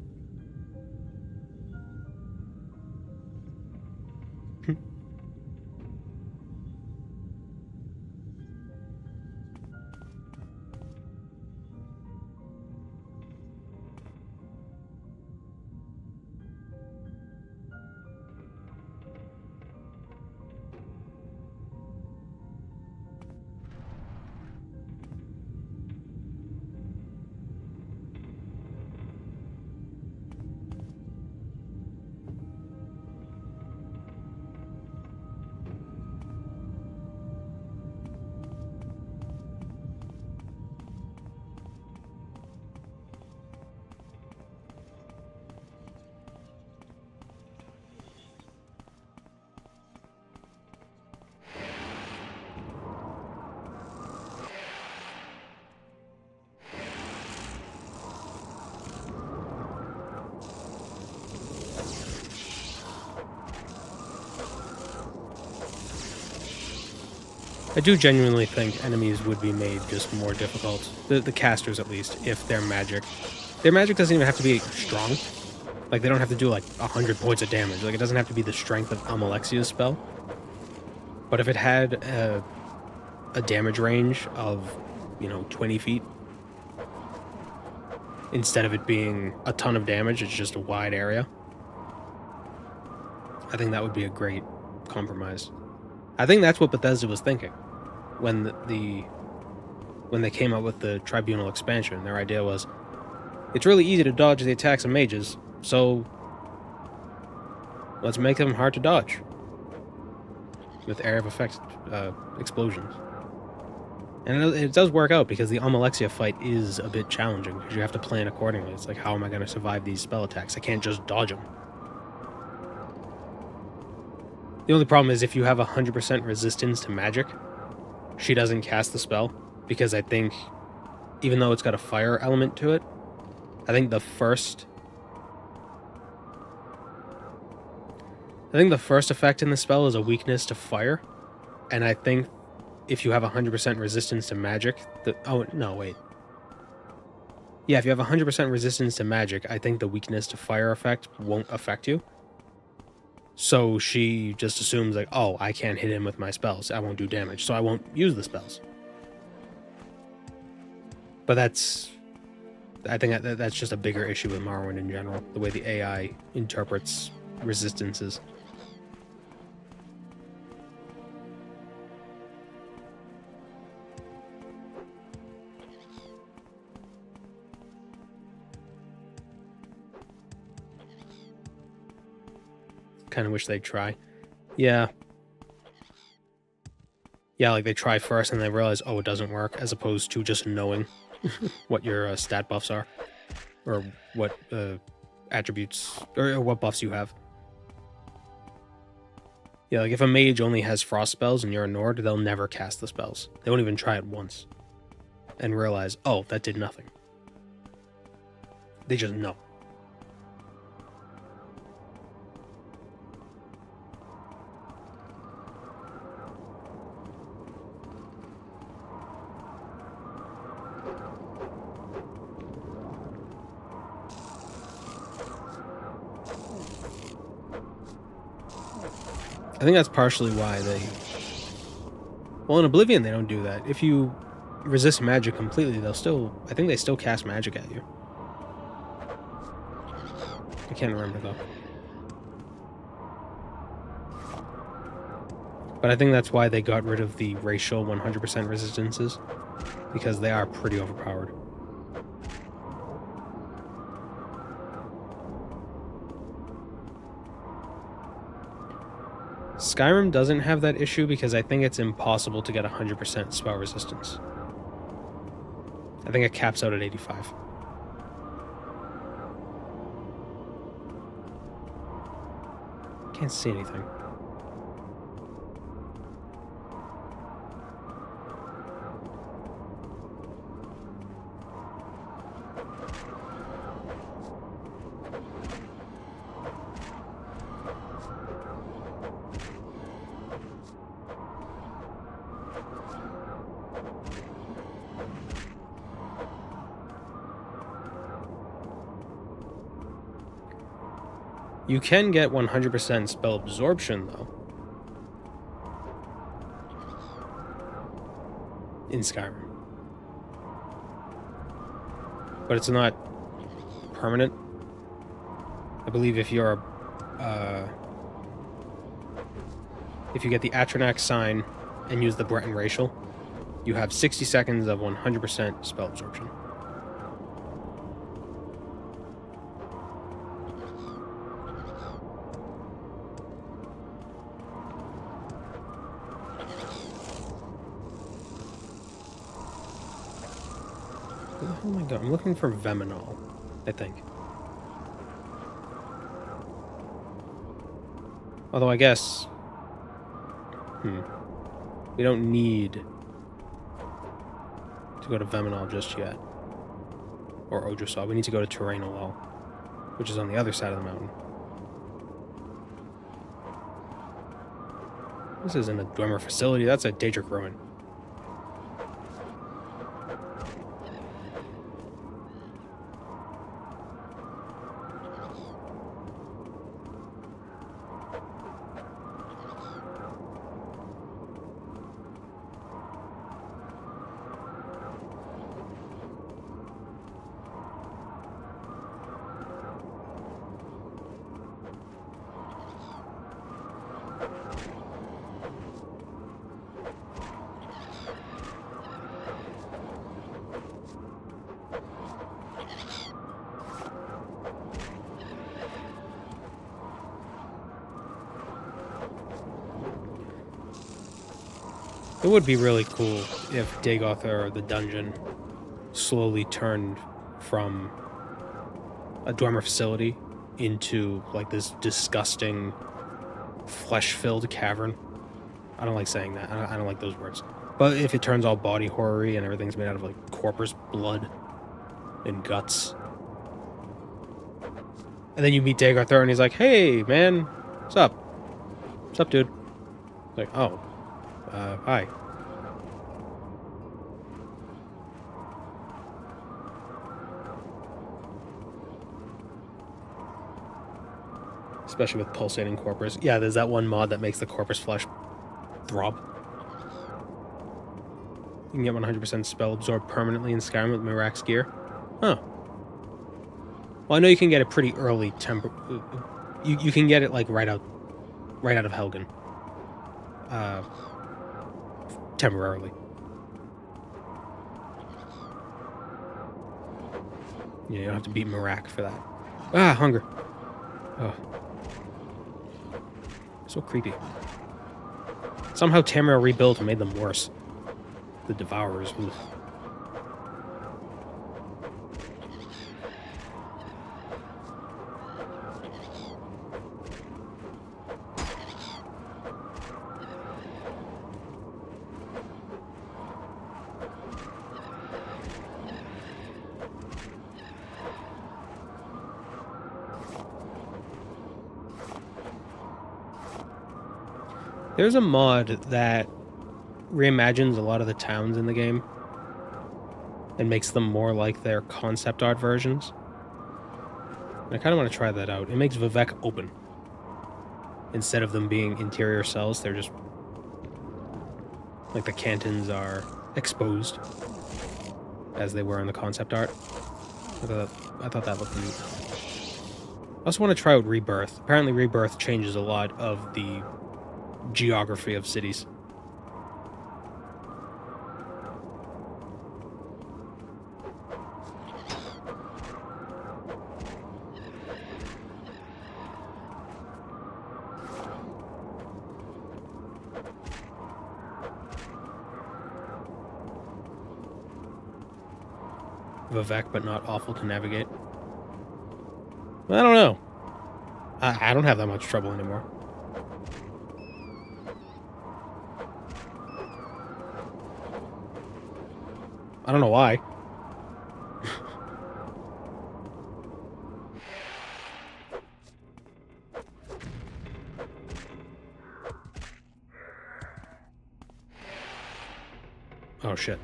I do genuinely think enemies would be made just more difficult. The casters, at least, if their magic doesn't even have to be strong. Like, they don't have to do, like, 100 points of damage. Like, it doesn't have to be the strength of Amalexia's spell. But if it had a damage range of, 20 feet, instead of it being a ton of damage, it's just a wide area, I think that would be a great compromise. I think that's what Bethesda was thinking when they came up with the Tribunal expansion. Their idea was, it's really easy to dodge the attacks of mages, so let's make them hard to dodge with area of effect explosions. And it does work out, because the Amalexia fight is a bit challenging, because you have to plan accordingly. It's like, how am I going to survive these spell attacks? I can't just dodge them. The only problem is if you have 100% resistance to magic, she doesn't cast the spell, because I think, even though it's got a fire element to it, I think the first effect in the spell is a weakness to fire, and I think if you have 100% resistance to magic, if you have 100% resistance to magic, I think the weakness to fire effect won't affect you. So she just assumes, like, oh, I can't hit him with my spells, I won't do damage, so I won't use the spells. But I think that's just a bigger issue with Morrowind in general, the way the AI interprets resistances. Kind of wish they'd try. Yeah, like they try first and they realize, oh, it doesn't work, as opposed to just knowing what your stat buffs are, or what attributes, or what buffs you have. Yeah, like if a mage only has frost spells and you're a Nord, they'll never cast the spells. They won't even try it once. and realize, oh, that did nothing. They just know. I think that's partially why they... Well, in Oblivion, they don't do that. If you resist magic completely, they'll still... I think they still cast magic at you. I can't remember, though. But I think that's why they got rid of the racial 100% resistances. Because they are pretty overpowered. Skyrim doesn't have that issue because I think it's impossible to get 100% spell resistance. I think it caps out at 85. Can't see anything. You can get 100% spell absorption, though. In Skyrim. But it's not permanent. I believe if you're if you get the Atronach sign and use the Breton racial, you have 60 seconds of 100% spell absorption. Oh my god, I'm looking for Veminol, I think. Although I guess... we don't need to go to Veminol just yet. Or Odrasol. We need to go to Terranolol, which is on the other side of the mountain. This isn't a Dwemer facility, that's a Daedric ruin. It would be really cool if Dagoth or the dungeon slowly turned from a Dwemer facility into like this disgusting flesh-filled cavern. I don't like saying that. I don't like those words. But if it turns all body horror-y and everything's made out of like Corprus blood and guts. And then you meet Dagoth and he's like, "Hey, man, what's up? What's up, dude?" Like, "Oh. Hi." Especially with pulsating Corprus. Yeah, there's that one mod that makes the Corprus flesh throb. You can get 100% spell absorbed permanently in Skyrim with Mirak's gear. Huh. Well, I know you can get it pretty early. You can get it like right out of Helgen. Temporarily. Yeah, you don't have to beat Mirak for that. Ah, hunger. Oh. So creepy. Somehow Tamriel rebuilt and made them worse. The Devourers. Ooh. There's a mod that reimagines a lot of the towns in the game and makes them more like their concept art versions. And I kind of want to try that out. It makes Vivec open. Instead of them being interior cells, they're just... like the cantons are exposed as they were in the concept art. I thought that looked neat. I also want to try out Rebirth. Apparently Rebirth changes a lot of the geography of cities. Vivec, but not awful to navigate. I don't know. I don't have that much trouble anymore. I don't know why. Oh shit.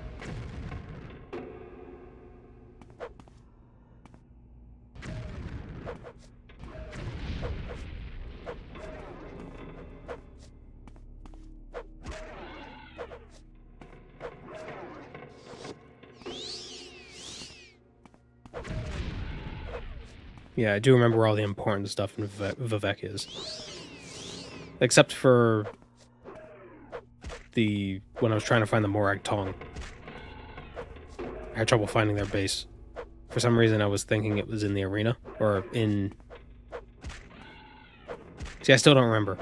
Yeah, I do remember where all the important stuff in Vivec is. Except for when I was trying to find the Morag Tong. I had trouble finding their base. For some reason I was thinking it was in the arena, or in... See, I still don't remember.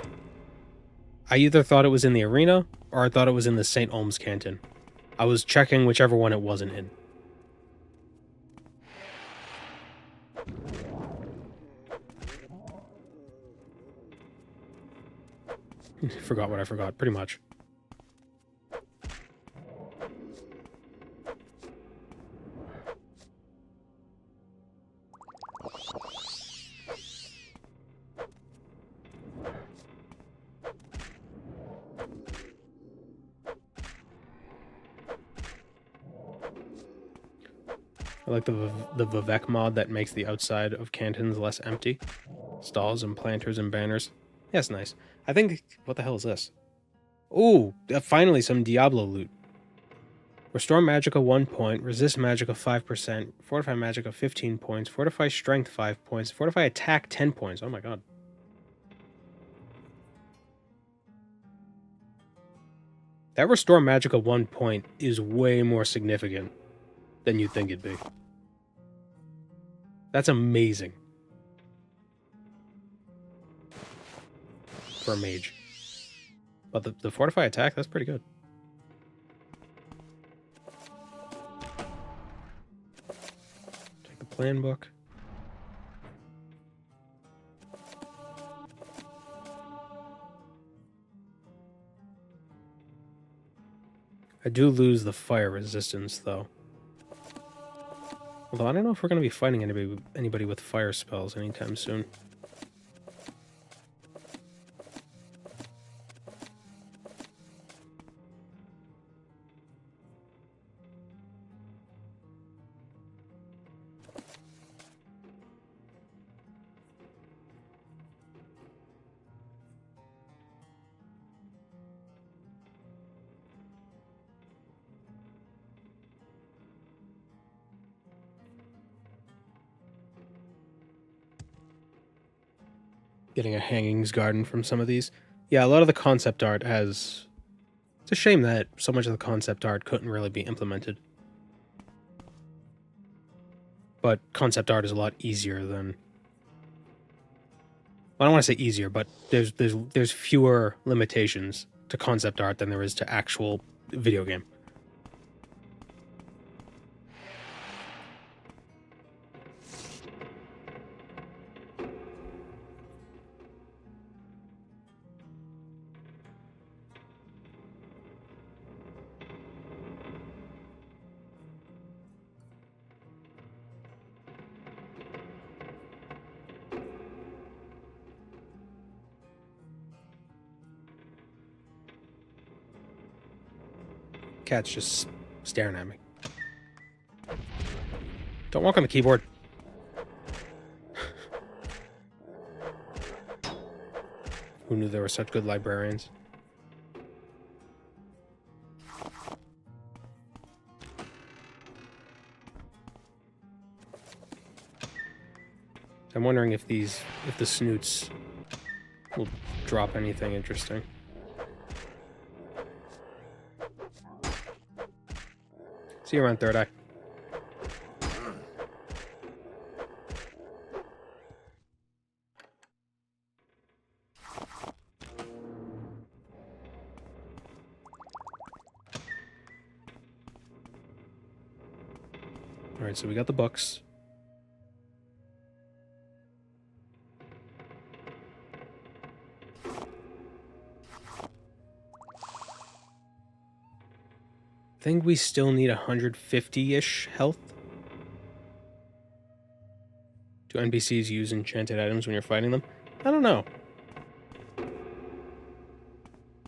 I either thought it was in the arena, or I thought it was in the St. Olms Canton. I was checking whichever one it wasn't in. Forgot what I forgot, pretty much. I like the Vivec mod that makes the outside of cantons less empty. Stalls and planters and banners. Yeah, it's nice. I think... what the hell is this? Ooh, finally some Diablo loot. Restore Magicka 1 point, resist Magicka 5%, fortify Magicka 15 points, fortify Strength 5 points, fortify Attack 10 points. Oh my god. That Restore Magicka 1 point is way more significant than you'd think it'd be. That's amazing. For a mage. But the fortify attack, that's pretty good. Take the plan book. I do lose the fire resistance, though. Although I don't know if we're going to be fighting anybody with fire spells anytime soon. Getting a hangings garden from some of these. Yeah, a lot of the concept art has... It's a shame that so much of the concept art couldn't really be implemented. But concept art is a lot easier than... Well, I don't want to say easier, but there's fewer limitations to concept art than there is to actual video game. Cat's just staring at me. Don't walk on the keyboard. Who knew there were such good librarians? I'm wondering if the snoots will drop anything interesting. See you around Third Eye. Alright, so we got the books. I think we still need 150-ish health. Do NPCs use enchanted items when you're fighting them? I don't know.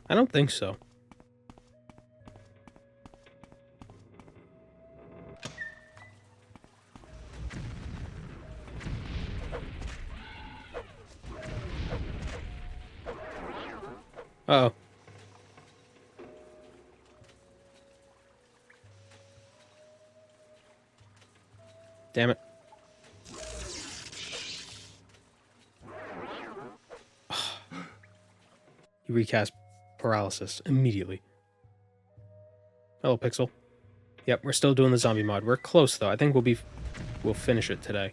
I don't think so. Uh-oh. Damn it. He recast paralysis immediately. Hello, Pixel. Yep, we're still doing the zombie mod. We're close, though. I think we'll finish it today.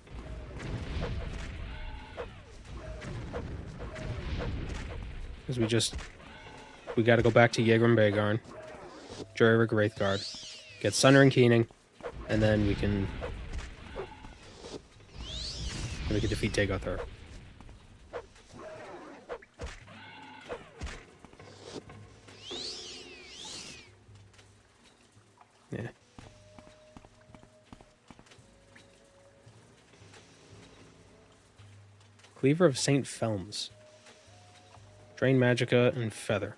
Because we gotta go back to Yegrim Bagarn, Jury Wraithguard, get Sunder and Keening, and then we can defeat Dagothur. Yeah. Cleaver of St. Felms. Drain Magicka and Feather.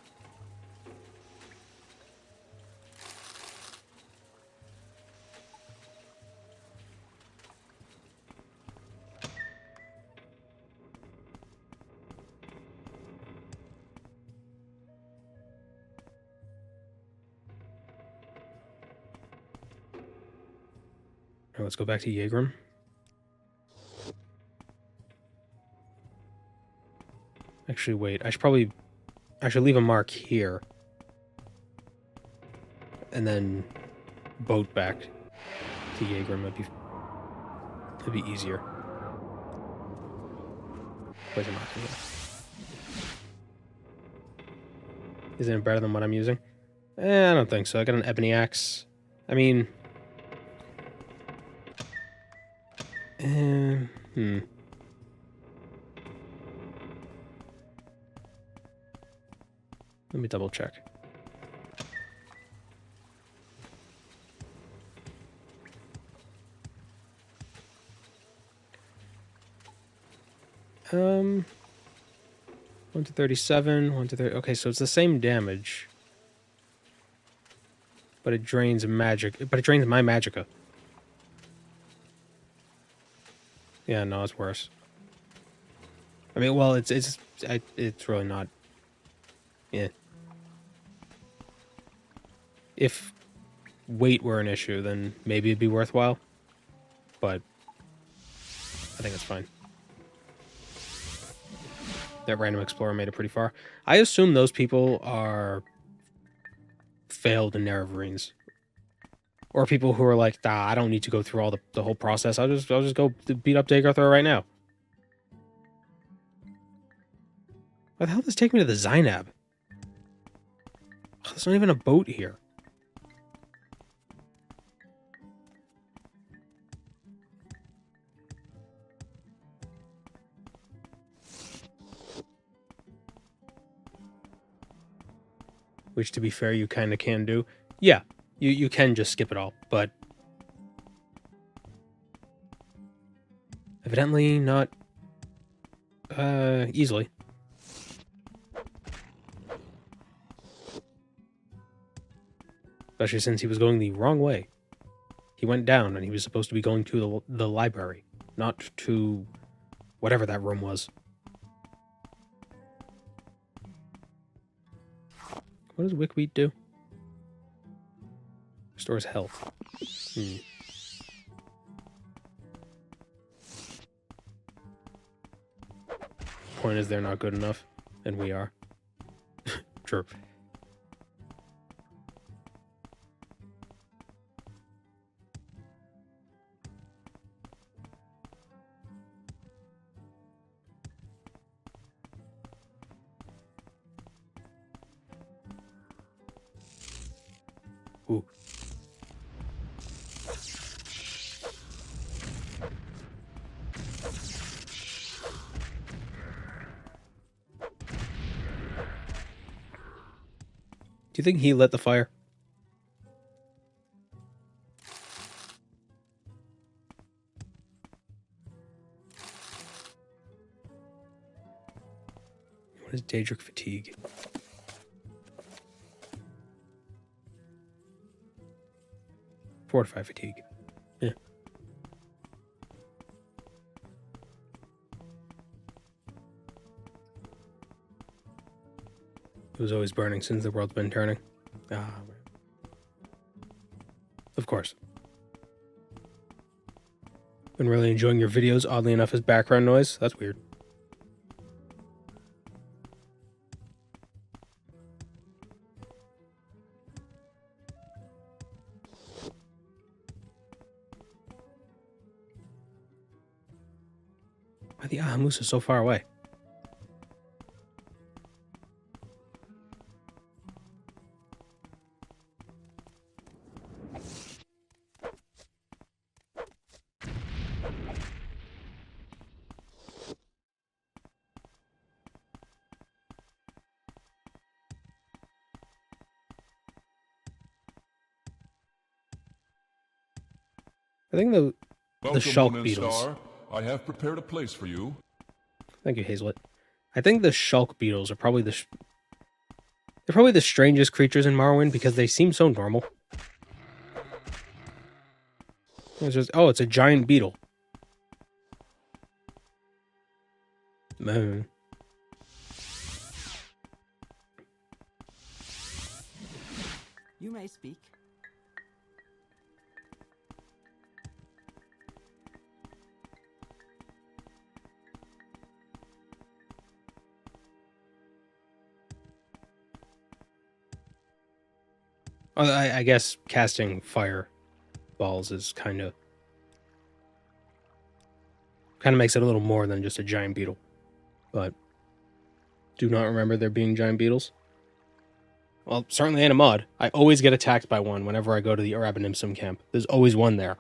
Alright, let's go back to Yegrim. Actually, wait. I should leave a mark here. And then boat back to Yegrim. That'd be easier. Place a mark here. Isn't it better than what I'm using? I don't think so. I got an ebony axe. I mean... Let me double check. One to 37, 1 to 30. Okay, so it's the same damage. But it drains magic. But it drains my magicka. Yeah, no, it's worse. I mean, well, it's really not. Yeah. If weight were an issue, then maybe it'd be worthwhile. But I think it's fine. That random explorer made it pretty far. I assume those people are failed Nerevarines. Or people who are like, I don't need to go through all the whole process. I'll just go beat up Dagothur right now. Why the hell does this take me to the Zainab? There's not even a boat here. Which, to be fair, you kind of can do. Yeah, you can just skip it all, but... evidently not... easily. Especially since he was going the wrong way. He went down and he was supposed to be going to the library, not to whatever that room was. What does Wickweed do? Restores health. Point is, they're not good enough, and we are. True. Ooh. Do you think he lit the fire? What is Daedric fatigue? Fortify fatigue. Yeah. It was always burning since the world's been turning. Ah, right. Of course. Been really enjoying your videos, oddly enough, as background noise. That's weird. Why the Ahamusa so far away? I think the Welcome, Shulk Moon and beetles. Star. I have prepared a place for you. Thank you, Hazlet. I think the Shulk beetles are probably they're probably the strangest creatures in Morrowind because they seem so normal. It's just, oh, it's a giant beetle. Man. You may speak. I guess casting fire balls is kind of makes it a little more than just a giant beetle. But do not remember there being giant beetles. Well, certainly ain't a mod. I always get attacked by one whenever I go to the Arabanimsum camp. There's always one there.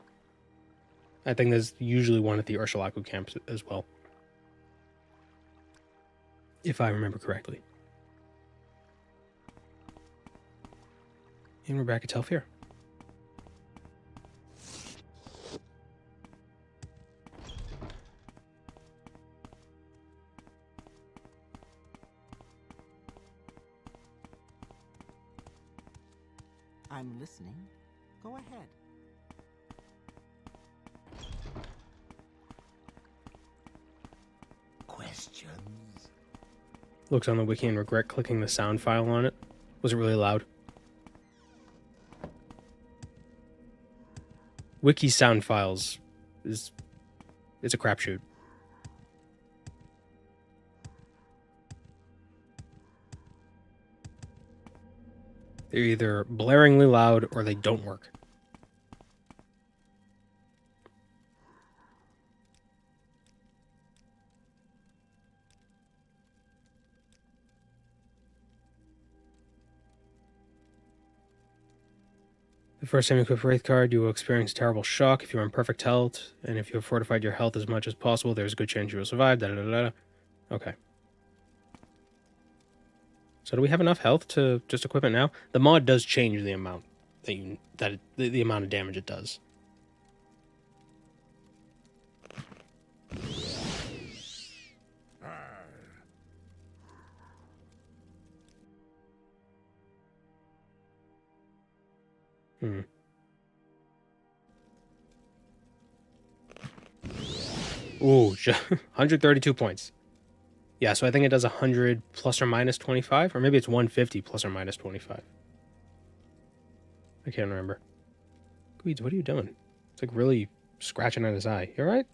I think there's usually one at the Urshulaku camp as well. If I remember correctly. And we're back at Tel Fyr. I'm listening. Go ahead. Questions? Looks on the wiki and regret clicking the sound file on it. Was it really loud? Wiki sound files it's a crapshoot. They're either blaringly loud or they don't work. The first time you equip Wraith card, you will experience terrible shock if you're in perfect health, and if you have fortified your health as much as possible, there's a good chance you will survive. Okay. So do we have enough health to just equip it now? The mod does change the amount the amount of damage it does. Hmm. Ooh, 132 points. Yeah, so I think it does 100 plus or minus 25, or maybe it's 150 plus or minus 25. I can't remember. Guides, what are you doing? It's like really scratching at his eye. You alright?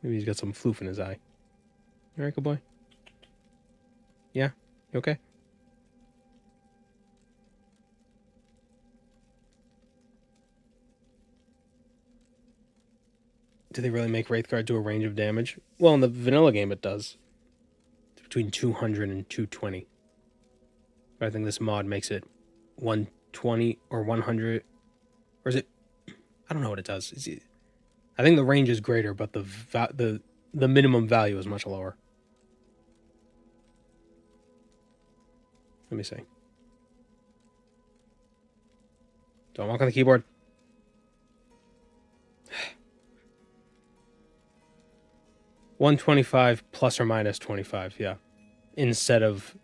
Maybe he's got some floof in his eye. You alright, good boy? Yeah? You okay? Do they really make Wraithguard do a range of damage? Well, in the vanilla game it does. It's between 200 and 220. But I think this mod makes it 120 or 100. Or is it... I don't know what it does. I think the range is greater, but the minimum value is much lower. Let me see. Don't walk on the keyboard. 125 plus or minus 25, yeah. Instead of...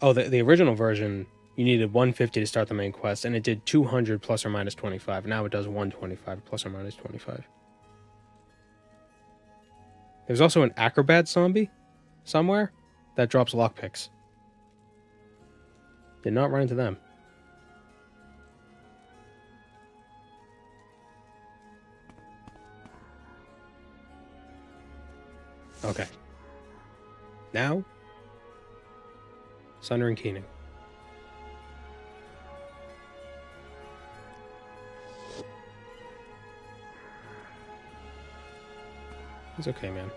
Oh, the original version, you needed 150 to start the main quest, and it did 200 plus or minus 25. Now it does 125 plus or minus 25. There's also an acrobat zombie somewhere that drops lockpicks. Did not run into them. Okay. Now, Sunder and Keening. It's okay, man.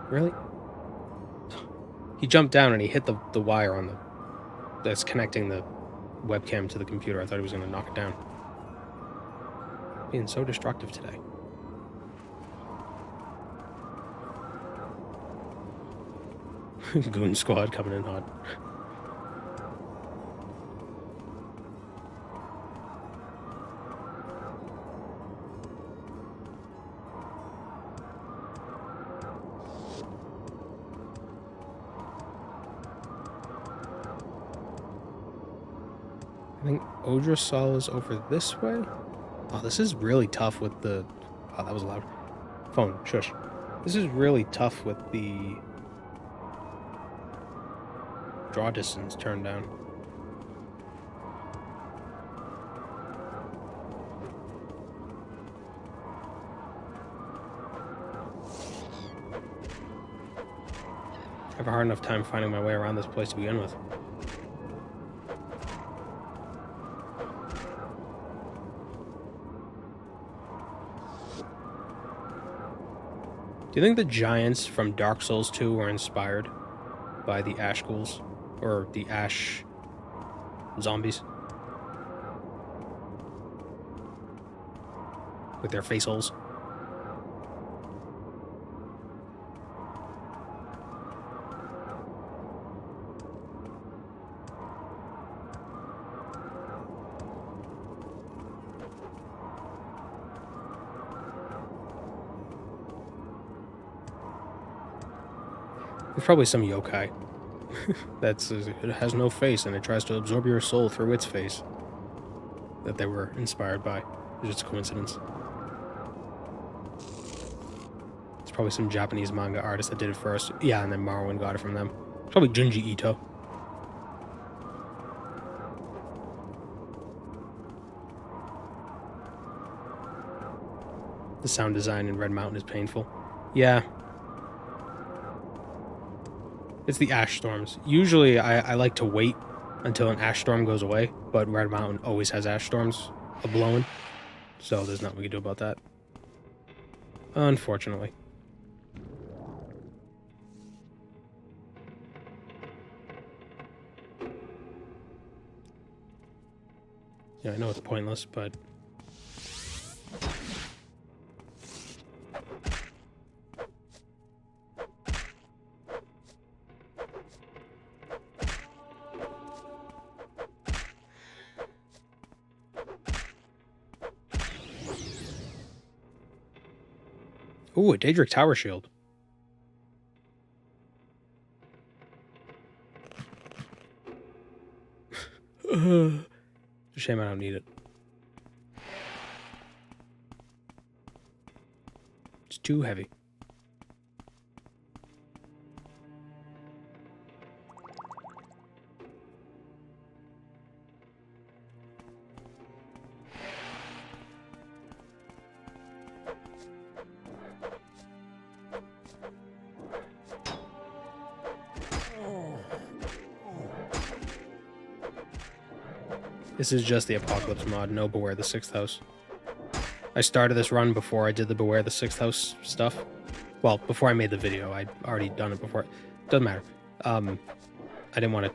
Really? He jumped down and he hit the wire on that's connecting the webcam to the computer. I thought he was going to knock it down. Being so destructive today. Goon squad coming in hot. I think Odrasol is over this way. Oh, this is really tough with the... Oh, that was loud. Phone, shush. This is really tough with the draw distance turned down. I have a hard enough time finding my way around this place to begin with. Do you think the giants from Dark Souls 2 were inspired by the Ash Ghouls? Or the Ash zombies? With their face holes? There's probably some yokai it has no face and it tries to absorb your soul through its face that they were inspired by. It's just a coincidence. It's probably some Japanese manga artist that did it first. Yeah, and then Morrowind got it from them. It's probably Junji Ito. The sound design in Red Mountain is painful. Yeah. It's the ash storms. Usually I like to wait until an ash storm goes away, but Red Mountain always has ash storms a-blowing, so there's nothing we can do about that. Unfortunately. Yeah, I know it's pointless, but... Ooh, a Daedric Tower Shield. It's a shame I don't need it. It's too heavy. This is just the Apocalypse mod, no Beware the 6th House. I started this run before I did the Beware the 6th House stuff. Well, before I made the video, I'd already done it before. Doesn't matter. I didn't want to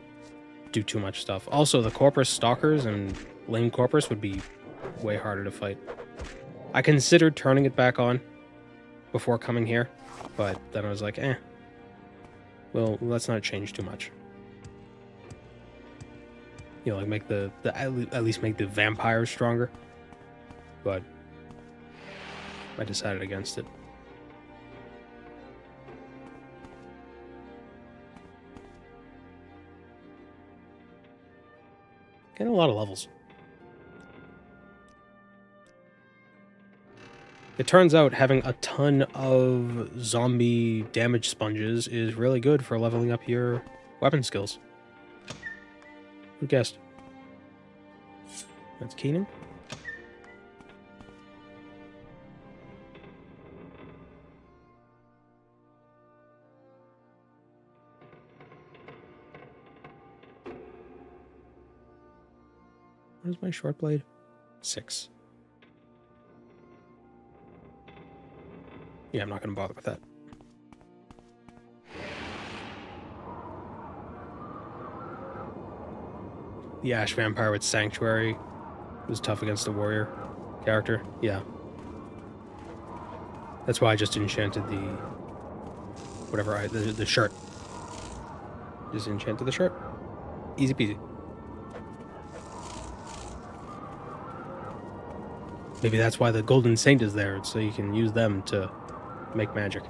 do too much stuff. Also, the Corprus stalkers and lame Corprus would be way harder to fight. I considered turning it back on before coming here, but then I was like, well, let's not change too much. You know, like make at least make the vampires stronger. But I decided against it. Getting a lot of levels. It turns out having a ton of zombie damage sponges is really good for leveling up your weapon skills. Who guessed? That's Keenan. What is my short blade? 6. Yeah, I'm not going to bother with that. The Ash Vampire with Sanctuary was tough against the warrior character. Yeah. That's why I just enchanted the... whatever, the shirt. Just enchanted the shirt. Easy peasy. Maybe that's why the Golden Saint is there, so you can use them to make magic.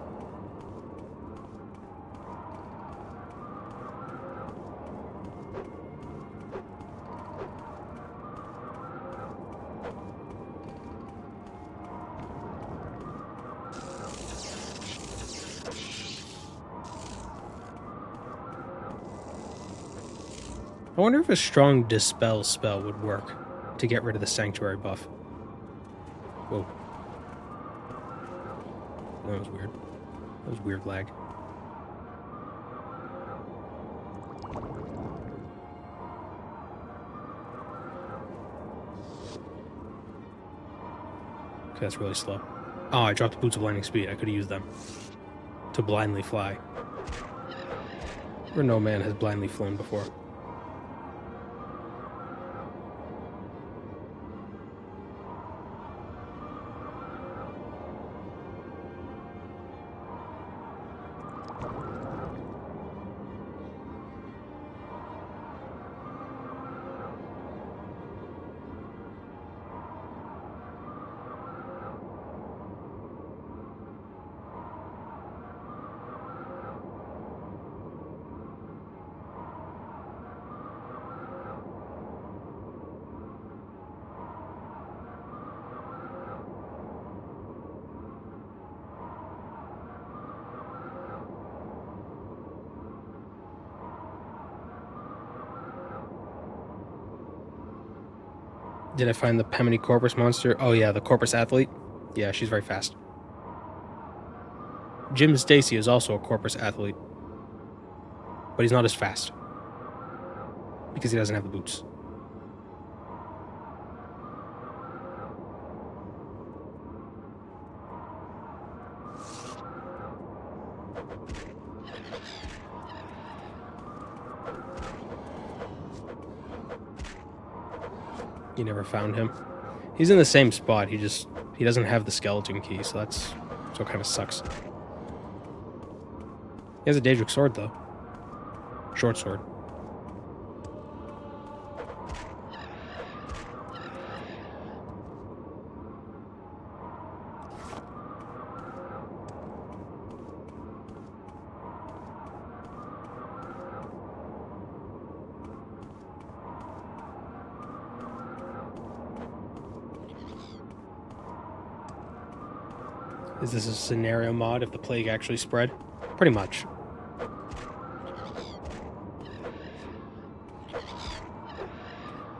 I wonder if a strong Dispel spell would work to get rid of the Sanctuary buff. Whoa. That was weird. That was weird lag. Okay, that's really slow. Oh, I dropped the Boots of Lightning Speed. I could have used them to blindly fly. Where no man has blindly flown before. Did I find the Pemini Corpus monster? Oh yeah, the Corpus athlete. Yeah, she's very fast. Jim Stacy is also a Corpus athlete. But he's not as fast. Because he doesn't have the boots. You never found him. He's in the same spot. He doesn't have the skeleton key, so that's so kind of sucks. He has a Daedric sword though. Short sword. Is this a scenario mod if the plague actually spread? Pretty much.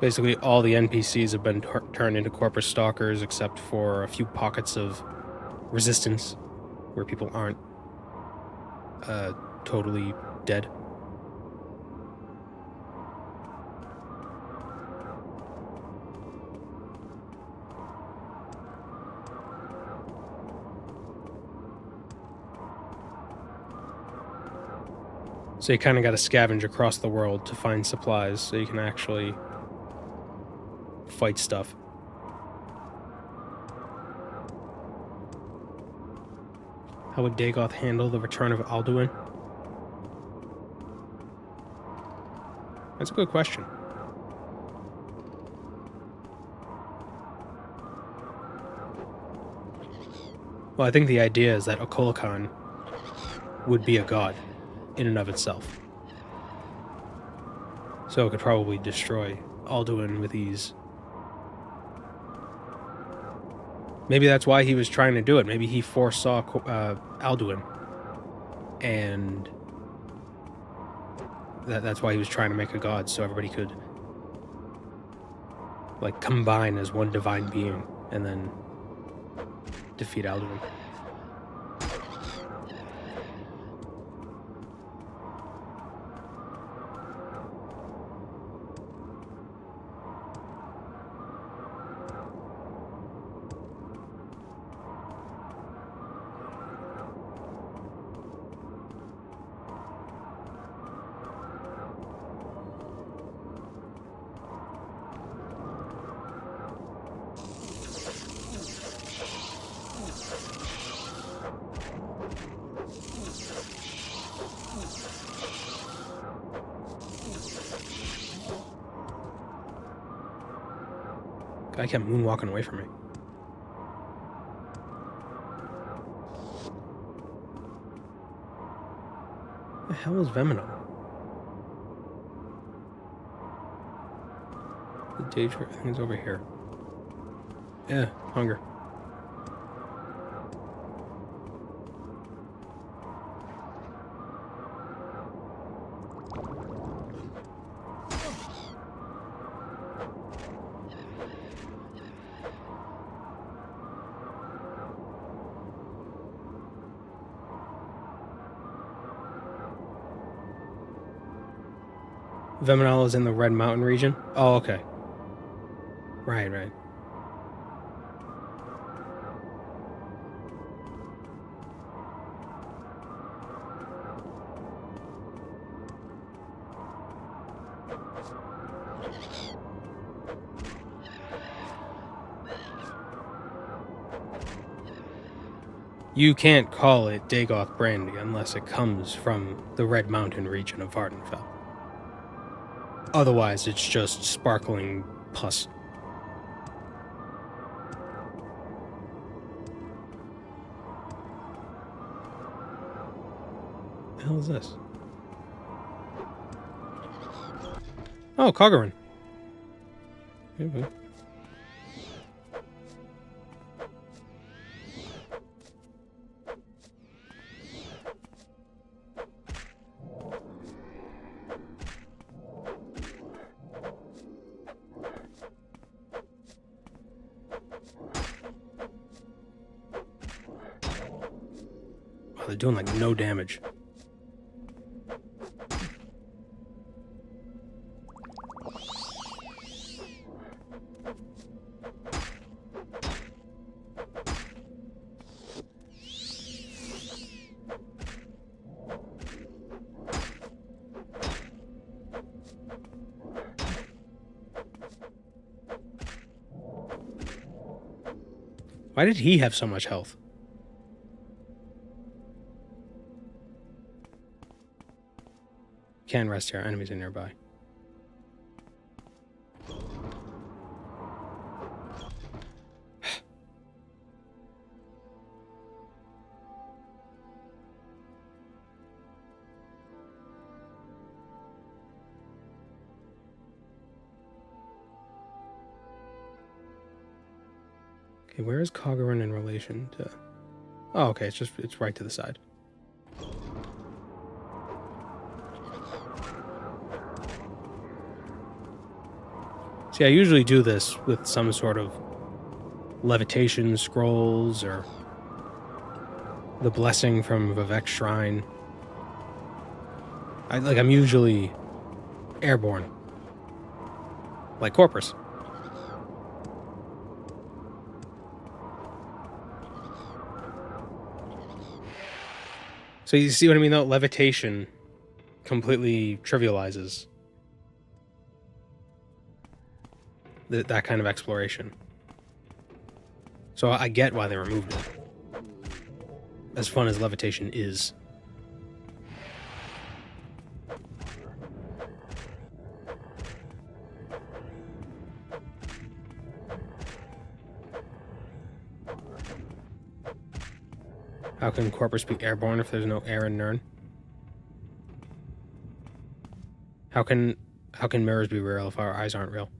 Basically, all the NPCs have been turned into Corprus stalkers, except for a few pockets of resistance where people aren't totally dead. So you kind of got to scavenge across the world to find supplies so you can actually fight stuff. How would Dagoth handle the return of Alduin? That's a good question. Well, I think the idea is that Okolakan would be a god in and of itself. So it could probably destroy Alduin with ease. Maybe that's why he was trying to do it. Maybe he foresaw Alduin. And that's why he was trying to make a god, so everybody could like combine as one divine being and then defeat Alduin. Guy kept moonwalking away from me. The hell is Veminal? The danger thing is over here. Yeah, hunger. Veminal is in the Red Mountain region? Oh, okay. Right. You can't call it Dagoth brandy unless it comes from the Red Mountain region of Vardenfell. Otherwise, it's just sparkling pus. What the hell is this? Oh, Coggerin. Okay. They're doing like no damage. Why did he have so much health? Can rest here. Enemies are nearby. Okay, where is Coggerin in relation to Oh, okay, it's right to the side. See, I usually do this with some sort of levitation scrolls or the blessing from Vivek's shrine. I'm usually airborne, like Corprus. So you see what I mean, though? Levitation completely trivializes that kind of exploration. So I get why they removed it. As fun as levitation is. How can Corpus be airborne if there's no air in Nirn? How can mirrors be real if our eyes aren't real?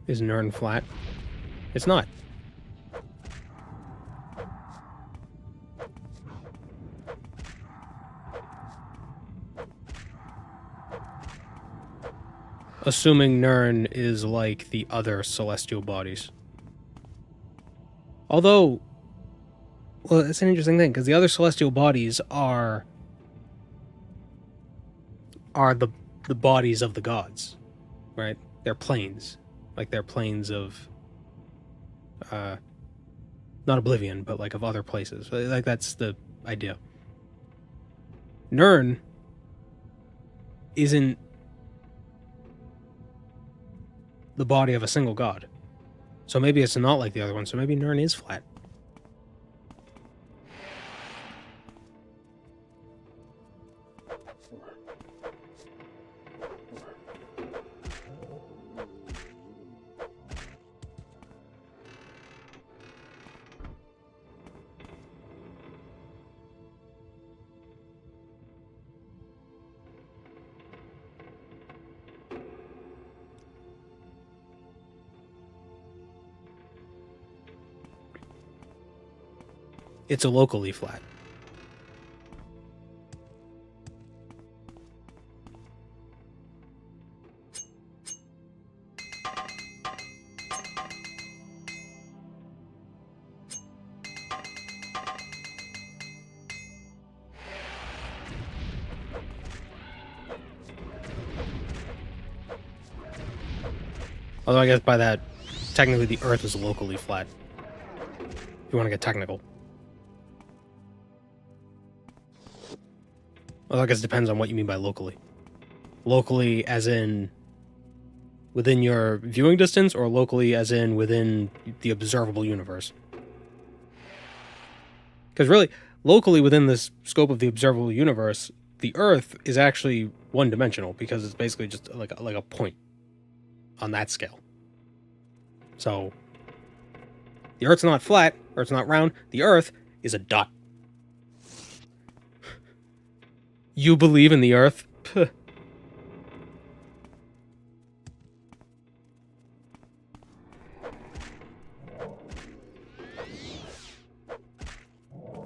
Is Nirn flat? It's not. Assuming Nirn is like the other celestial bodies. Although, well, it's an interesting thing, because the other celestial bodies are the bodies of the gods, right? They're planes. Like, they're planes of, not Oblivion, but like of other places. Like, that's the idea. Nirn isn't the body of a single god. So maybe it's not like the other one, so maybe Nirn is flat. It's a locally flat. Although I guess by that, technically the Earth is locally flat. If you want to get technical. Well, I guess it depends on what you mean by locally. Locally as in within your viewing distance, or locally as in within the observable universe? Because really, locally within this scope of the observable universe, the Earth is actually one-dimensional, because it's basically just like a point on that scale. So, the Earth's not flat, Earth's not round, the Earth is a dot. You believe in the Earth? Puh.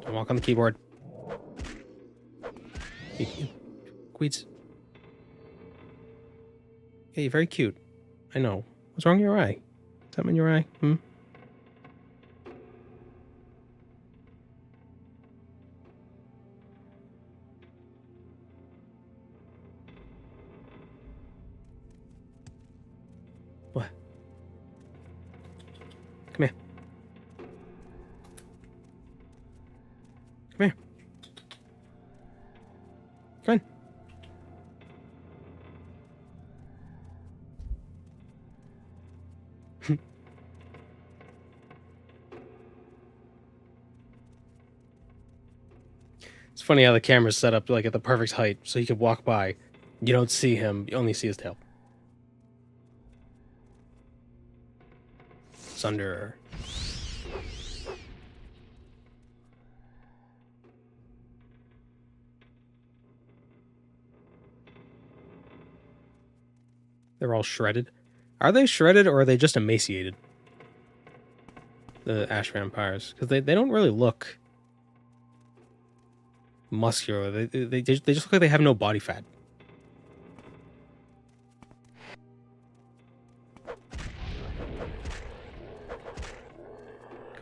Don't walk on the keyboard. Queets. Yeah, you're very cute. I know. What's wrong with your eye? Something in your eye? What? Come here. Come here. Come on. It's funny how the camera's set up like at the perfect height so you can walk by. You don't see him, you only see his tail. Sunder. They're all shredded. Are they shredded or are they just emaciated? The ash vampires, because they don't really look muscular. They just look like they have no body fat.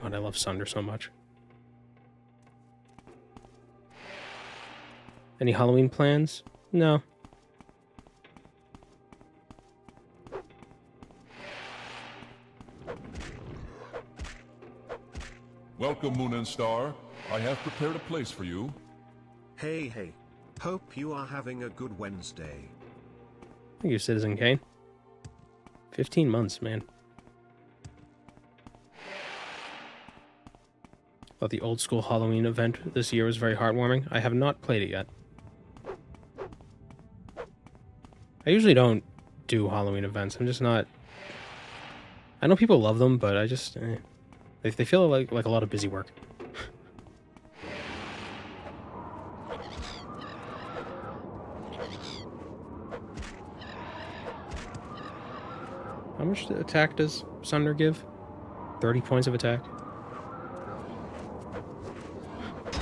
God, I love Sunder so much. Any Halloween plans? No. Welcome, Moon and Star. I have prepared a place for you. Hey. Hope you are having a good Wednesday. Thank you, Citizen Kane. 15 months, man. Thought the old school Halloween event this year was very heartwarming. I have not played it yet. I usually don't do Halloween events. I'm just not... I know people love them, but I just... They feel like a lot of busy work. How much attack does Sunder give? 30 points of attack.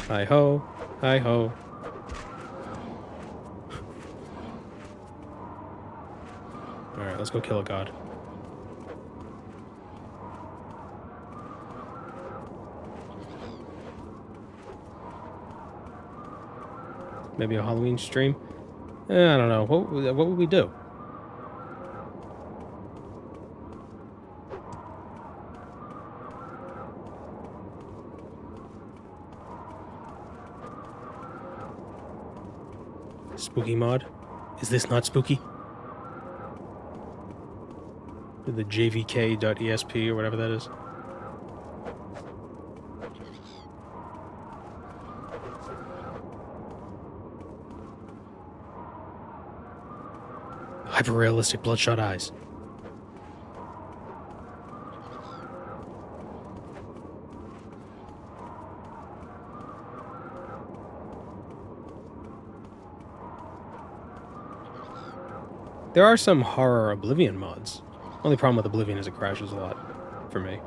Hi-ho. Hi-ho. Alright, let's go kill a god. Maybe a Halloween stream? I don't know. What would we do? Spooky mod? Is this not spooky? The jvk.esp or whatever that is. Hyper-realistic bloodshot eyes. There are some horror Oblivion mods. Only problem with Oblivion is it crashes a lot for me.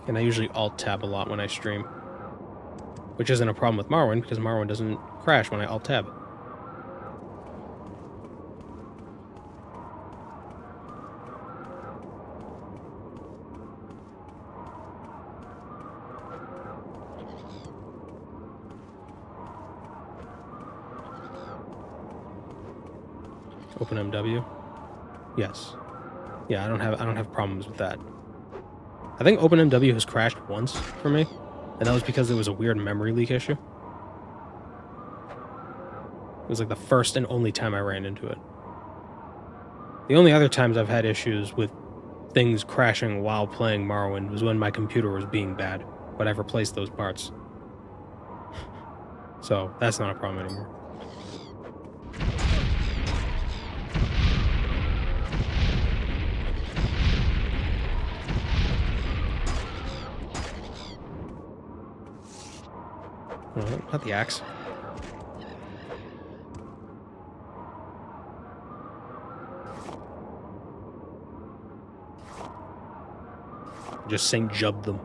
And I usually alt-tab a lot when I stream. Which isn't a problem with Morrowind, because Morrowind doesn't crash when I alt-tab it. OpenMW? Yes. Yeah, I don't have problems with that. I think OpenMW has crashed once for me. And that was because there was a weird memory leak issue. It was like the first and only time I ran into it. The only other times I've had issues with things crashing while playing Morrowind was when my computer was being bad, but I've replaced those parts. So that's not a problem anymore. Not the axe. Just Saint Jubbed them.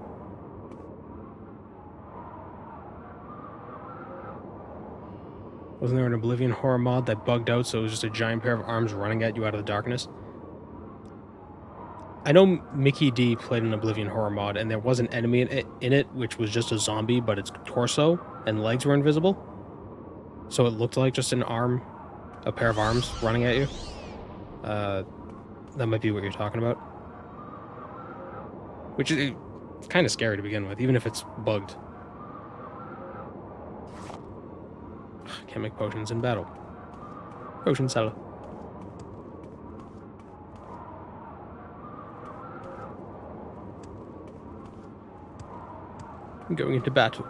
Wasn't there an Oblivion horror mod that bugged out so it was just a giant pair of arms running at you out of the darkness? I know Mickey D played an Oblivion horror mod, and there was an enemy in it, which was just a zombie, but its torso and legs were invisible. So it looked like just an arm, a pair of arms running at you. That might be what you're talking about. Which is kind of scary to begin with, even if it's bugged. Can't make potions in battle. Potion seller. I'm going into battle.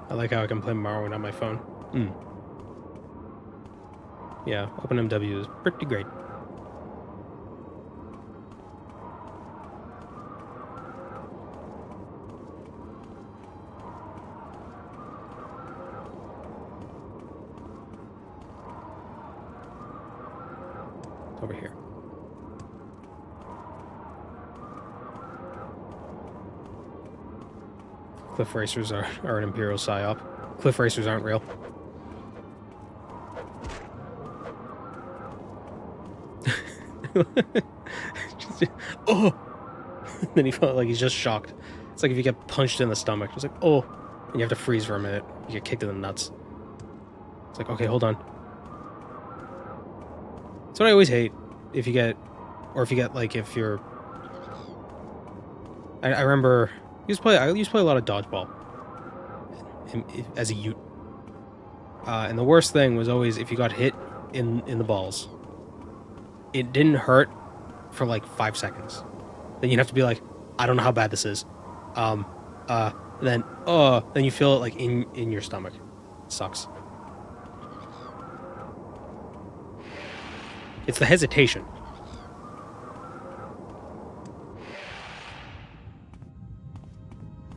I like how I can play Morrowind on my phone. Yeah, OpenMW is pretty great. It's over here. Cliff racers are an Imperial psyop. Cliff racers aren't real. Oh! Then he felt like he's just shocked. It's like if you get punched in the stomach. It's like, oh! And you have to freeze for a minute. You get kicked in the nuts. It's like, okay, hold on. That's what I always hate. If you get, like, if you're... I remember... I used to play a lot of dodgeball as a Ute. And the worst thing was always if you got hit in the balls. It didn't hurt for like 5 seconds. Then you'd have to be like, I don't know how bad this is. Then you feel it like in your stomach. It sucks. It's the hesitation.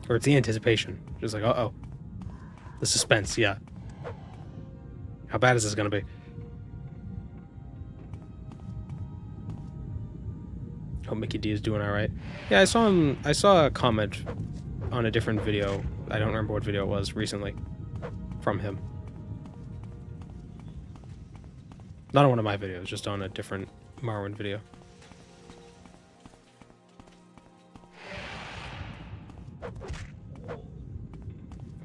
Or it's the anticipation. Just like, uh-oh. The suspense, yeah. How bad is this gonna be? Hope Mickey D is doing alright. Yeah, I saw a comment on a different video. I don't remember what video it was recently. From him. Not on one of my videos, just on a different Morrowind video.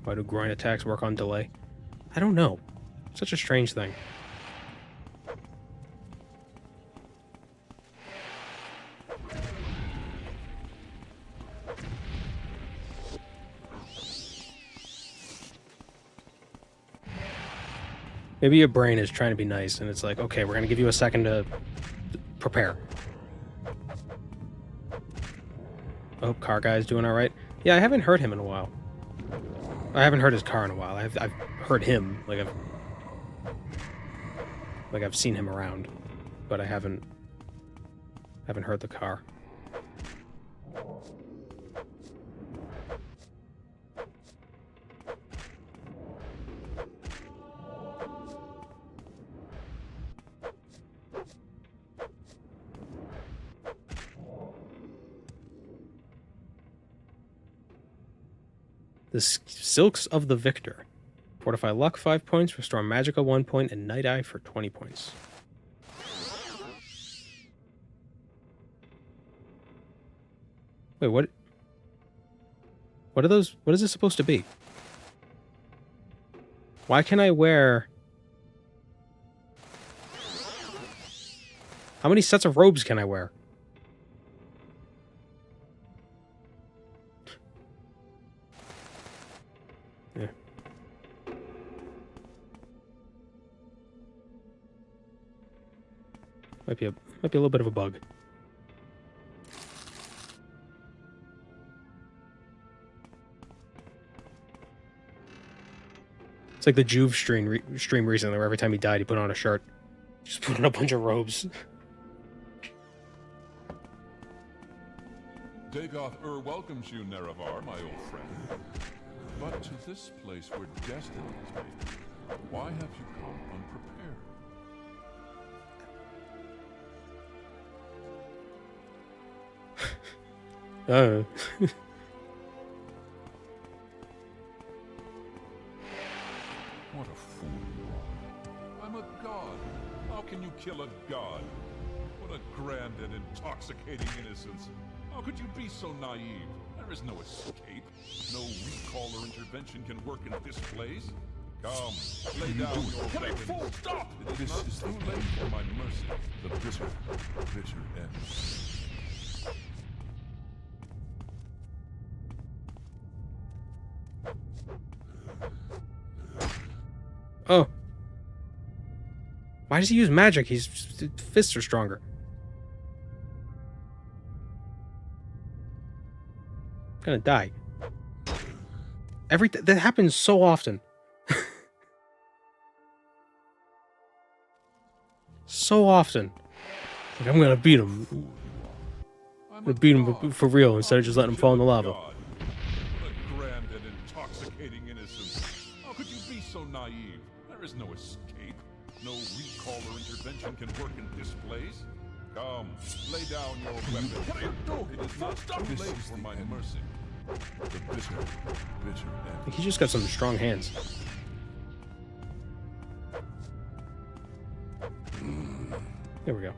Why do groin attacks work on delay? I don't know. Such a strange thing. Maybe your brain is trying to be nice and it's like, okay, we're gonna give you a second to prepare. I hope car guy's doing alright. Yeah, I haven't heard him in a while. I haven't heard his car in a while. I've heard him, like I've seen him around, but I haven't heard the car. The Silks of the Victor. Fortify luck 5 points, restore magicka 1 point, and night eye for 20 points. Wait, what? What are those? What is this supposed to be? Why can I wear... How many sets of robes can I wear? Yeah. Might be a little bit of a bug. It's like the Juve stream recently, where every time he died, he put on a shirt. Just put on a bunch of robes. Dagoth welcomes you, Nerevar, my old friend. But to this place where destiny is made, why have you come unprepared? What a fool you are. I'm a god. How can you kill a god? What a grand and intoxicating innocence. How could you be so naive? There is no escape. No recall or intervention can work in this place. Come, lay down your weapons. Fool, stop! This is too late for my mercy. The bitter, bitter end. Oh. Why does he use magic? His fists are stronger. I'm gonna die. That happens so often. So often. Like, I'm gonna beat him. I'm gonna beat him for real instead of just letting him fall in the lava. What a grand and intoxicating innocence. How could you be so naive? There is no escape. No recall or intervention can work in this place. Come, lay down your weapon. It is not too late for my mercy. The bitter I think he just got some strong hands. There we go.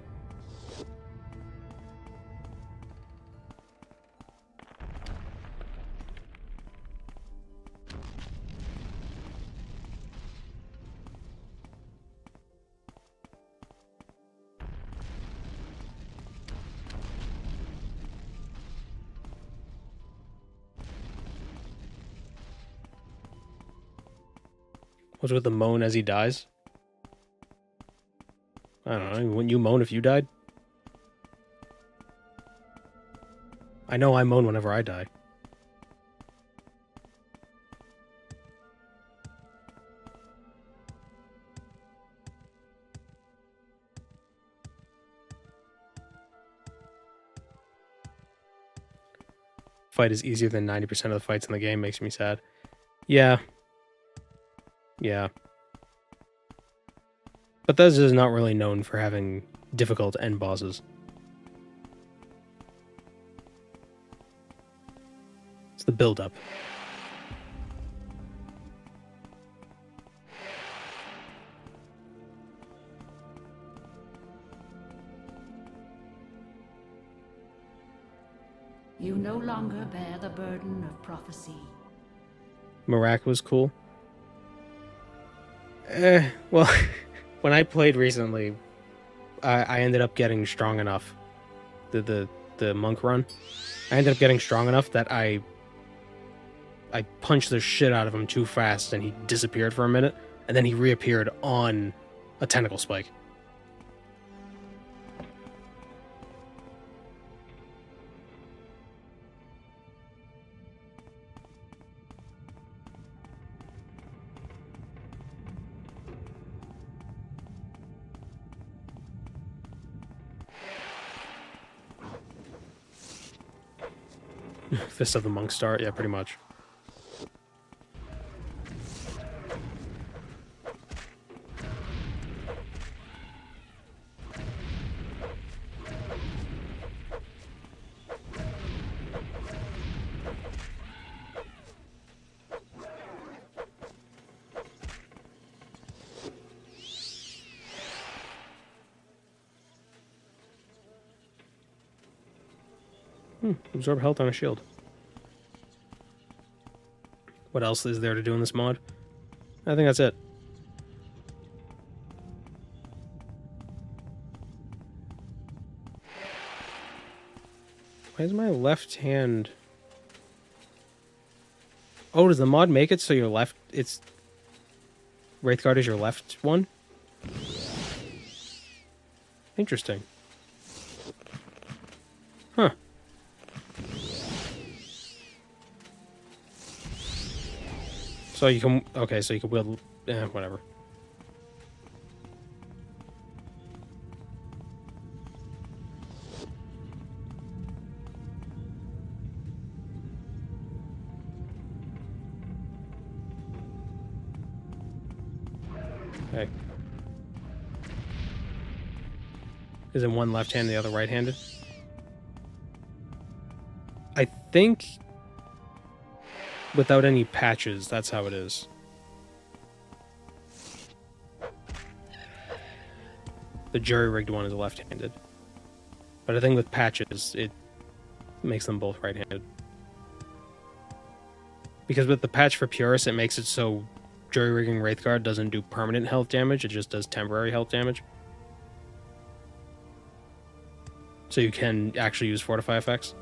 What's with the moan as he dies? I don't know. Wouldn't you moan if you died? I know I moan whenever I die. Fight is easier than 90% of the fights in the game. Makes me sad. Yeah. Yeah. Bethesda is not really known for having difficult end bosses. It's the build-up. You no longer bear the burden of prophecy. Marak was cool. Well, when I played recently, I ended up getting strong enough. The monk run, I ended up getting strong enough that I punched the shit out of him too fast, and he disappeared for a minute, and then he reappeared on a tentacle spike. Fist of the Monk Star? Yeah, pretty much. Absorb health on a shield. What else is there to do in this mod? I think that's it. Why is my left hand... Oh, does the mod make it so your left... It's... Wraithguard is your left one? Interesting. Huh. So you can... Okay, so you can wield... whatever. Okay. Is it one left hand, the other right-handed? I think... Without any patches, that's how it is. The jury-rigged one is left-handed. But I think with patches, it makes them both right-handed. Because with the patch for Purist, it makes it so jury-rigging Wraithguard doesn't do permanent health damage, it just does temporary health damage. So you can actually use Fortify effects.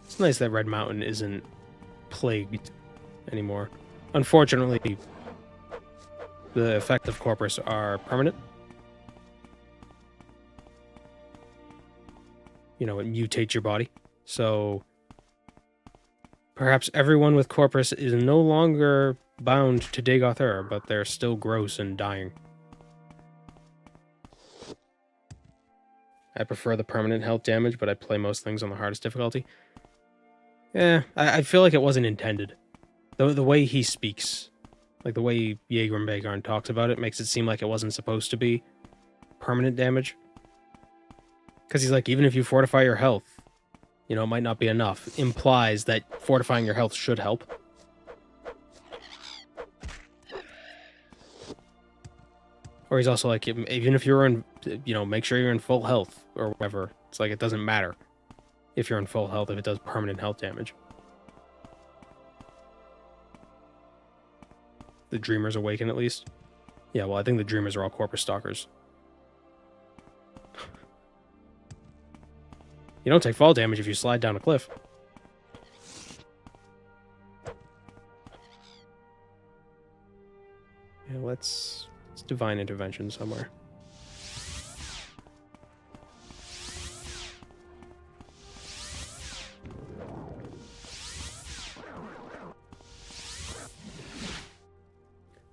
It's nice that Red Mountain isn't plagued anymore. Unfortunately, the effects of Corprus are permanent. You know, it mutates your body. So perhaps everyone with Corprus is no longer bound to Dagoth Ur, but they're still gross and dying. I prefer the permanent health damage, but I play most things on the hardest difficulty. Yeah, I feel like it wasn't intended. The way he speaks, like the way Jaeger and Bagarn talks about it, makes it seem like it wasn't supposed to be permanent damage. Because he's like, even if you fortify your health, you know, it might not be enough. Implies that fortifying your health should help. Or he's also like, even if you're in, you know, make sure you're in full health or whatever. It's like, it doesn't matter if you're in full health if it does permanent health damage. The Dreamers awaken at least. Yeah, well, I think the Dreamers are all Corprus stalkers. You don't take fall damage if you slide down a cliff. Yeah, let's divine intervention somewhere.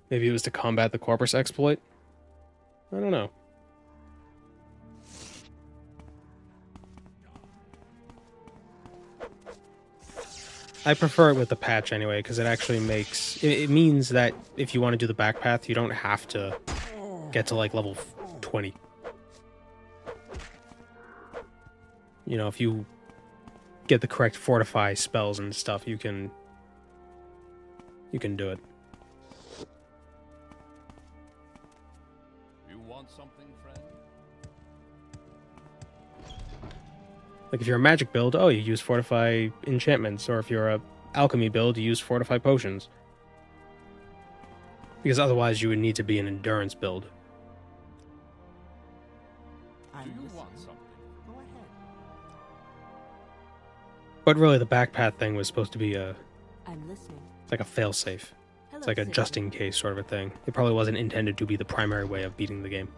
Maybe it was to combat the Corprus exploit? I don't know. I prefer it with the patch anyway, because it actually makes... It means that if you want to do the back path, you don't have to get to, like, level 20. You know, if you get the correct fortify spells and stuff, you can do it. You want something, friend? Like, if you're a magic build, oh, you use fortify enchantments, or if you're a alchemy build, you use fortify potions. Because otherwise you would need to be an endurance build. Do you want something? Go ahead. But really, the back path thing was supposed to be I'm listening. it's like a failsafe. Hello, It's like a citizen. just in case sort of a thing. It probably wasn't intended to be the primary way of beating the game.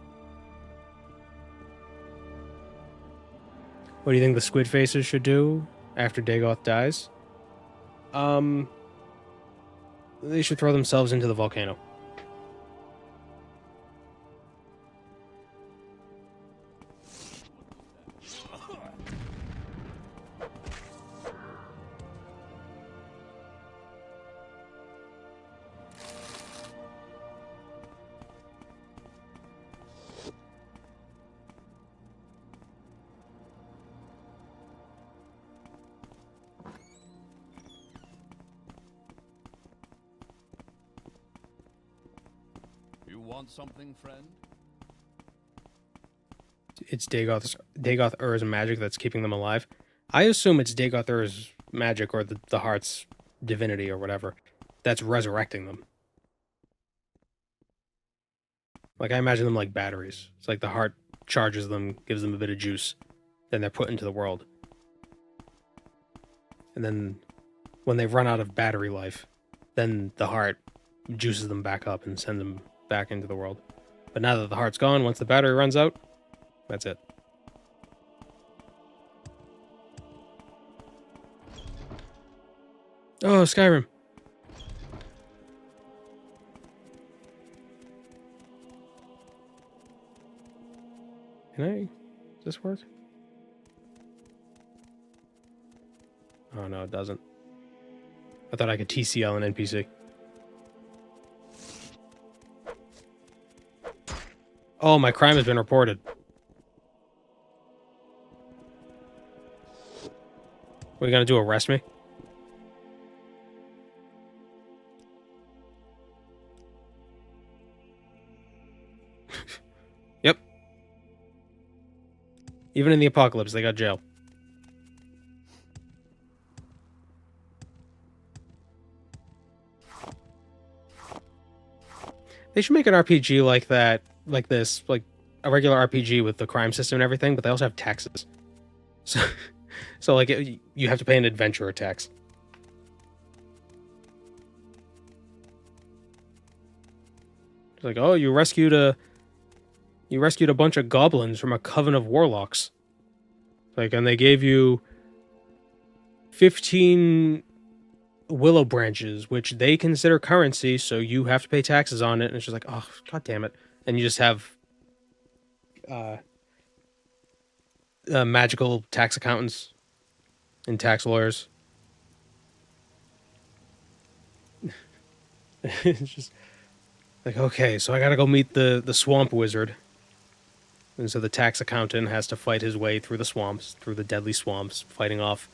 What do you think the squid faces should do after Dagoth dies? They should throw themselves into the volcano. You want something, friend? It's Dagoth Ur's magic that's keeping them alive. I assume it's Dagoth Ur's magic or the heart's divinity or whatever that's resurrecting them. Like, I imagine them like batteries. It's like the heart charges them, gives them a bit of juice, then they're put into the world. And then when they've run out of battery life, then the heart juices them back up and sends them back into the world. But now that the heart's gone, once the battery runs out, that's it. Oh, Skyrim. Does this work? Oh no, it doesn't. I thought I could TCL an NPC. Oh, my crime has been reported. What are you gonna do, arrest me? Yep. Even in the apocalypse, they got jail. They should make an RPG like that, like this, like a regular RPG with the crime system and everything, but they also have taxes. So like, you have to pay an adventurer tax. It's like, oh, you rescued a bunch of goblins from a coven of warlocks. Like, and they gave you 15 willow branches, which they consider currency, so you have to pay taxes on it. And it's just like, oh, god damn it. And you just have magical tax accountants and tax lawyers. It's just like, okay, so I gotta go meet the swamp wizard. And so the tax accountant has to fight his way through the swamps, through the deadly swamps, fighting off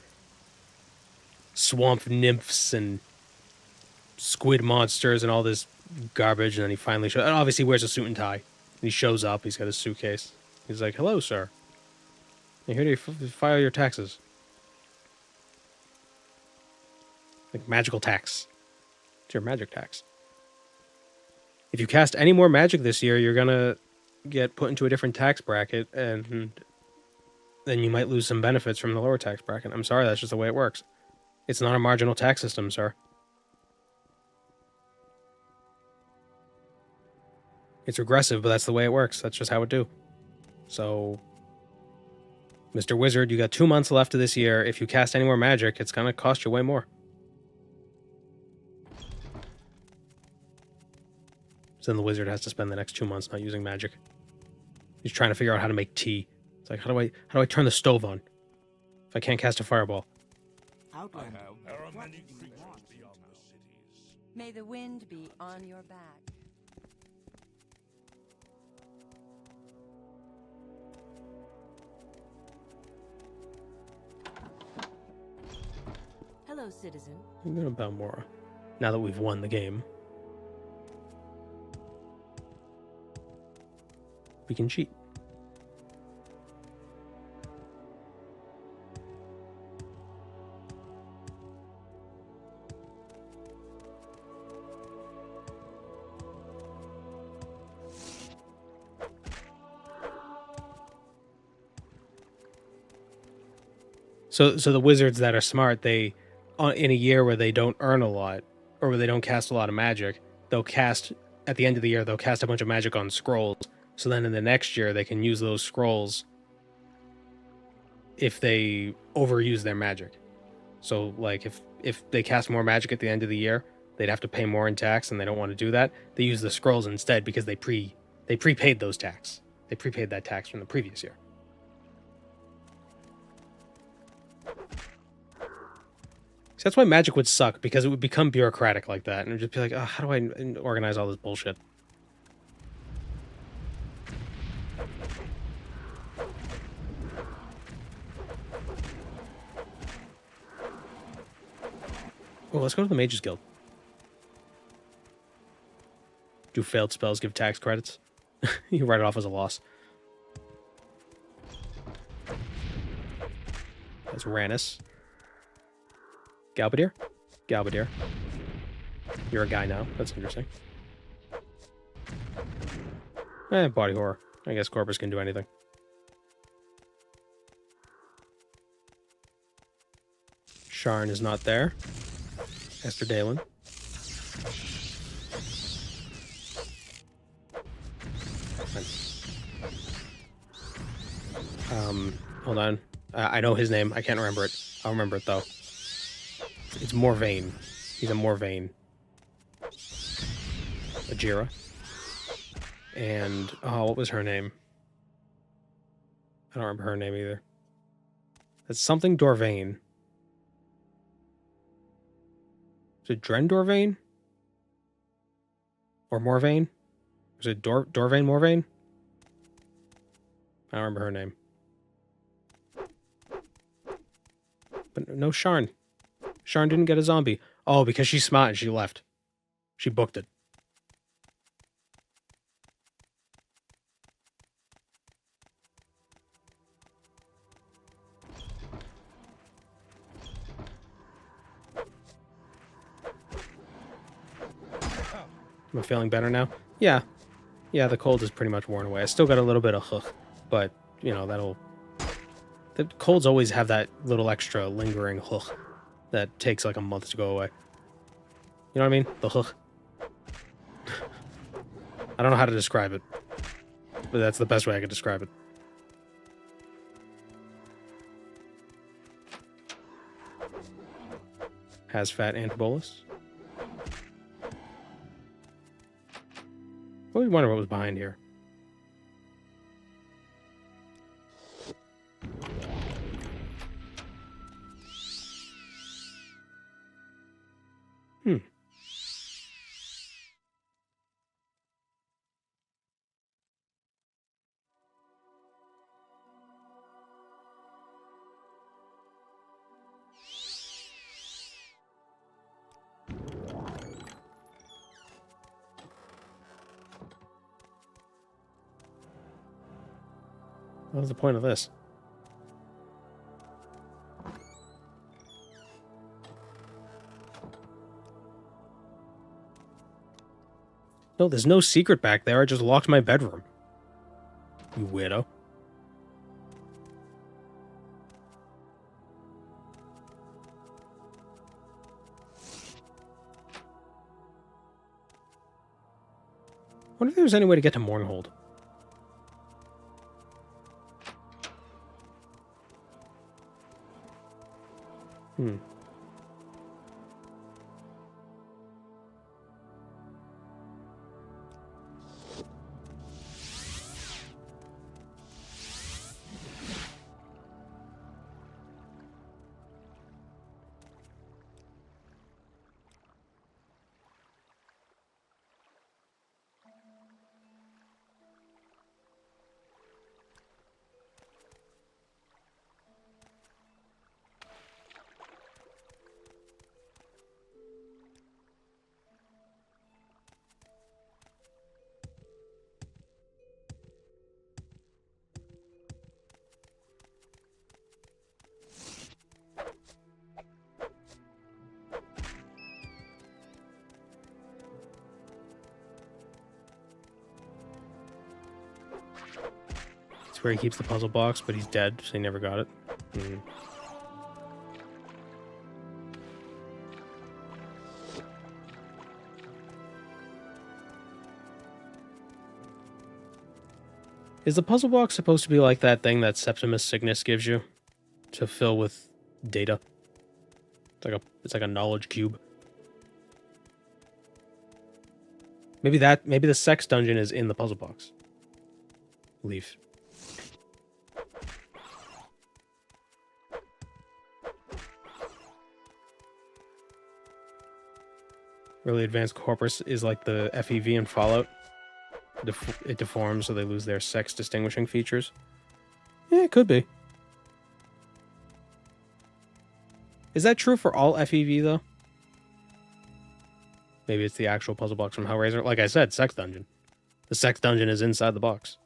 swamp nymphs and squid monsters and all this garbage. And then he finally shows. And obviously, he wears a suit and tie. And he shows up. He's got his suitcase. He's like, "Hello, sir. I'm here to file your taxes." Like magical tax. It's your magic tax. If you cast any more magic this year, you're gonna get put into a different tax bracket, and then you might lose some benefits from the lower tax bracket. I'm sorry, that's just the way it works. It's not a marginal tax system, sir. It's regressive, but that's the way it works. That's just how it do. So, Mr. Wizard, you got 2 months left of this year. If you cast any more magic, it's gonna cost you way more. So then the wizard has to spend the next 2 months not using magic. He's trying to figure out how to make tea. It's like, how do I turn the stove on if I can't cast a fireball? Outlander. There are many creatures beyond the cities. May the wind be on your back. Hello, citizen. I'm gonna Balmora. Now that we've won the game, we can cheat. So the wizards that are smart, they, in a year where they don't earn a lot, or where they don't cast a lot of magic, they'll cast, at the end of the year, they'll cast a bunch of magic on scrolls. So then in the next year, they can use those scrolls if they overuse their magic. So, like, if they cast more magic at the end of the year, they'd have to pay more in tax, and they don't want to do that. They use the scrolls instead because they prepaid those tax. They prepaid that tax from the previous year. So that's why magic would suck, because it would become bureaucratic like that, and it would just be like, oh, how do I organize all this bullshit? Oh, let's go to the Mages Guild. Do failed spells give tax credits? You write it off as a loss. That's Rannis. Galbadir? Galbadir. You're a guy now. That's interesting. Body horror. I guess Corprus can do anything. Sharn is not there. Esther Dalen. Hold on. I know his name. I can't remember it. I'll remember it, though. It's Morvain. He's a Morvain. Ajira. And, oh, what was her name? I don't remember her name either. It's something Dorvain. Is it Dren Dorvain? Or Morvain? Is it Dorvain Morvain? I don't remember her name. But no Sharn. Sharn didn't get a zombie. Oh, because she's smart and she left. She booked it. Am I feeling better now? Yeah. Yeah, the cold is pretty much worn away. I still got a little bit of hook, but, you know, that'll... The colds always have that little extra lingering hook that takes like a month to go away. You know what I mean? The hook. I don't know how to describe it, but that's the best way I could describe it. Has fat Antibolus. I always wonder what was behind here. What was the point of this? No, there's no secret back there. I just locked my bedroom. You weirdo. I wonder if there's any way to get to Mournhold. Hmm. Where he keeps the puzzle box, but he's dead, so he never got it. Hmm. Is the puzzle box supposed to be like that thing that Septimus Signus gives you to fill with data? It's like a knowledge cube. Maybe the sex dungeon is in the puzzle box. Leaf. Really advanced Corprus is like the FEV in Fallout. It deforms so they lose their sex distinguishing features. Yeah, it could be. Is that true for all FEV though? Maybe it's the actual puzzle box from Hellraiser. Like I said, sex dungeon. The sex dungeon is inside the box.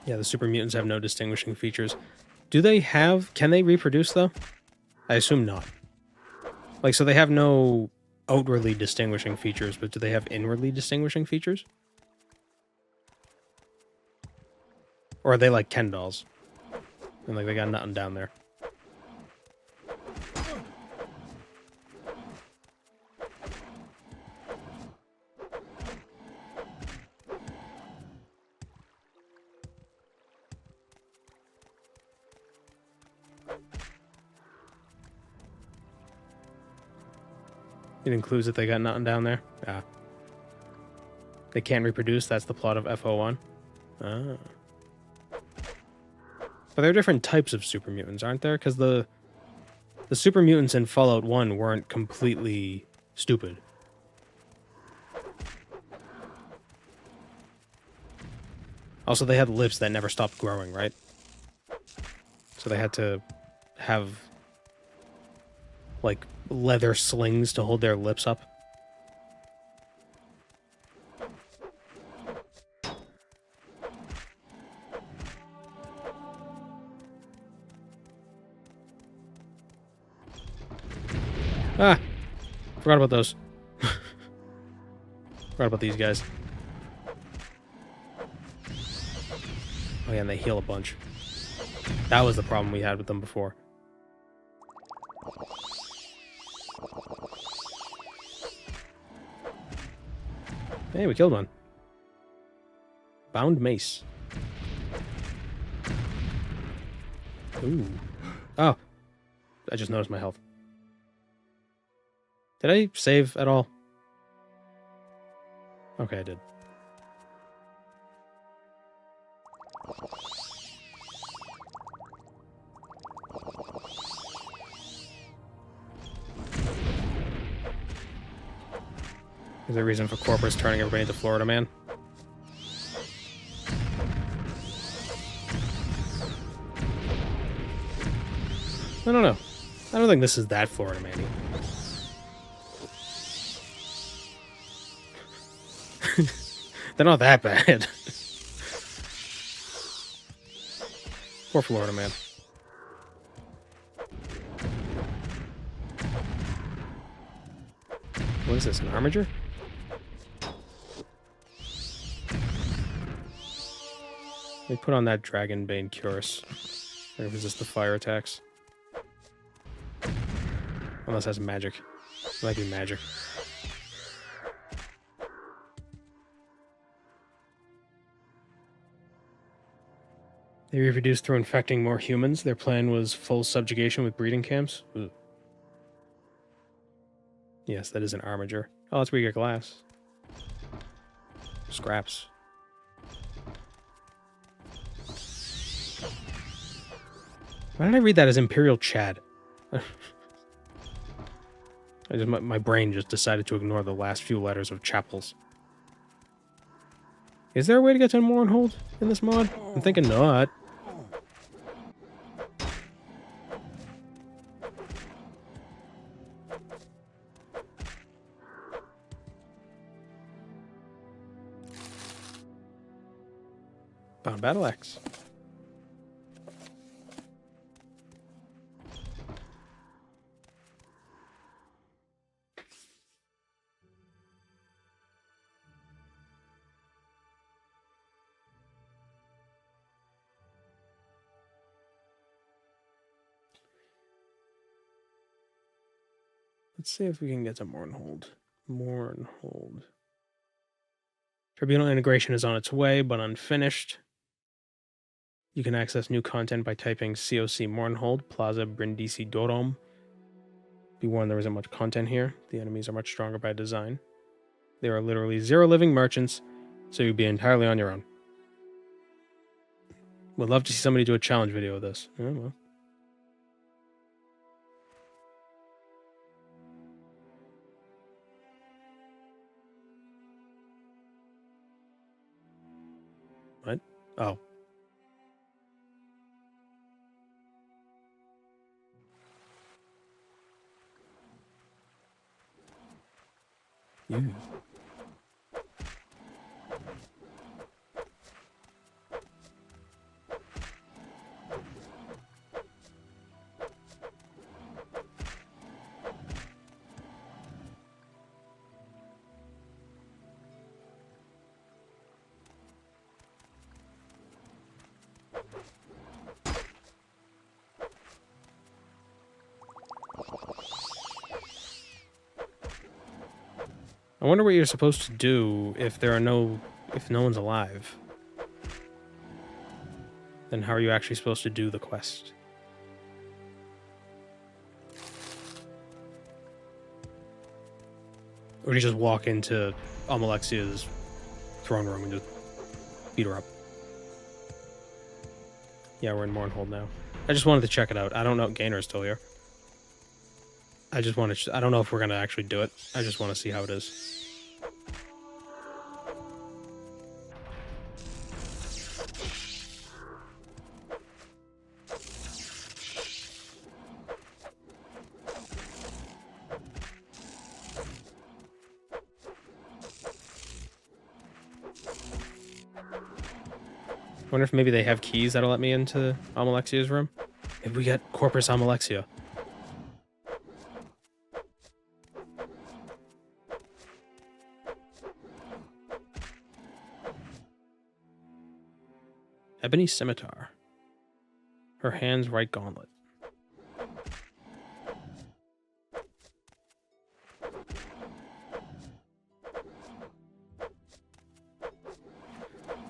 Yeah, the super mutants have no distinguishing features. Can they reproduce though? I assume not. Like, so they have no outwardly distinguishing features, but do they have inwardly distinguishing features? Or are they like Ken dolls? And like they got nothing down there. It includes that they got nothing down there. Ah. They can't reproduce. That's the plot of FO1. Ah. But there are different types of super mutants, aren't there? Because the super mutants in Fallout 1 weren't completely stupid. Also, they had lips that never stopped growing, right? So they had to have like leather slings to hold their lips up. Ah! Forgot about those. Forgot about these guys. Oh yeah, and they heal a bunch. That was the problem we had with them before. Hey, we killed one. Bound mace. Ooh. Oh. I just noticed my health. Did I save at all? Okay, I did. There's a reason for Corprus turning everybody into Florida Man. I don't know. I don't think this is that Florida Man-y. They're not that bad. Poor Florida Man. What is this, an armature? They put on that Dragonbane Cuirass. Or resist the fire attacks. Unless that's magic. It might be magic. They reproduced through infecting more humans. Their plan was full subjugation with breeding camps. Ooh. Yes, that is an armature. Oh, that's where you get glass. Scraps. Why did I read that as Imperial Chad? My brain just decided to ignore the last few letters of chapels. Is there a way to get to Morrowind in this mod? I'm thinking not. Bound battle axe. Let's see if we can get to Mournhold. Mournhold. Tribunal integration is on its way, but unfinished. You can access new content by typing COC Mournhold, Plaza Brindisi Dorom. Be warned, there isn't much content here. The enemies are much stronger by design. There are literally 0 living merchants, so you'd be entirely on your own. Would love to see somebody do a challenge video of this. Oh, well. What? Oh. Ew. I wonder what you're supposed to do if no one's alive. Then how are you actually supposed to do the quest? Or do you just walk into Amalexia's throne room and just beat her up? Yeah, we're in Mournhold now. I just wanted to check it out. I don't know. Gainer's still here. I just want to... I don't know if we're going to actually do it. I just want to see how it is. Wonder if maybe they have keys that'll let me into Amalexia's room. Maybe we get Corpus Amalexia. Ebony Scimitar. Her hand's right gauntlet.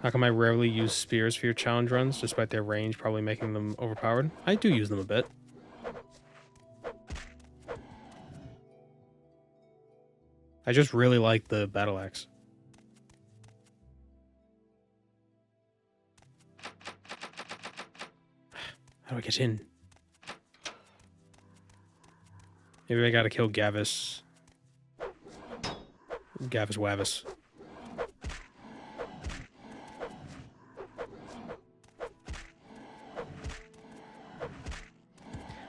How come I rarely use spears for your challenge runs, despite their range probably making them overpowered? I do use them a bit. I just really like the battle axe. How do I get in? Maybe I gotta kill Gavis. Gavis Wavis.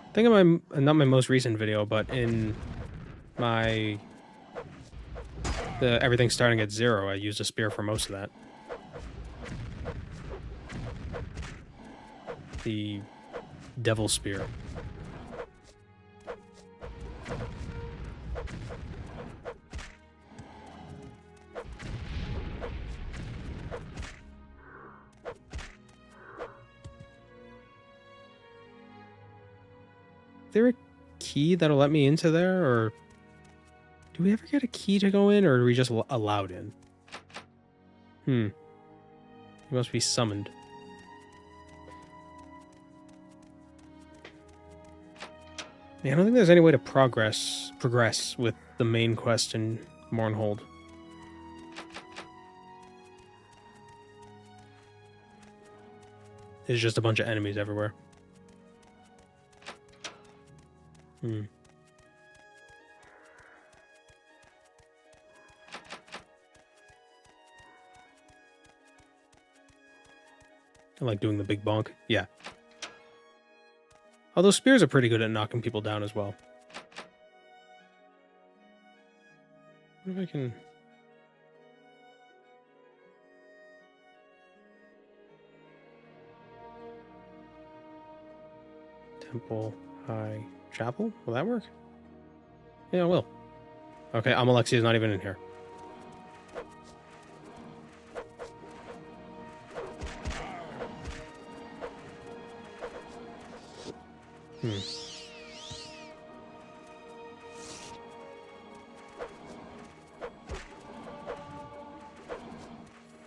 I think in my, not my most recent video, but in my everything starting at 0, I used a spear for most of that. The Devil Spear. Is there a key that'll let me into there, or do we ever get a key to go in, or are we just allowed in? He must be summoned. Yeah, I don't think there's any way to progress with the main quest in Mournhold. There's just a bunch of enemies everywhere. I like doing the big bonk. Yeah. Although spears are pretty good at knocking people down as well. What if I can... Temple High Chapel? Will that work? Yeah, it will. Okay, Amalexia's not even in here.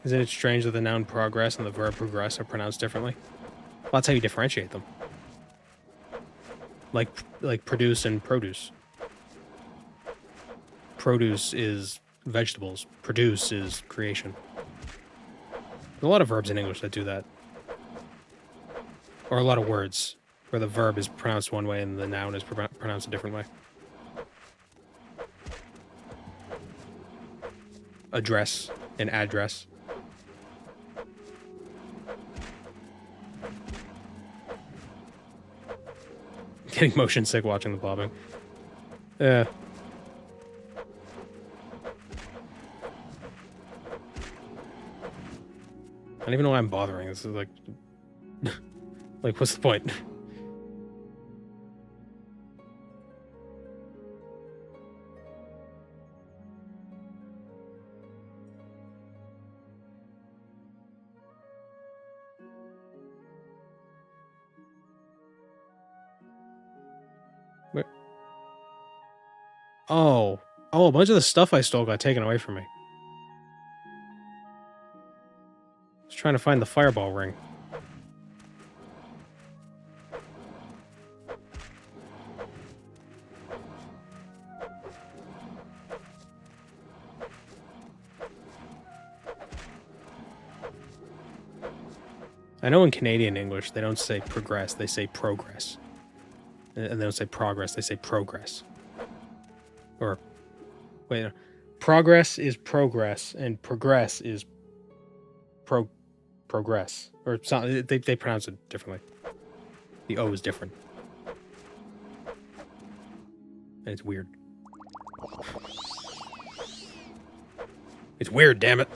Isn't it strange that the noun progress and the verb progress are pronounced differently? Well, that's how you differentiate them. Like produce and produce. Produce is vegetables. Produce is creation. There's a lot of verbs in English that do that. Or a lot of words where the verb is pronounced one way and the noun is pronounced a different way. Address and address. Getting motion sick watching the bobbing. Yeah. I don't even know why I'm bothering. This is like... like, what's the point? Where? Oh, a bunch of the stuff I stole got taken away from me. I was trying to find the fireball ring. I know in Canadian English, they don't say progress, they say progress. And they don't say progress, they say progress. Or, wait, no. Progress is progress, and progress is progress. Or something, they pronounce it differently. The O is different. And it's weird. It's weird, damn it.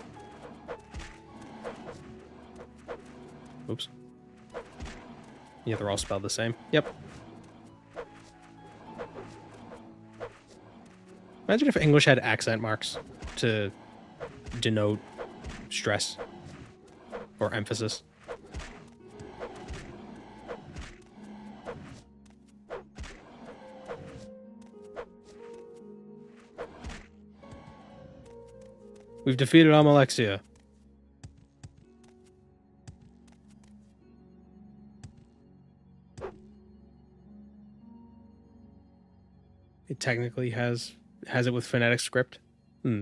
Oops. Yeah, they're all spelled the same. Yep. Imagine if English had accent marks to denote stress or emphasis. We've defeated Amalexia. It technically has it with phonetic script. Yeah.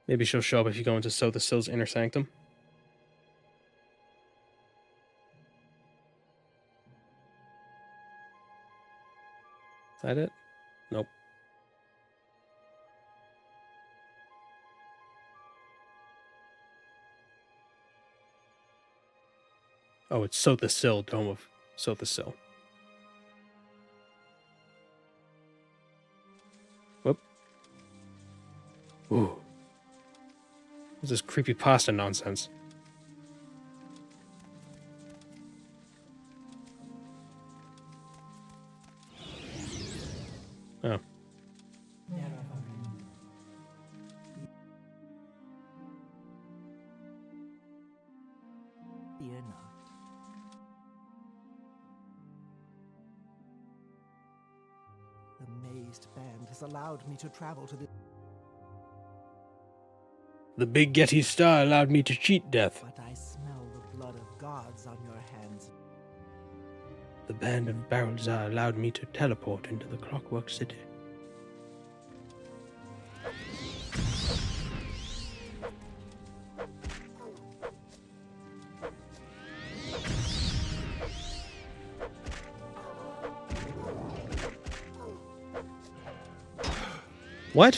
Maybe she'll show up if you go into So the Sill's Inner Sanctum. That it? Nope. Oh, it's Soth the Sill, Dome of Soth the Sill. Whoop. Ooh. What's this creepypasta nonsense? Oh. Fear not. The mazed band has allowed me to travel to the... The big Getty star allowed me to cheat death. But I smell the blood of gods on your hands. The band of Barrelzar allowed me to teleport into the Clockwork City. What?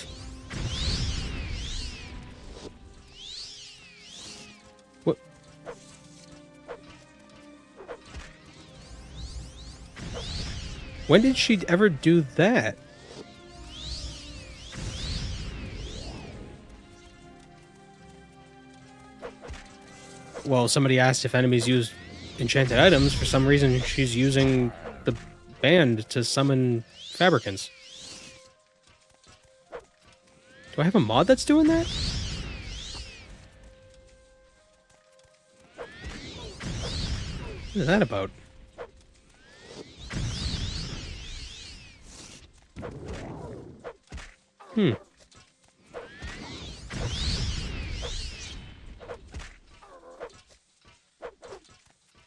What? When did she ever do that? Well, somebody asked if enemies use enchanted items. For some reason, she's using the band to summon fabricants. Do I have a mod that's doing that? What is that about?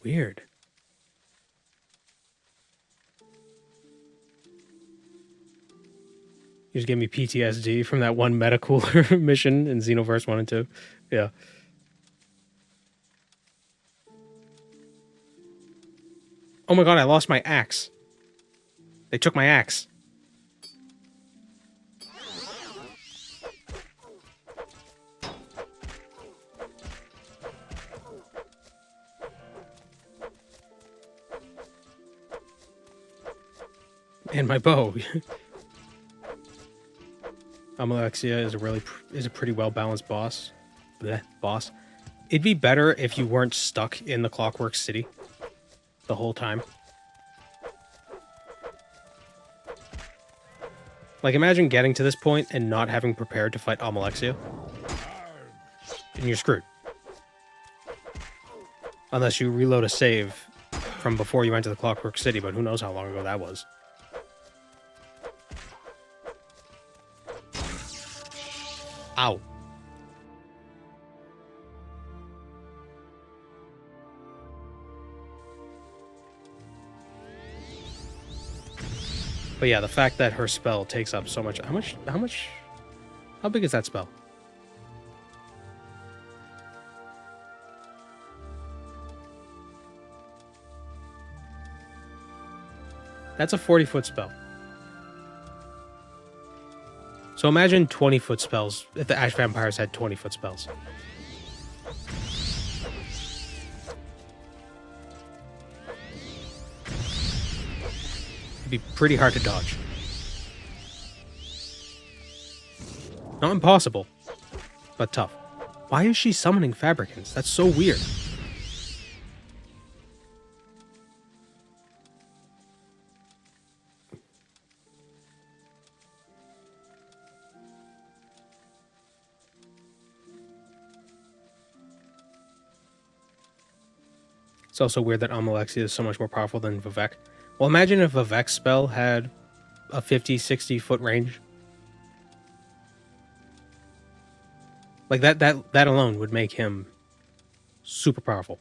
Weird. You just gave me PTSD from that one metacooler mission in Xenoverse 1 and 2. Yeah. Oh my god, I lost my axe. They took my axe. And my bow. Alexia is a pretty well balanced boss. Boss. It'd be better if you weren't stuck in the Clockwork City the whole time. Like, imagine getting to this point and not having prepared to fight Alexia. And you're screwed. Unless you reload a save from before you went to the Clockwork City, but who knows how long ago that was. Ow. But yeah, the fact that her spell takes up so much... How big is that spell? That's a 40-foot spell. So imagine 20-foot spells if the Ash Vampires had 20-foot spells. It'd be pretty hard to dodge. Not impossible, but tough. Why is she summoning fabricants? That's so weird. It's also weird that Alexia is so much more powerful than Vivek. Well, imagine if Vivek's spell had a 50-60 foot range. Like that alone would make him super powerful.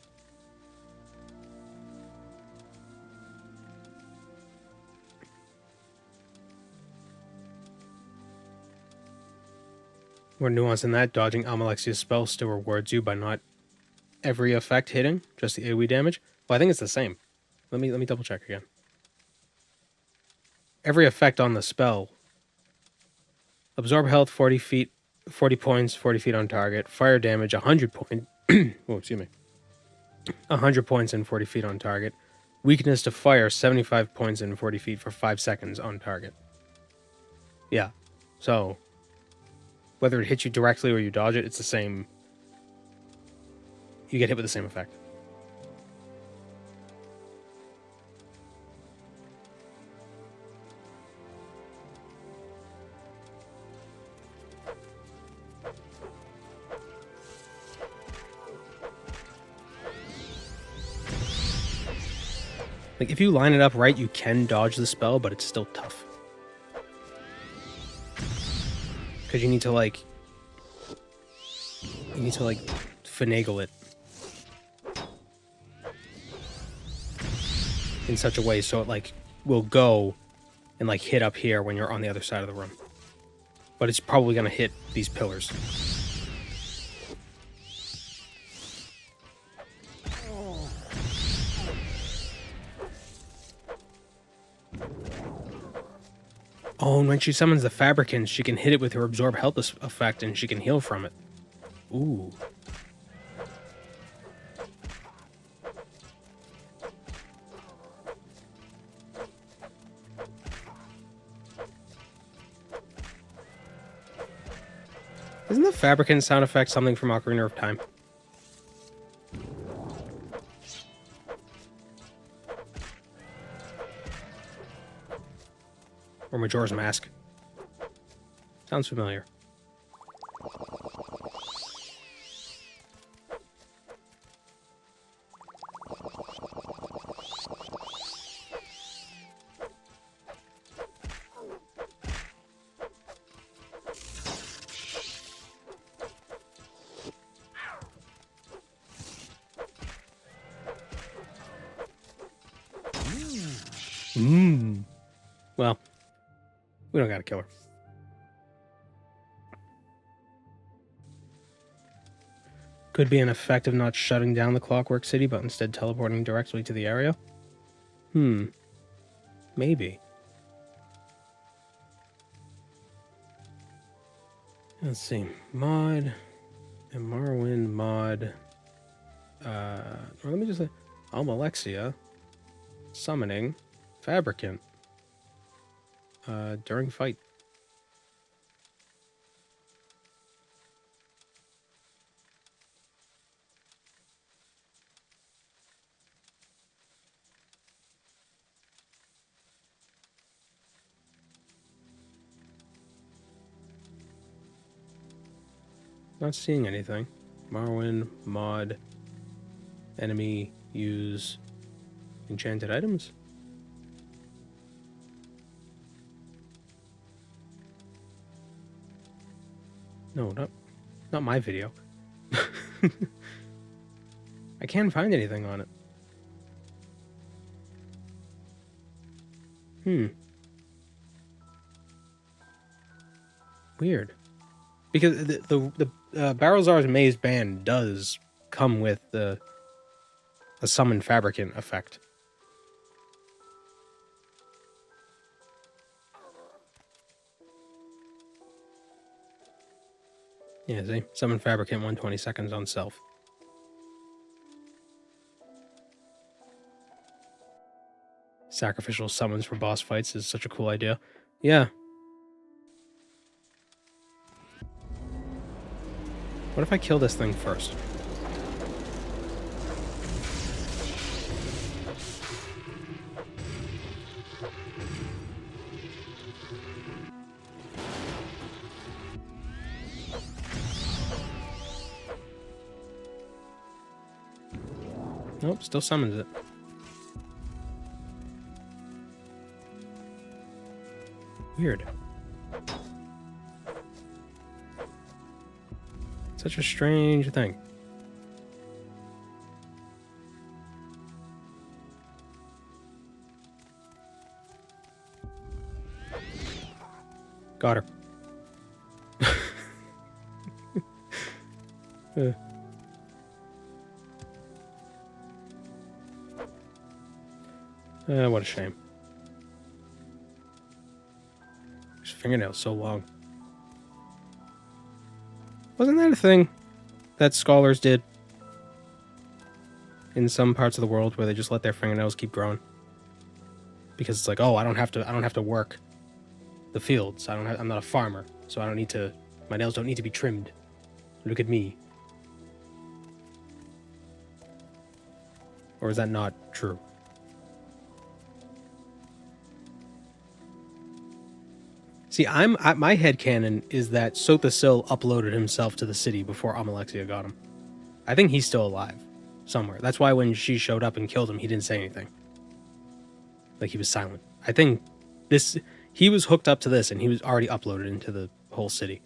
More nuance in that, dodging Amalexia's spell still rewards you by not every effect hitting, just the AoE damage. Well, I think it's the same. Let me double check again. every effect on the spell. Absorb health 40 feet, 40 points, 40 feet on target. Fire damage 100 points. Oh, excuse me. 100 points and 40 feet on target. Weakness to fire 75 points and 40 feet for 5 seconds on target. Yeah. So, whether it hits you directly or you dodge it, it's the same. You get hit with the same effect. Like, if you line it up right, you can dodge the spell, but it's still tough. Because you need to, like, finagle it in such a way so it, like, will go and, like, hit up here when you're on the other side of the room. But it's probably going to hit these pillars. Oh, and when she summons the Fabricants, she can hit it with her Absorb Health effect, and she can heal from it. Ooh. Isn't the Fabricant sound effect something from Ocarina of Time? Or Majora's Mask. Sounds familiar. Well, we don't gotta kill her. Could be an effect of not shutting down the Clockwork City, but instead teleporting directly to the area? Maybe. Let's see. Mod. And Morrowind mod. Or let me just say. Almalexia. Summoning. Fabricant. During fight. Not seeing anything. Morrowind mod. Enemy use enchanted items. No, not my video. I can't find anything on it. Weird. Because the Barrelzar's Maze Band does come with a summon Fabricant effect. Yeah, see? Summon Fabricant 120 seconds on self. Sacrificial summons for boss fights is such a cool idea. Yeah. What if I kill this thing first? Nope, still summons it. Weird. Such a strange thing. Got her. What a shame. fingernails so long? Wasn't that a thing that scholars did in some parts of the world where they just let their fingernails keep growing? Because it's like, oh, I don't have to work the fields. I'm not a farmer, so my nails don't need to be trimmed. Look at me. Or is that not true? See, my headcanon is that Sotha-Sil uploaded himself to the city before Amalexia got him. I think he's still alive somewhere. That's why when she showed up and killed him, he didn't say anything. Like, he was silent. I think he was hooked up to this and he was already uploaded into the whole city.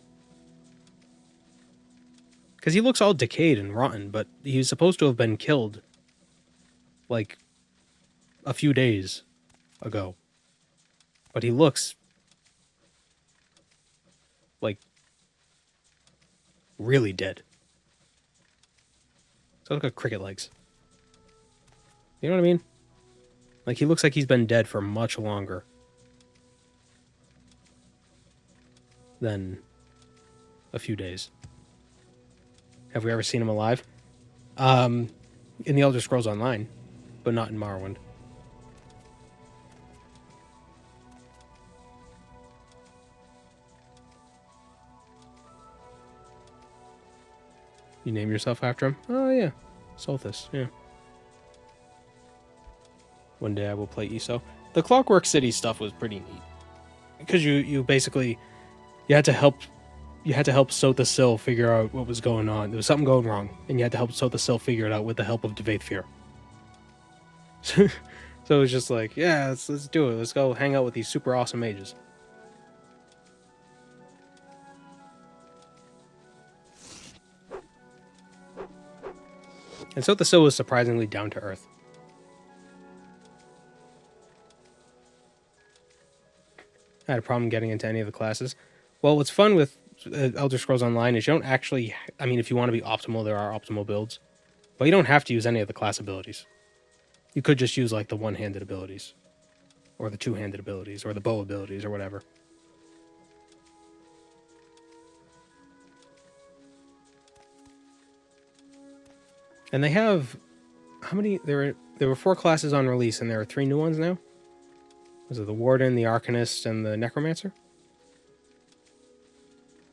Because he looks all decayed and rotten, but he was supposed to have been killed like a few days ago. But he looks like really dead. So look at cricket legs. You know what I mean? Like, he looks like he's been dead for much longer than a few days. Have we ever seen him alive? In the Elder Scrolls Online, but not in Morrowind. You name yourself after him? Oh, yeah. Solthus, yeah. One day I will play ESO. The Clockwork City stuff was pretty neat. Because you basically... You had to help Sotha-Sil figure out what was going on. There was something going wrong, and you had to help Sotha-Sil figure it out with the help of Tel Fyr. So it was just like, yeah, let's do it. Let's go hang out with these super awesome mages. And Sotha-Sil was surprisingly down to earth. I had a problem getting into any of the classes. Well, what's fun with Elder Scrolls Online is you don't actually... I mean, if you want to be optimal, there are optimal builds. But you don't have to use any of the class abilities. You could just use, like, the one-handed abilities. Or the two-handed abilities. Or the bow abilities, or whatever. And they have... How many... There were 4 classes on release, and there are 3 new ones now? Was it the Warden, the Arcanist, and the Necromancer?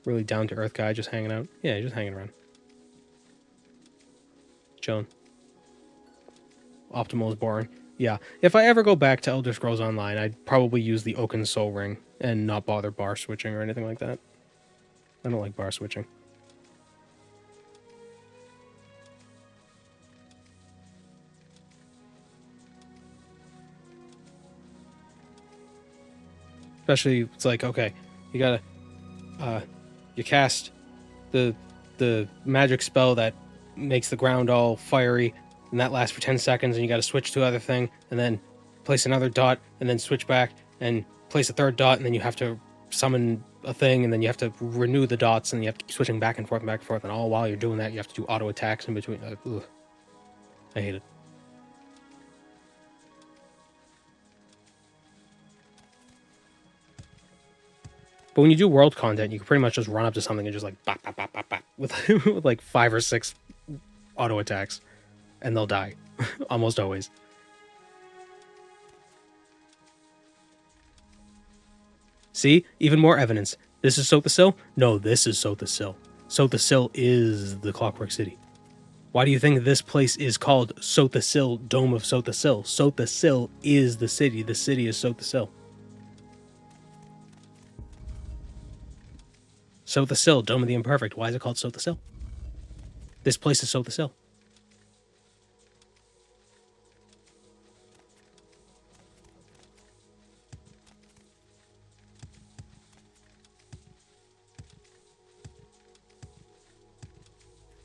Really down-to-earth guy just hanging out. Yeah, just hanging around. Chilling. Optimal is boring. Yeah, if I ever go back to Elder Scrolls Online, I'd probably use the Oaken Soul Ring and not bother bar switching or anything like that. I don't like bar switching. Especially, it's like, okay, you gotta, you cast the magic spell that makes the ground all fiery, and that lasts for 10 seconds, and you gotta switch to other thing, and then place another dot, and then switch back, and place a third dot, and then you have to summon a thing, and then you have to renew the dots, and you have to keep switching back and forth, and all while you're doing that, you have to do auto attacks in between. Ugh. I hate it. But when you do world content, you can pretty much just run up to something and just like bop, bop, bop, bop, bop, with like 5 or 6 auto attacks, and they'll die almost always. See, even more evidence. This is Sotha-Sil? No, this is Sotha-Sil. Sotha-Sil is the Clockwork City. Why do you think this place is called Sotha-Sil, Dome of Sotha-Sil? Sotha-Sil is the city. The city is Sotha-Sil. Sotha-Sil, Dome of the Imperfect. Why is it called Sotha-Sil? This place is Sotha-Sil.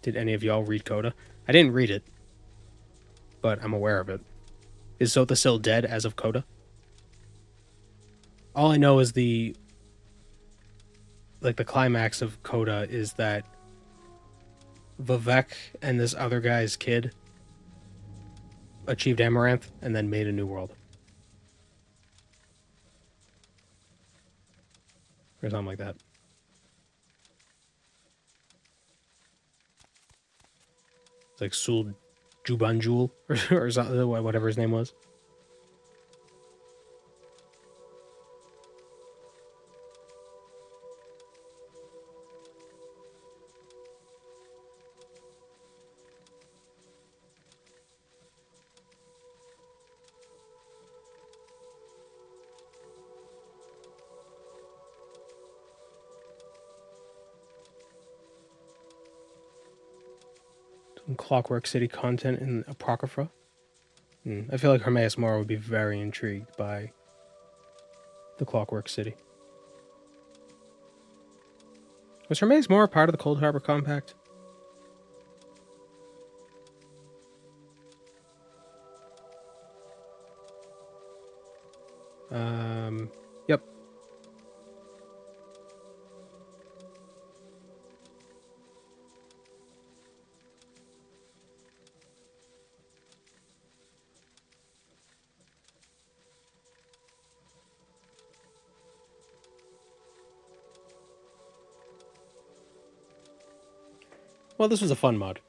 Did any of y'all read Coda? I didn't read it, but I'm aware of it. Is Sotha-Sil dead as of Coda? All I know is the climax of Coda is that Vivek and this other guy's kid achieved Amaranth and then made a new world. Or something like that. It's like Sul Jubanjul or something, whatever his name was. Some Clockwork City content in Apocrypha. I feel like Hermaeus Mora would be very intrigued by the Clockwork City. Was Hermaeus Mora part of the Cold Harbor Compact? Yep. Well, this was a fun mod.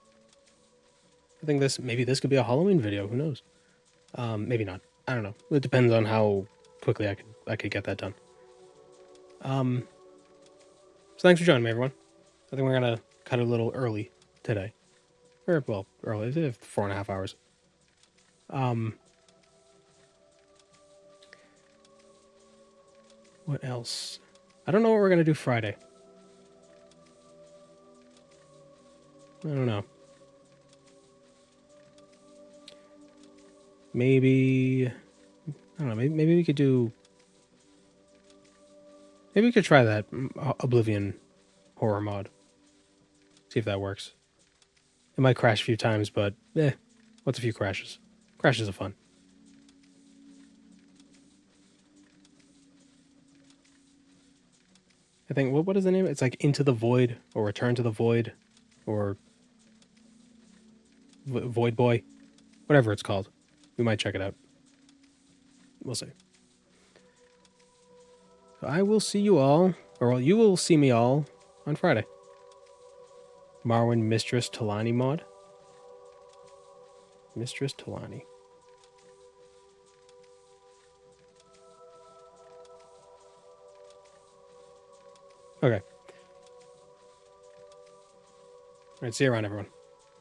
I think maybe this could be a Halloween video. Who knows? Maybe not. I don't know. It depends on how quickly I could get that done. So thanks for joining me, everyone. I think we're gonna cut a little early today, or well, early. 4.5 hours. What else? I don't know what we're gonna do Friday. I don't know. Maybe I don't know. Maybe we could do. Maybe we could try that Oblivion horror mod. See if that works. It might crash a few times, but what's a few crashes? Crashes are fun. I think what is the name? It's like Into the Void or Return to the Void or Void Boy, whatever it's called. We might check it out. We'll see. So I will see you all, or you will see me all on Friday. Morrowind Mistress Talani mod. Mistress Talani. Okay. All right, see you around, everyone.